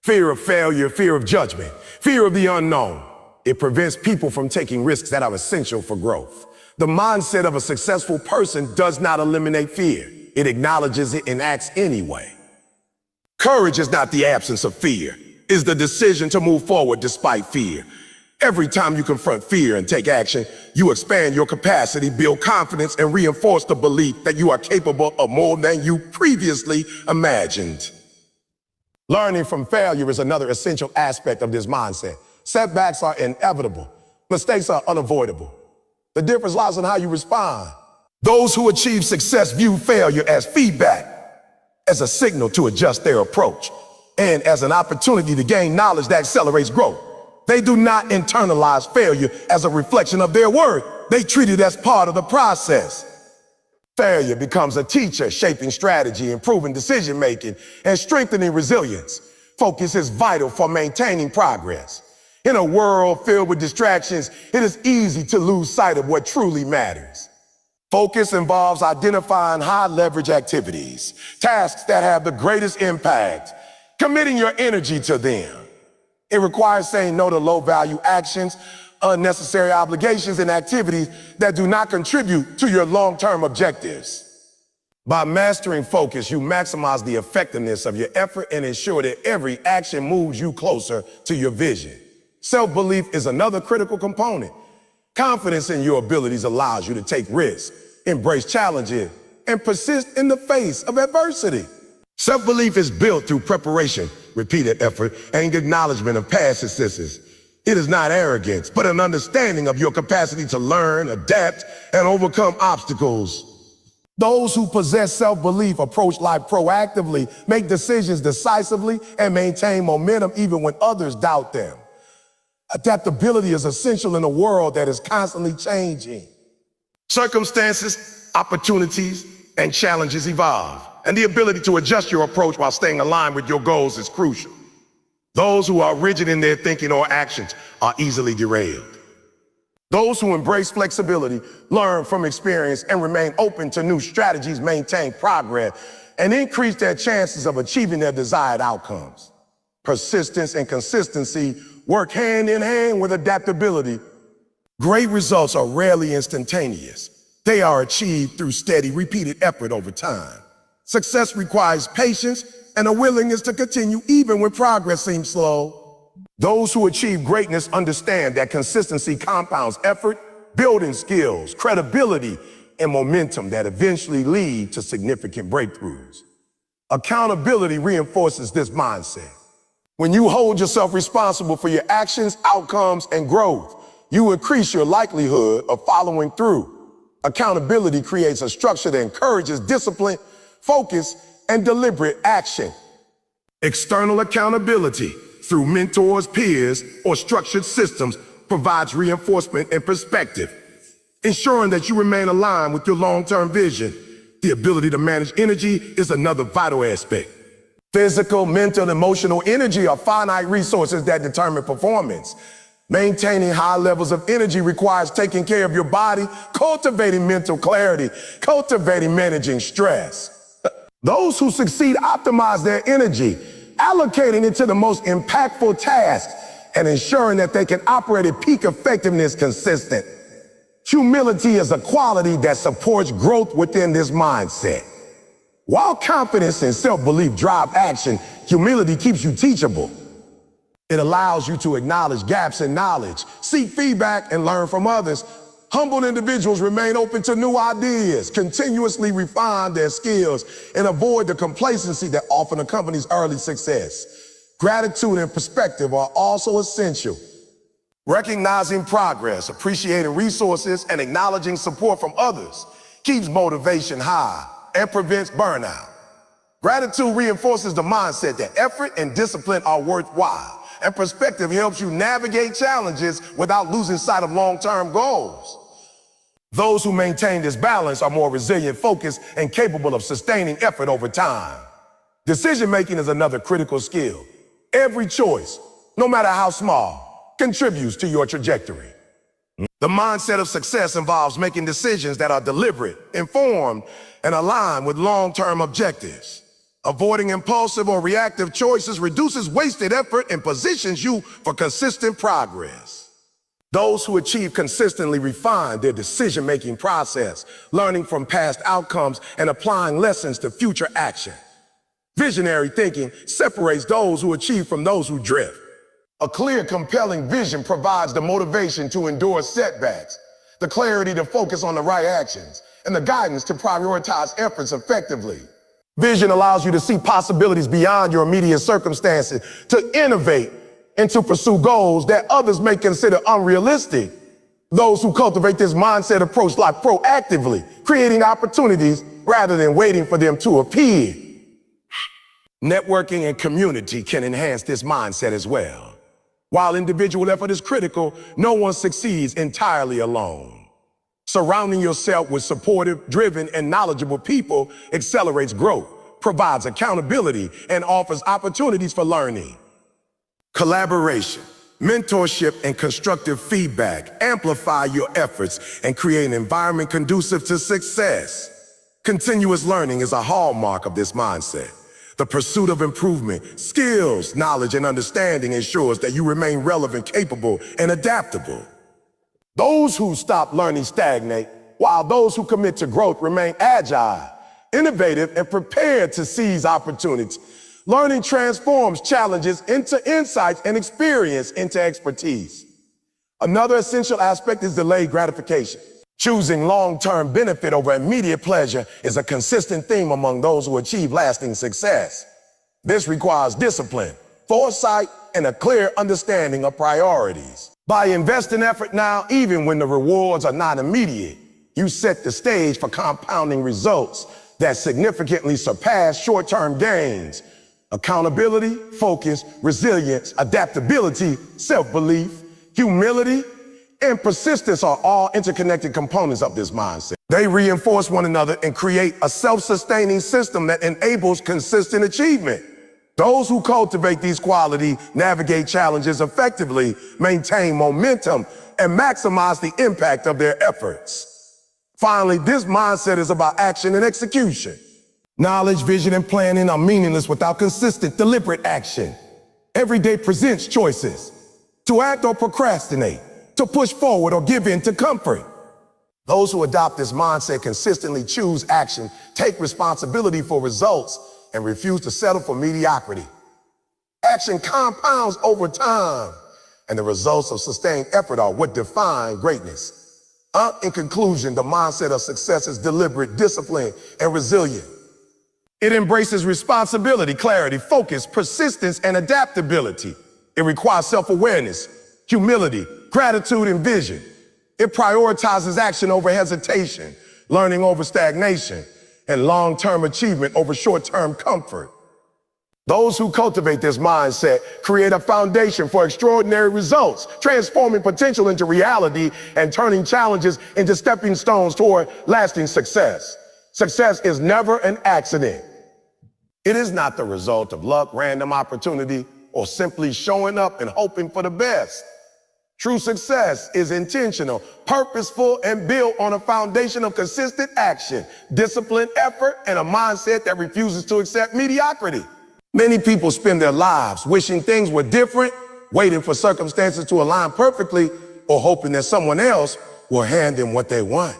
Fear of failure, fear of judgment, fear of the unknown. It prevents people from taking risks that are essential for growth. The mindset of a successful person does not eliminate fear. It acknowledges it and acts anyway. Courage is not the absence of fear. It's the decision to move forward despite fear. Every time you confront fear and take action, you expand your capacity, build confidence, and reinforce the belief that you are capable of more than you previously imagined. Learning from failure is another essential aspect of this mindset. Setbacks are inevitable. Mistakes are unavoidable. The difference lies in how you respond. Those who achieve success view failure as feedback, as a signal to adjust their approach, and as an opportunity to gain knowledge that accelerates growth. They do not internalize failure as a reflection of their worth. They treat it as part of the process. Failure becomes a teacher, shaping strategy, improving decision-making, and strengthening resilience. Focus is vital for maintaining progress. In a world filled with distractions, it is easy to lose sight of what truly matters. Focus involves identifying high-leverage activities, tasks that have the greatest impact, committing your energy to them. It requires saying no to low-value actions, unnecessary obligations, and activities that do not contribute to your long-term objectives. By mastering focus, you maximize the effectiveness of your effort and ensure that every action moves you closer to your vision. Self-belief is another critical component. Confidence in your abilities allows you to take risks, embrace challenges, and persist in the face of adversity. Self-belief is built through preparation, repeated effort, and acknowledgement of past successes. It is not arrogance, but an understanding of your capacity to learn, adapt, and overcome obstacles. Those who possess self-belief approach life proactively, make decisions decisively, and maintain momentum even when others doubt them. Adaptability is essential in a world that is constantly changing. Circumstances, opportunities, and challenges evolve, and the ability to adjust your approach while staying aligned with your goals is crucial. Those who are rigid in their thinking or actions are easily derailed. Those who embrace flexibility, learn from experience, and remain open to new strategies maintain progress and increase their chances of achieving their desired outcomes. Persistence and consistency work hand in hand with adaptability. Great results are rarely instantaneous. They are achieved through steady, repeated effort over time. Success requires patience and a willingness to continue even when progress seems slow. Those who achieve greatness understand that consistency compounds effort, building skills, credibility, and momentum that eventually lead to significant breakthroughs. Accountability reinforces this mindset. When you hold yourself responsible for your actions, outcomes, and growth, you increase your likelihood of following through. Accountability creates a structure that encourages discipline, focus, and deliberate action. External accountability through mentors, peers, or structured systems provides reinforcement and perspective, ensuring that you remain aligned with your long-term vision. The ability to manage energy is another vital aspect. Physical, mental, and emotional energy are finite resources that determine performance. Maintaining high levels of energy requires taking care of your body, cultivating mental clarity, cultivating managing stress. Those who succeed optimize their energy, allocating it to the most impactful tasks and ensuring that they can operate at peak effectiveness consistent. Humility is a quality that supports growth within this mindset. While confidence and self-belief drive action, humility keeps you teachable. It allows you to acknowledge gaps in knowledge, seek feedback, and learn from others. Humble individuals remain open to new ideas, continuously refine their skills, and avoid the complacency that often accompanies early success. Gratitude and perspective are also essential. Recognizing progress, appreciating resources, and acknowledging support from others keeps motivation high and prevents burnout. Gratitude reinforces the mindset that effort and discipline are worthwhile, and perspective helps you navigate challenges without losing sight of long-term goals. Those who maintain this balance are more resilient, focused, and capable of sustaining effort over time. Decision-making is another critical skill. Every choice, no matter how small, contributes to your trajectory. The mindset of success involves making decisions that are deliberate, informed, and aligned with long-term objectives. Avoiding impulsive or reactive choices reduces wasted effort and positions you for consistent progress. Those who achieve consistently refine their decision-making process, learning from past outcomes and applying lessons to future action. Visionary thinking separates those who achieve from those who drift. A clear, compelling vision provides the motivation to endure setbacks, the clarity to focus on the right actions, and the guidance to prioritize efforts effectively. Vision allows you to see possibilities beyond your immediate circumstances, to innovate, and to pursue goals that others may consider unrealistic. Those who cultivate this mindset approach life proactively, creating opportunities rather than waiting for them to appear. Networking and community can enhance this mindset as well. While individual effort is critical, no one succeeds entirely alone. Surrounding yourself with supportive, driven, and knowledgeable people accelerates growth, provides accountability, and offers opportunities for learning. Collaboration. Mentorship and constructive feedback amplify your efforts and create an environment conducive to success. Continuous learning is a hallmark of this mindset. The pursuit of improvement, skills, knowledge, and understanding ensures that you remain relevant, capable, and adaptable. Those who stop learning stagnate, while those who commit to growth remain agile, innovative, and prepared to seize opportunities. Learning transforms challenges into insights and experience into expertise. Another essential aspect is delayed gratification. Choosing long-term benefit over immediate pleasure is a consistent theme among those who achieve lasting success. This requires discipline, foresight, and a clear understanding of priorities. By investing effort now, even when the rewards are not immediate, you set the stage for compounding results that significantly surpass short-term gains. Accountability, focus, resilience, adaptability, self-belief, humility, and persistence are all interconnected components of this mindset. They reinforce one another and create a self-sustaining system that enables consistent achievement. Those who cultivate these qualities navigate challenges effectively, maintain momentum, and maximize the impact of their efforts. Finally, this mindset is about action and execution. Knowledge, vision, and planning are meaningless without consistent, deliberate action. Every day presents choices to act or procrastinate, to push forward or give in to comfort. Those who adopt this mindset consistently choose action, take responsibility for results, and refuse to settle for mediocrity. Action compounds over time, and the results of sustained effort are what define greatness. In conclusion, the mindset of success is deliberate, disciplined, and resilient. It embraces responsibility, clarity, focus, persistence, and adaptability. It requires self-awareness, humility, gratitude, and vision. It prioritizes action over hesitation, learning over stagnation, and long-term achievement over short-term comfort. Those who cultivate this mindset create a foundation for extraordinary results, transforming potential into reality and turning challenges into stepping stones toward lasting success. Success is never an accident. It is not the result of luck, random opportunity, or simply showing up and hoping for the best. True success is intentional, purposeful, and built on a foundation of consistent action, disciplined effort, and a mindset that refuses to accept mediocrity. Many people spend their lives wishing things were different, waiting for circumstances to align perfectly, or hoping that someone else will hand them what they want.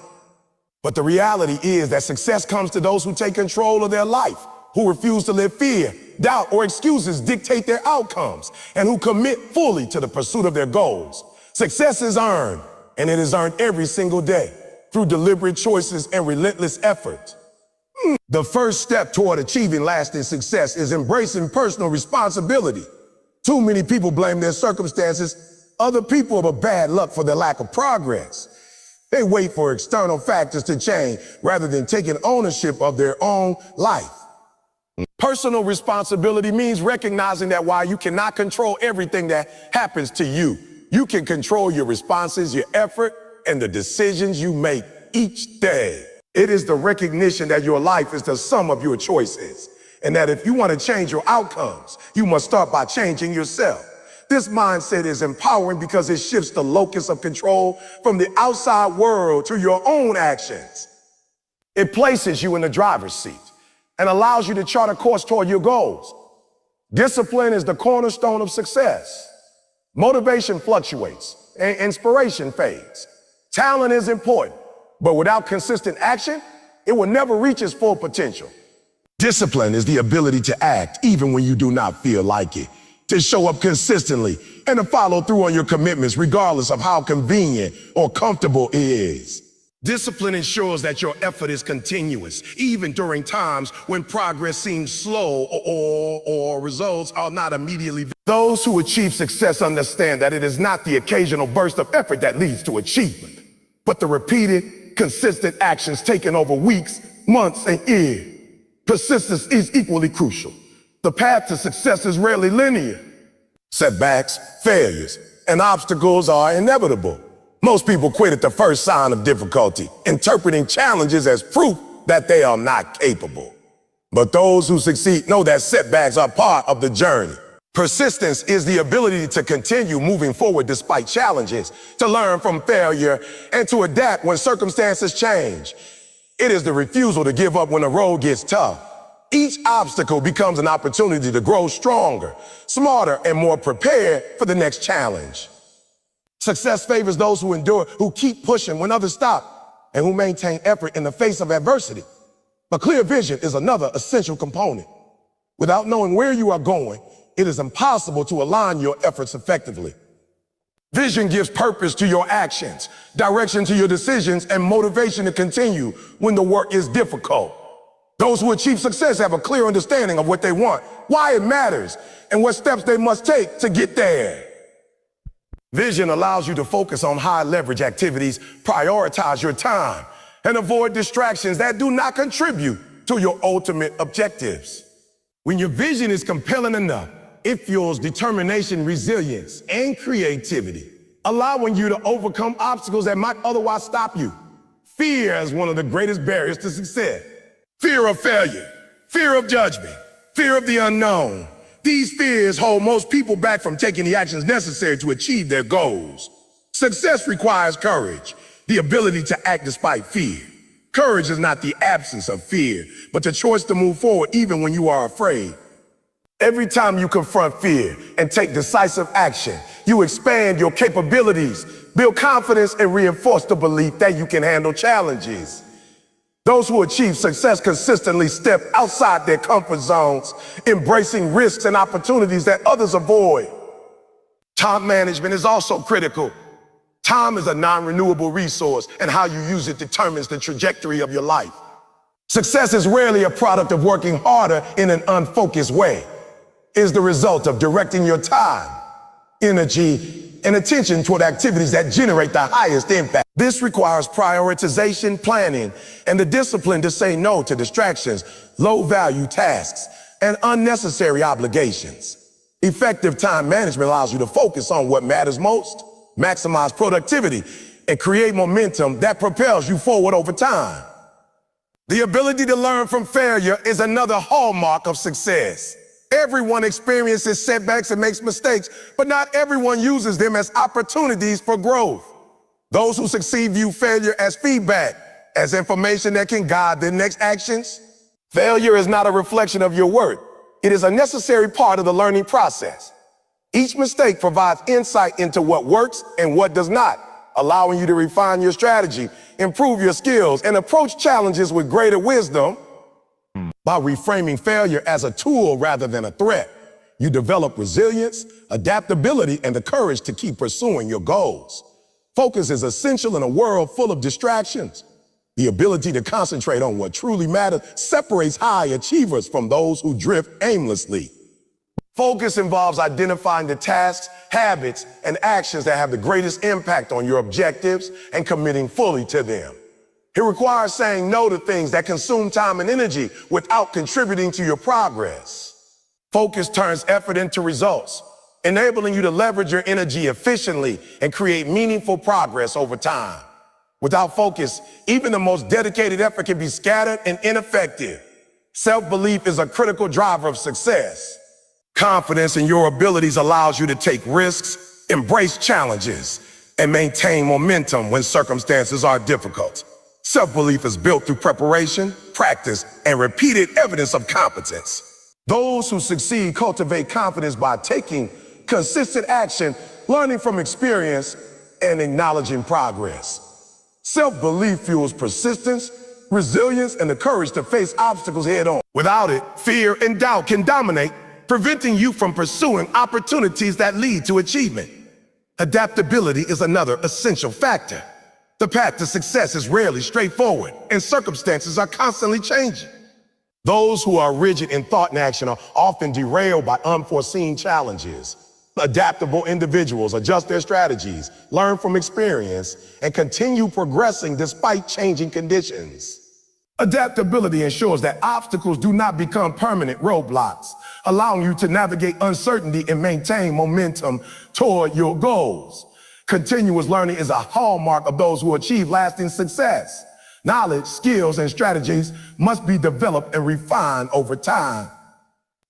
But the reality is that success comes to those who take control of their life, who refuse to let fear, doubt, or excuses dictate their outcomes, and who commit fully to the pursuit of their goals. Success is earned, and it is earned every single day through deliberate choices and relentless effort. The first step toward achieving lasting success is embracing personal responsibility. Too many people blame their circumstances, other people for bad luck for their lack of progress. They wait for external factors to change rather than taking ownership of their own life. Personal responsibility means recognizing that while you cannot control everything that happens to you, you can control your responses, your effort, and the decisions you make each day. It is the recognition that your life is the sum of your choices, and that if you want to change your outcomes, you must start by changing yourself. This mindset is empowering because it shifts the locus of control from the outside world to your own actions. It places you in the driver's seat and allows you to chart a course toward your goals. Discipline is the cornerstone of success. Motivation fluctuates and inspiration fades. Talent is important, but without consistent action, it will never reach its full potential. Discipline is the ability to act even when you do not feel like it, to show up consistently, and to follow through on your commitments regardless of how convenient or comfortable it is. Discipline ensures that your effort is continuous, even during times when progress seems slow or results are not immediately visible. Those who achieve success understand that it is not the occasional burst of effort that leads to achievement, but the repeated, consistent actions taken over weeks, months, and years. Persistence is equally crucial. The path to success is rarely linear. Setbacks, failures, and obstacles are inevitable. Most people quit at the first sign of difficulty, interpreting challenges as proof that they are not capable. But those who succeed know that setbacks are part of the journey. Persistence is the ability to continue moving forward despite challenges, to learn from failure, and to adapt when circumstances change. It is the refusal to give up when the road gets tough. Each obstacle becomes an opportunity to grow stronger, smarter, and more prepared for the next challenge. Success favors those who endure, who keep pushing when others stop, and who maintain effort in the face of adversity. But clear vision is another essential component. Without knowing where you are going, it is impossible to align your efforts effectively. Vision gives purpose to your actions, direction to your decisions, and motivation to continue when the work is difficult. Those who achieve success have a clear understanding of what they want, why it matters, and what steps they must take to get there. Vision allows you to focus on high-leverage activities, prioritize your time, and avoid distractions that do not contribute to your ultimate objectives. When your vision is compelling enough, it fuels determination, resilience, and creativity, allowing you to overcome obstacles that might otherwise stop you. Fear is one of the greatest barriers to success. Fear of failure, fear of judgment, fear of the unknown. These fears hold most people back from taking the actions necessary to achieve their goals. Success requires courage, the ability to act despite fear. Courage is not the absence of fear, but the choice to move forward even when you are afraid. Every time you confront fear and take decisive action, you expand your capabilities, build confidence, and reinforce the belief that you can handle challenges. Those who achieve success consistently step outside their comfort zones, embracing risks and opportunities that others avoid. Time management is also critical. Time is a non-renewable resource, and how you use it determines the trajectory of your life. Success is rarely a product of working harder in an unfocused way. It is the result of directing your time, energy, and attention toward activities that generate the highest impact. This requires prioritization, planning, and the discipline to say no to distractions, low-value tasks, and unnecessary obligations. Effective time management allows you to focus on what matters most, maximize productivity, and create momentum that propels you forward over time. The ability to learn from failure is another hallmark of success. Everyone experiences setbacks and makes mistakes, but not everyone uses them as opportunities for growth. Those who succeed view failure as feedback, as information that can guide their next actions. Failure is not a reflection of your worth. It is a necessary part of the learning process. Each mistake provides insight into what works and what does not, allowing you to refine your strategy, improve your skills, and approach challenges with greater wisdom. By reframing failure as a tool rather than a threat, you develop resilience, adaptability, and the courage to keep pursuing your goals. Focus is essential in a world full of distractions. The ability to concentrate on what truly matters separates high achievers from those who drift aimlessly. Focus involves identifying the tasks, habits, and actions that have the greatest impact on your objectives and committing fully to them. It requires saying no to things that consume time and energy without contributing to your progress. Focus turns effort into results, enabling you to leverage your energy efficiently and create meaningful progress over time. Without focus, even the most dedicated effort can be scattered and ineffective. Self-belief is a critical driver of success. Confidence in your abilities allows you to take risks, embrace challenges, and maintain momentum when circumstances are difficult. Self-belief is built through preparation, practice, and repeated evidence of competence. Those who succeed cultivate confidence by taking consistent action, learning from experience, and acknowledging progress. Self-belief fuels persistence, resilience, and the courage to face obstacles head-on. Without it, fear and doubt can dominate, preventing you from pursuing opportunities that lead to achievement. Adaptability is another essential factor. The path to success is rarely straightforward, and circumstances are constantly changing. Those who are rigid in thought and action are often derailed by unforeseen challenges. Adaptable individuals adjust their strategies, learn from experience, and continue progressing despite changing conditions. Adaptability ensures that obstacles do not become permanent roadblocks, allowing you to navigate uncertainty and maintain momentum toward your goals. Continuous learning is a hallmark of those who achieve lasting success. Knowledge, skills, and strategies must be developed and refined over time.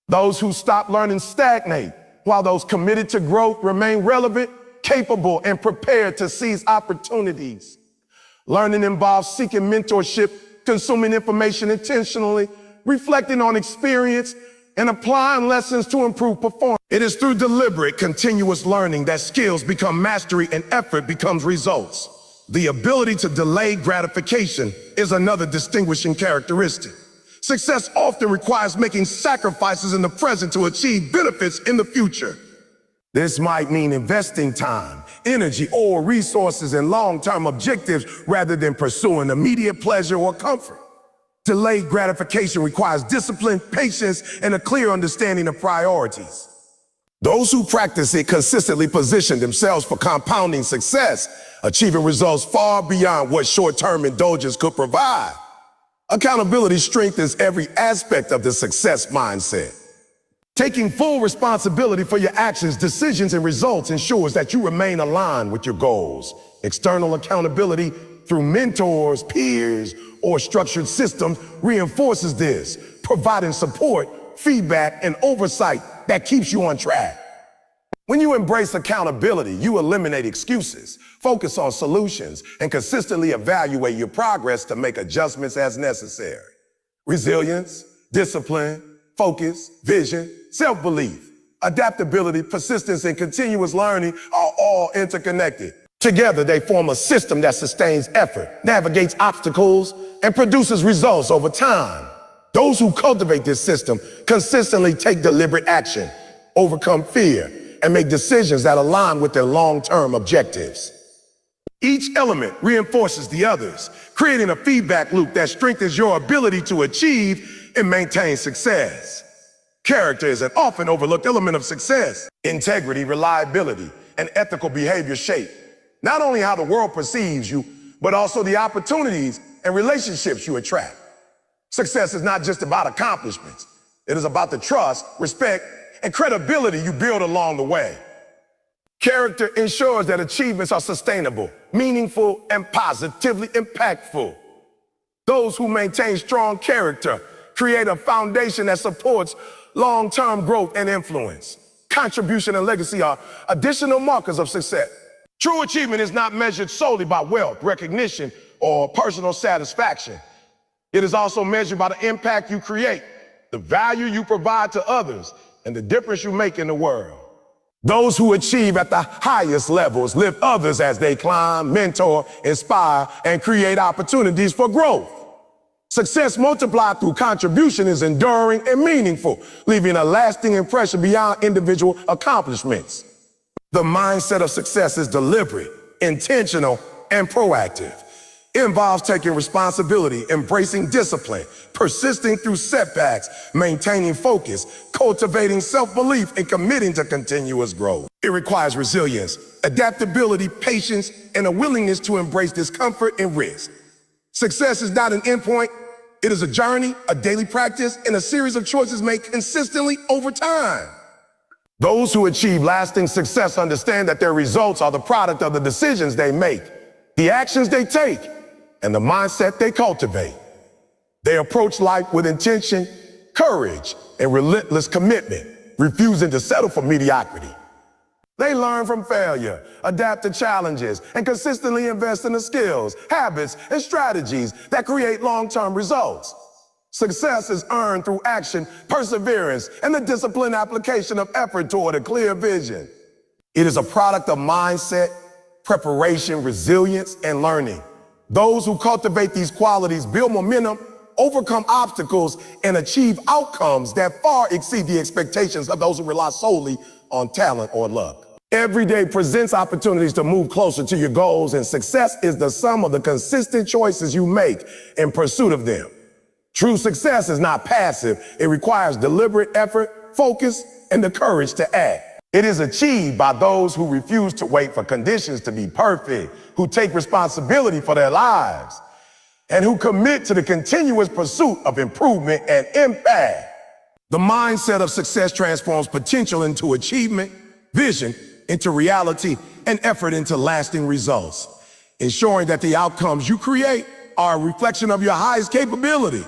Those who stop learning stagnate, while those committed to growth remain relevant, capable, and prepared to seize opportunities. Learning involves seeking mentorship, consuming information intentionally, reflecting on experience, and applying lessons to improve performance. It is through deliberate, continuous learning that skills become mastery and effort becomes results. The ability to delay gratification is another distinguishing characteristic. Success often requires making sacrifices in the present to achieve benefits in the future. This might mean investing time, energy, or resources in long-term objectives rather than pursuing immediate pleasure or comfort. Delayed gratification requires discipline, patience, and a clear understanding of priorities. Those who practice it consistently position themselves for compounding success, achieving results far beyond what short-term indulgence could provide. Accountability strengthens every aspect of the success mindset. Taking full responsibility for your actions, decisions, and results ensures that you remain aligned with your goals. External accountability through mentors, peers, or structured systems reinforces this, providing support, feedback, and oversight that keeps you on track. When you embrace accountability, you eliminate excuses, focus on solutions, and consistently evaluate your progress to make adjustments as necessary. Resilience, discipline, focus, vision, self-belief, adaptability, persistence, and continuous learning are all interconnected. Together, they form a system that sustains effort, navigates obstacles, and produces results over time. Those who cultivate this system consistently take deliberate action, overcome fear, and make decisions that align with their long-term objectives. Each element reinforces the others, creating a feedback loop that strengthens your ability to achieve and maintain success. Character is an often overlooked element of success. Integrity, reliability, and ethical behavior shape not only how the world perceives you, but also the opportunities and relationships you attract. Success is not just about accomplishments. It is about the trust, respect, and credibility you build along the way. Character ensures that achievements are sustainable, meaningful, and positively impactful. Those who maintain strong character create a foundation that supports long-term growth and influence. Contribution and legacy are additional markers of success. True achievement is not measured solely by wealth, recognition, or personal satisfaction. It is also measured by the impact you create, the value you provide to others, and the difference you make in the world. Those who achieve at the highest levels lift others as they climb, mentor, inspire, and create opportunities for growth. Success multiplied through contribution is enduring and meaningful, leaving a lasting impression beyond individual accomplishments. The mindset of success is deliberate, intentional, and proactive. It involves taking responsibility, embracing discipline, persisting through setbacks, maintaining focus, cultivating self-belief, and committing to continuous growth. It requires resilience, adaptability, patience, and a willingness to embrace discomfort and risk. Success is not an endpoint. It is a journey, a daily practice, and a series of choices made consistently over time. Those who achieve lasting success understand that their results are the product of the decisions they make, the actions they take, and the mindset they cultivate. They approach life with intention, courage, and relentless commitment, refusing to settle for mediocrity. They learn from failure, adapt to challenges, and consistently invest in the skills, habits, and strategies that create long-term results. Success is earned through action, perseverance, and the disciplined application of effort toward a clear vision. It is a product of mindset, preparation, resilience, and learning. Those who cultivate these qualities build momentum, overcome obstacles, and achieve outcomes that far exceed the expectations of those who rely solely on talent or luck. Every day presents opportunities to move closer to your goals, and success is the sum of the consistent choices you make in pursuit of them. True success is not passive. It requires deliberate effort, focus, and the courage to act. It is achieved by those who refuse to wait for conditions to be perfect, who take responsibility for their lives, and who commit to the continuous pursuit of improvement and impact. The mindset of success transforms potential into achievement, vision into reality, and effort into lasting results, ensuring that the outcomes you create are a reflection of your highest capability.